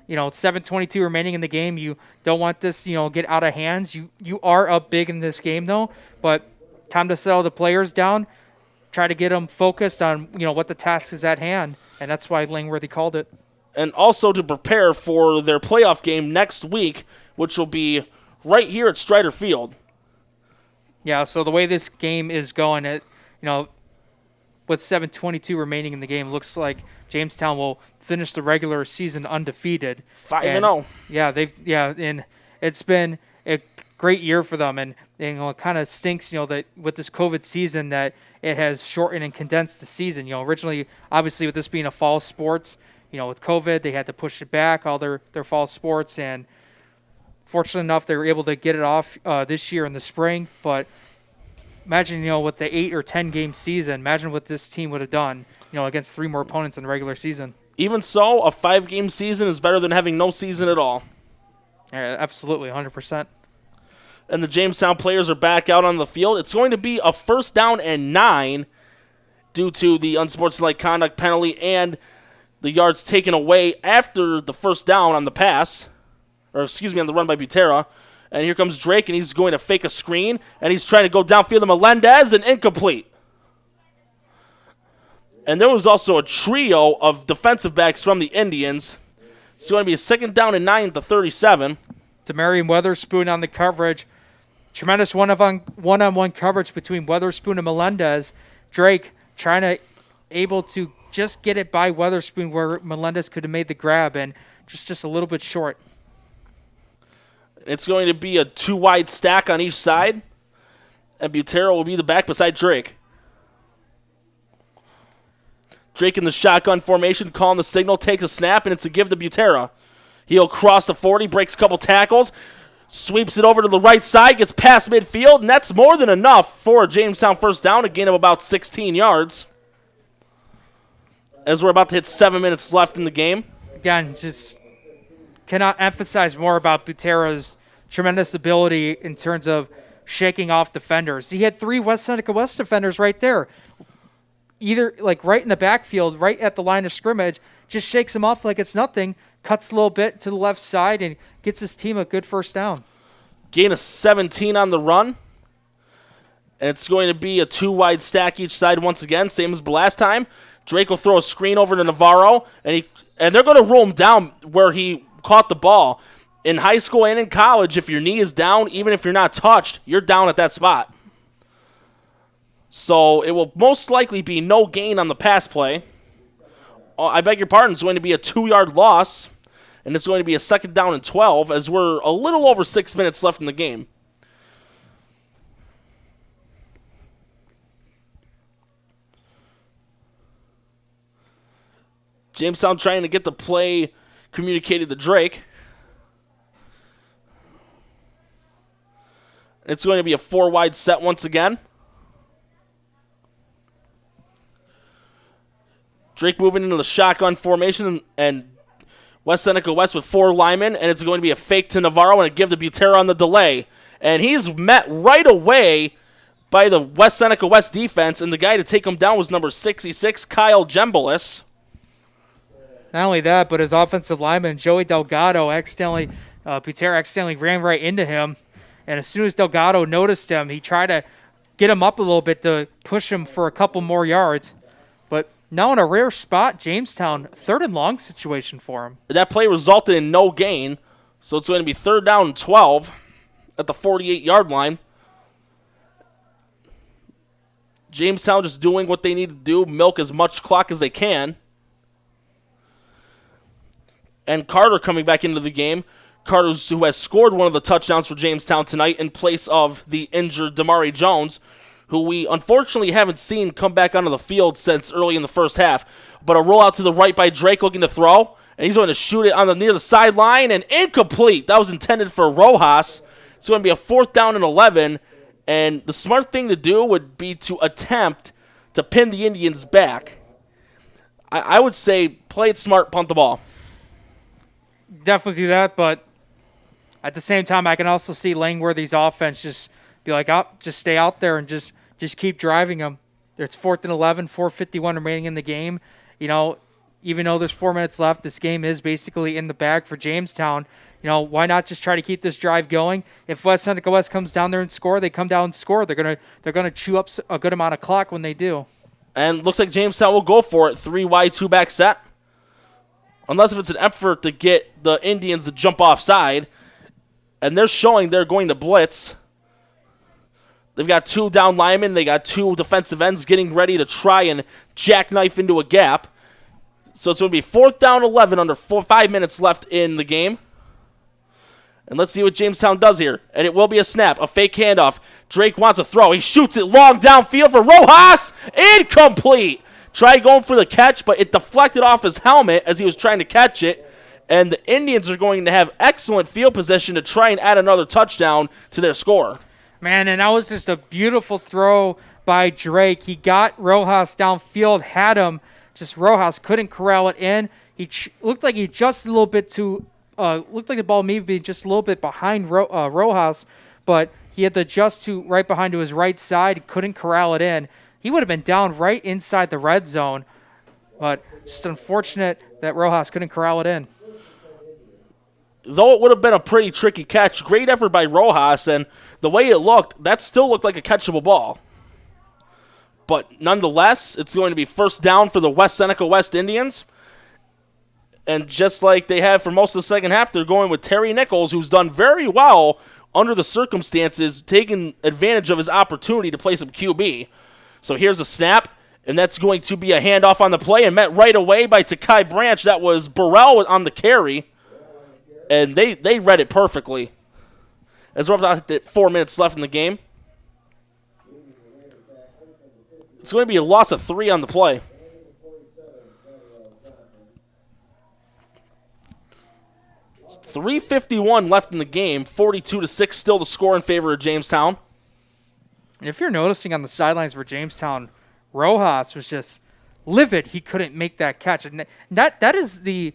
7:22 remaining in the game. You don't want this, get out of hands. You are up big in this game, though. But time to settle the players down. Try to get them focused on, what the task is at hand. And that's why Langworthy called it.
And also to prepare for their playoff game next week, which will be right here at Strider Field.
Yeah, so the way this game is going, with 7:22 remaining in the game, looks like Jamestown will finish the regular season undefeated.
5-0.
Yeah, and it's been a great year for them, and it kind of stinks, that with this COVID season that it has shortened and condensed the season. Originally, obviously, with this being a fall sports, with COVID, they had to push it back, all their fall sports, and fortunately enough, they were able to get it off this year in the spring. But imagine, with the 8 or 10 game season, imagine what this team would have done, against 3 more opponents in the regular season.
Even so, a 5-game season is better than having no season at all.
Yeah, absolutely, 100%.
And the Jamestown players are back out on the field. It's going to be a 1st down and 9 due to the unsportsmanlike conduct penalty and the yards taken away after the 1st down on the pass, on the run by Butera. And here comes Drake, and he's going to fake a screen, and he's trying to go downfield to Melendez, and incomplete. And there was also a trio of defensive backs from the Indians. It's going to be a 2nd down and 9 at the 37.
Demarion Weatherspoon on the coverage. Tremendous one-on-one coverage between Weatherspoon and Melendez. Drake able to just get it by Weatherspoon where Melendez could have made the grab, and just a little bit short.
It's going to be a 2-wide stack on each side, and Butera will be the back beside Drake. Drake in the shotgun formation, calling the signal, takes a snap, and it's a give to Butera. He'll cross the 40, breaks a couple tackles, sweeps it over to the right side, gets past midfield, and that's more than enough for a Jamestown 1st down, a gain of about 16 yards. As we're about to hit 7 minutes left in the game.
Again, just cannot emphasize more about Butera's tremendous ability in terms of shaking off defenders. He had 3 West Seneca West defenders right there. Either right in the backfield, right at the line of scrimmage, just shakes him off like it's nothing, cuts a little bit to the left side, and gets his team a good 1st down.
Gain of 17 on the run. And it's going to be a 2-wide stack each side once again, same as the last time. Drake will throw a screen over to Navarro, and they're going to roll him down where he caught the ball. In high school and in college, if your knee is down, even if you're not touched, you're down at that spot. So it will most likely be no gain on the pass play. I beg your pardon, it's going to be a 2-yard loss, and it's going to be a 2nd down and 12 as we're a little over 6 minutes left in the game. Jamestown trying to get the play communicated to Drake. It's going to be a 4-wide set once again. Drake moving into the shotgun formation, and West Seneca West with 4 linemen, and it's going to be a fake to Navarro and a give to Butera on the delay. And he's met right away by the West Seneca West defense, and the guy to take him down was number 66, Kyle Gembelis.
Not only that, but his offensive lineman, Joey Delgado, Butera accidentally ran right into him. And as soon as Delgado noticed him, he tried to get him up a little bit to push him for a couple more yards. But now in a rare spot, Jamestown, 3rd and long situation for him.
That play resulted in no gain, so it's going to be 3rd down and 12 at the 48-yard line. Jamestown just doing what they need to do, milk as much clock as they can. And Carter coming back into the game. Carter, who has scored one of the touchdowns for Jamestown tonight in place of the injured Damari Jones, who we unfortunately haven't seen come back onto the field since early in the 1st half. But a rollout to the right by Drake looking to throw, and he's going to shoot it near the sideline, and incomplete. That was intended for Rojas. It's going to be a 4th down and 11, and the smart thing to do would be to attempt to pin the Indians back. I would say play it smart, punt the ball.
Definitely do that, but at the same time, I can also see Langworthy's offense just be like, just stay out there and just keep driving them. It's 4th and 11, 4:51 remaining in the game. Even though there's 4 minutes left, this game is basically in the bag for Jamestown. Why not just try to keep this drive going? If West Seneca West comes down there and score, they come down and score. They're gonna chew up a good amount of clock when they do.
And looks like Jamestown will go for it. 3-wide, 2-back set. Unless if it's an effort to get the Indians to jump offside. And they're showing they're going to blitz. They've got 2 down linemen. They got 2 defensive ends getting ready to try and jackknife into a gap. So it's going to be 4th down 11 under 5 minutes left in the game. And let's see what Jamestown does here. And it will be a snap, a fake handoff. Drake wants a throw. He shoots it long downfield for Rojas. Incomplete. Tried going for the catch, but it deflected off his helmet as he was trying to catch it. And the Indians are going to have excellent field position to try and add another touchdown to their score.
Man, and that was just a beautiful throw by Drake. He got Rojas downfield, had him. Just Rojas couldn't corral it in. He looked like he just a little bit too. Looked like the ball maybe just a little bit behind Rojas, but he had to adjust to right behind to his right side. He couldn't corral it in. He would have been down right inside the red zone, but just unfortunate that Rojas couldn't corral it in.
Though it would have been a pretty tricky catch, great effort by Rojas, and the way it looked, that still looked like a catchable ball. But nonetheless, it's going to be first down for the Seneca West Indians. And just like they have for most of the second half, they're going with Terry Nichols, who's done very well under the circumstances, taking advantage of his opportunity to play some QB. So here's a snap, and that's going to be a handoff on the play, and met right away by Takai Branch. That was Burrell on the carry, and they read it perfectly. As we're about 4 minutes left in the game. It's going to be a loss of 3 on the play. It's 3:51 left in the game. 42-6 still the score in favor of Jamestown.
If you're noticing on the sidelines for Jamestown, Rojas was just livid. He couldn't make that catch, and that is the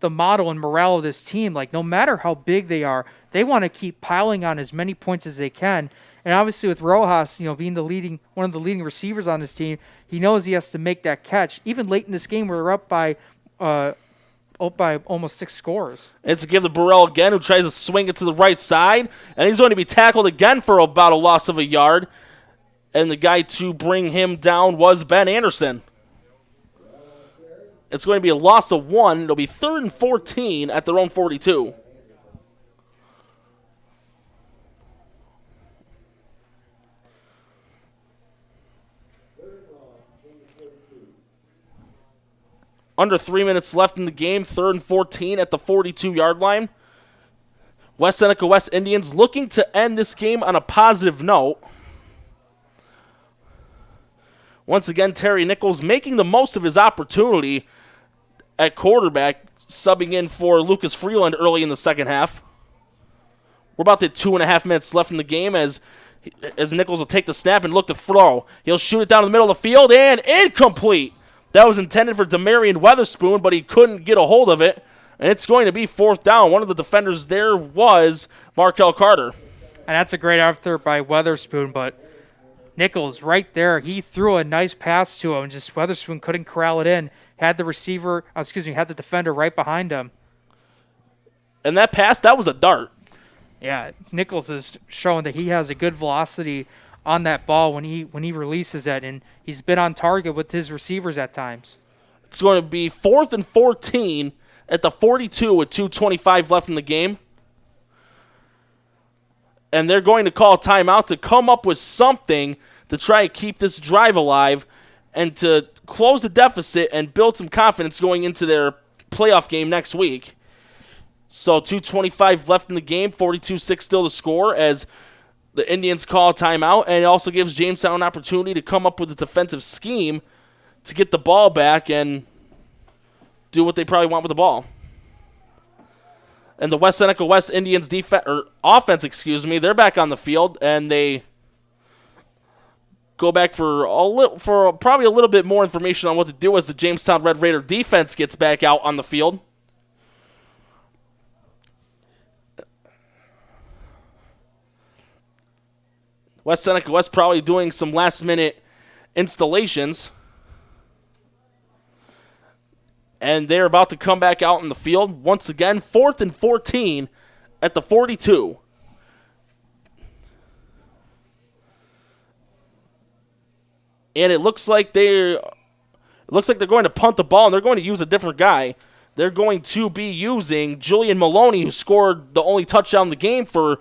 model and morale of this team. Like, no matter how big they are, they want to keep piling on as many points as they can. And obviously with Rojas, being one of the leading receivers on his team, he knows he has to make that catch. Even late in this game, we're up by almost 6 scores. It's
a give to Burrell again, who tries to swing it to the right side, and he's going to be tackled again for about a loss of a yard. And the guy to bring him down was Ben Anderson. It's going to be a loss of 1. It'll be 3rd and 14 at their own 42. Under 3 minutes left in the game, 3rd and 14 at the 42-yard line. Seneca West Indians looking to end this game on a positive note. Once again, Terry Nichols making the most of his opportunity at quarterback, subbing in for Lucas Freeland early in the second half. We're about to 2.5 minutes left in the game as Nichols will take the snap and look to throw. He'll shoot it down the middle of the field, and incomplete. That was intended for Demarion Weatherspoon, but he couldn't get a hold of it, and it's going to be 4th down. One of the defenders there was Markel Carter.
And that's a great effort by Weatherspoon, but Nichols right there, he threw a nice pass to him, just Weatherspoon couldn't corral it in. Had the defender right behind him.
And that pass, that was a dart.
Yeah, Nichols is showing that he has a good velocity on that ball when he releases it, and he's been on target with his receivers at times.
It's going to be 4th and 14 at the 42 with 2:25 left in the game. And they're going to call a timeout to come up with something to try and keep this drive alive and to close the deficit and build some confidence going into their playoff game next week. So 2:25 left in the game, 42-6 still the score as the Indians call a timeout, and it also gives Jamestown an opportunity to come up with a defensive scheme to get the ball back and do what they probably want with the ball. And the Seneca West Indians offense, they're back on the field, and they go back for probably a little bit more information on what to do as the Jamestown Red Raider defense gets back out on the field. Seneca West probably doing some last-minute installations. And they're about to come back out in the field. Once again, 4th and 14 at the 42. And it looks like they're going to punt the ball, and they're going to use a different guy. They're going to be using Julian Maloney, who scored the only touchdown in the game for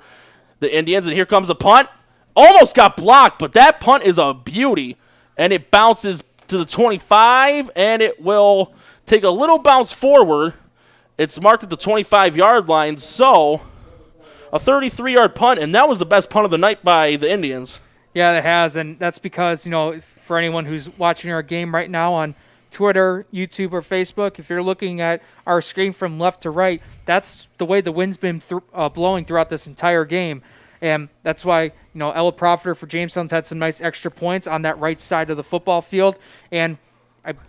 the Indians. And here comes a punt. Almost got blocked, but that punt is a beauty. And it bounces to the 25, and it will take a little bounce forward. It's marked at the 25-yard line, so a 33-yard punt, and that was the best punt of the night by the Indians.
Yeah, it has, and that's because, for anyone who's watching our game right now on Twitter, YouTube, or Facebook, if you're looking at our screen from left to right, that's the way the wind's been blowing throughout this entire game. And that's why, Ella Profiter for Jamestown's had some nice extra points on that right side of the football field. And I'm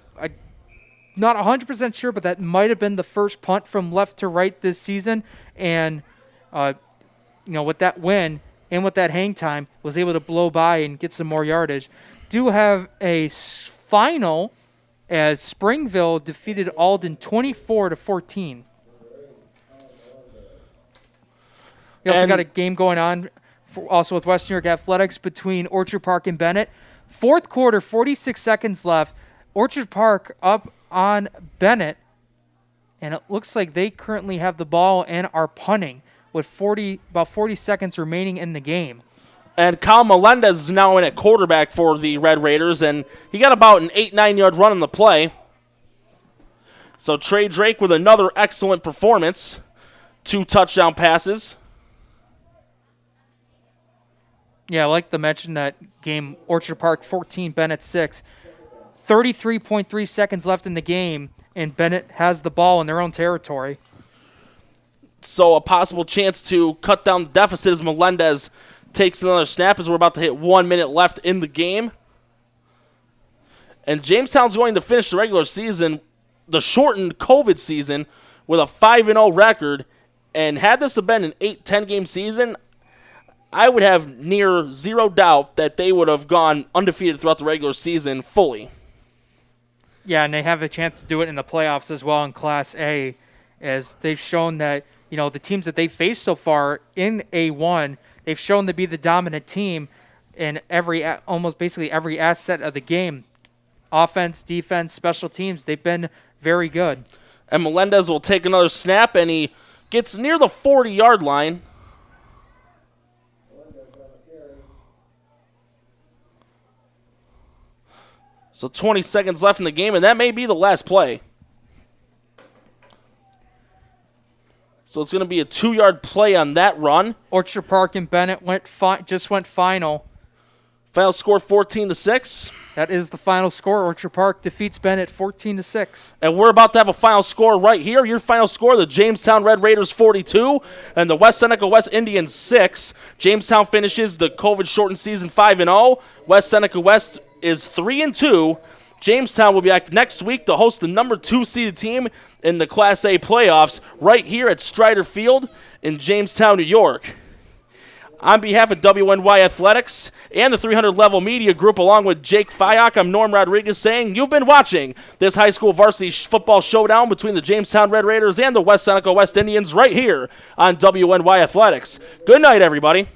not 100% sure, but that might have been the first punt from left to right this season. And, with that win and with that hang time, was able to blow by and get some more yardage. Do have a final as Springville defeated Alden 24-14. We also got a game going on also with West New York Athletics between Orchard Park and Bennett. Fourth quarter, 46 seconds left. Orchard Park up on Bennett, and it looks like they currently have the ball and are punting with about 40 seconds remaining in the game.
And Kyle Melendez is now in at quarterback for the Red Raiders, and he got about an 8-9 yard run on the play. So Trey Drake with another excellent performance. 2 touchdown passes.
Yeah, I like to mention that game, Orchard Park 14, Bennett 6. 33.3 seconds left in the game, and Bennett has the ball in their own territory.
So a possible chance to cut down the deficit as Melendez takes another snap as we're about to hit 1 minute left in the game. And Jamestown's going to finish the regular season, the shortened COVID season, with a 5-0 record. And had this have been an 8-10 game season, I would have near zero doubt that they would have gone undefeated throughout the regular season fully.
Yeah, and they have a chance to do it in the playoffs as well in Class A, as they've shown that, the teams that they've faced so far in A1, they've shown to be the dominant team in almost basically every asset of the game. Offense, defense, special teams, they've been very good.
And Melendez will take another snap, and he gets near the 40-yard line. So 20 seconds left in the game, and that may be the last play. So it's going to be a 2-yard play on that run.
Orchard Park and Bennett just went final.
Final score 14-6.
That is the final score. Orchard Park defeats Bennett 14-6.
And we're about to have a final score right here. Your final score, the Jamestown Red Raiders 42 and the West Seneca West Indians 6. Jamestown finishes the COVID-shortened season 5-0. West Seneca West is 3-2. Jamestown will be back next week to host the number 2 seeded team in the Class A playoffs right here at Strider Field in Jamestown, New York. On behalf of WNY Athletics and the 300 Level Media Group, along with Jake Fyock, I'm Norm Rodriguez saying you've been watching this high school varsity football showdown between the Jamestown Red Raiders and the West Seneca West Indians right here on WNY Athletics. Good night, everybody.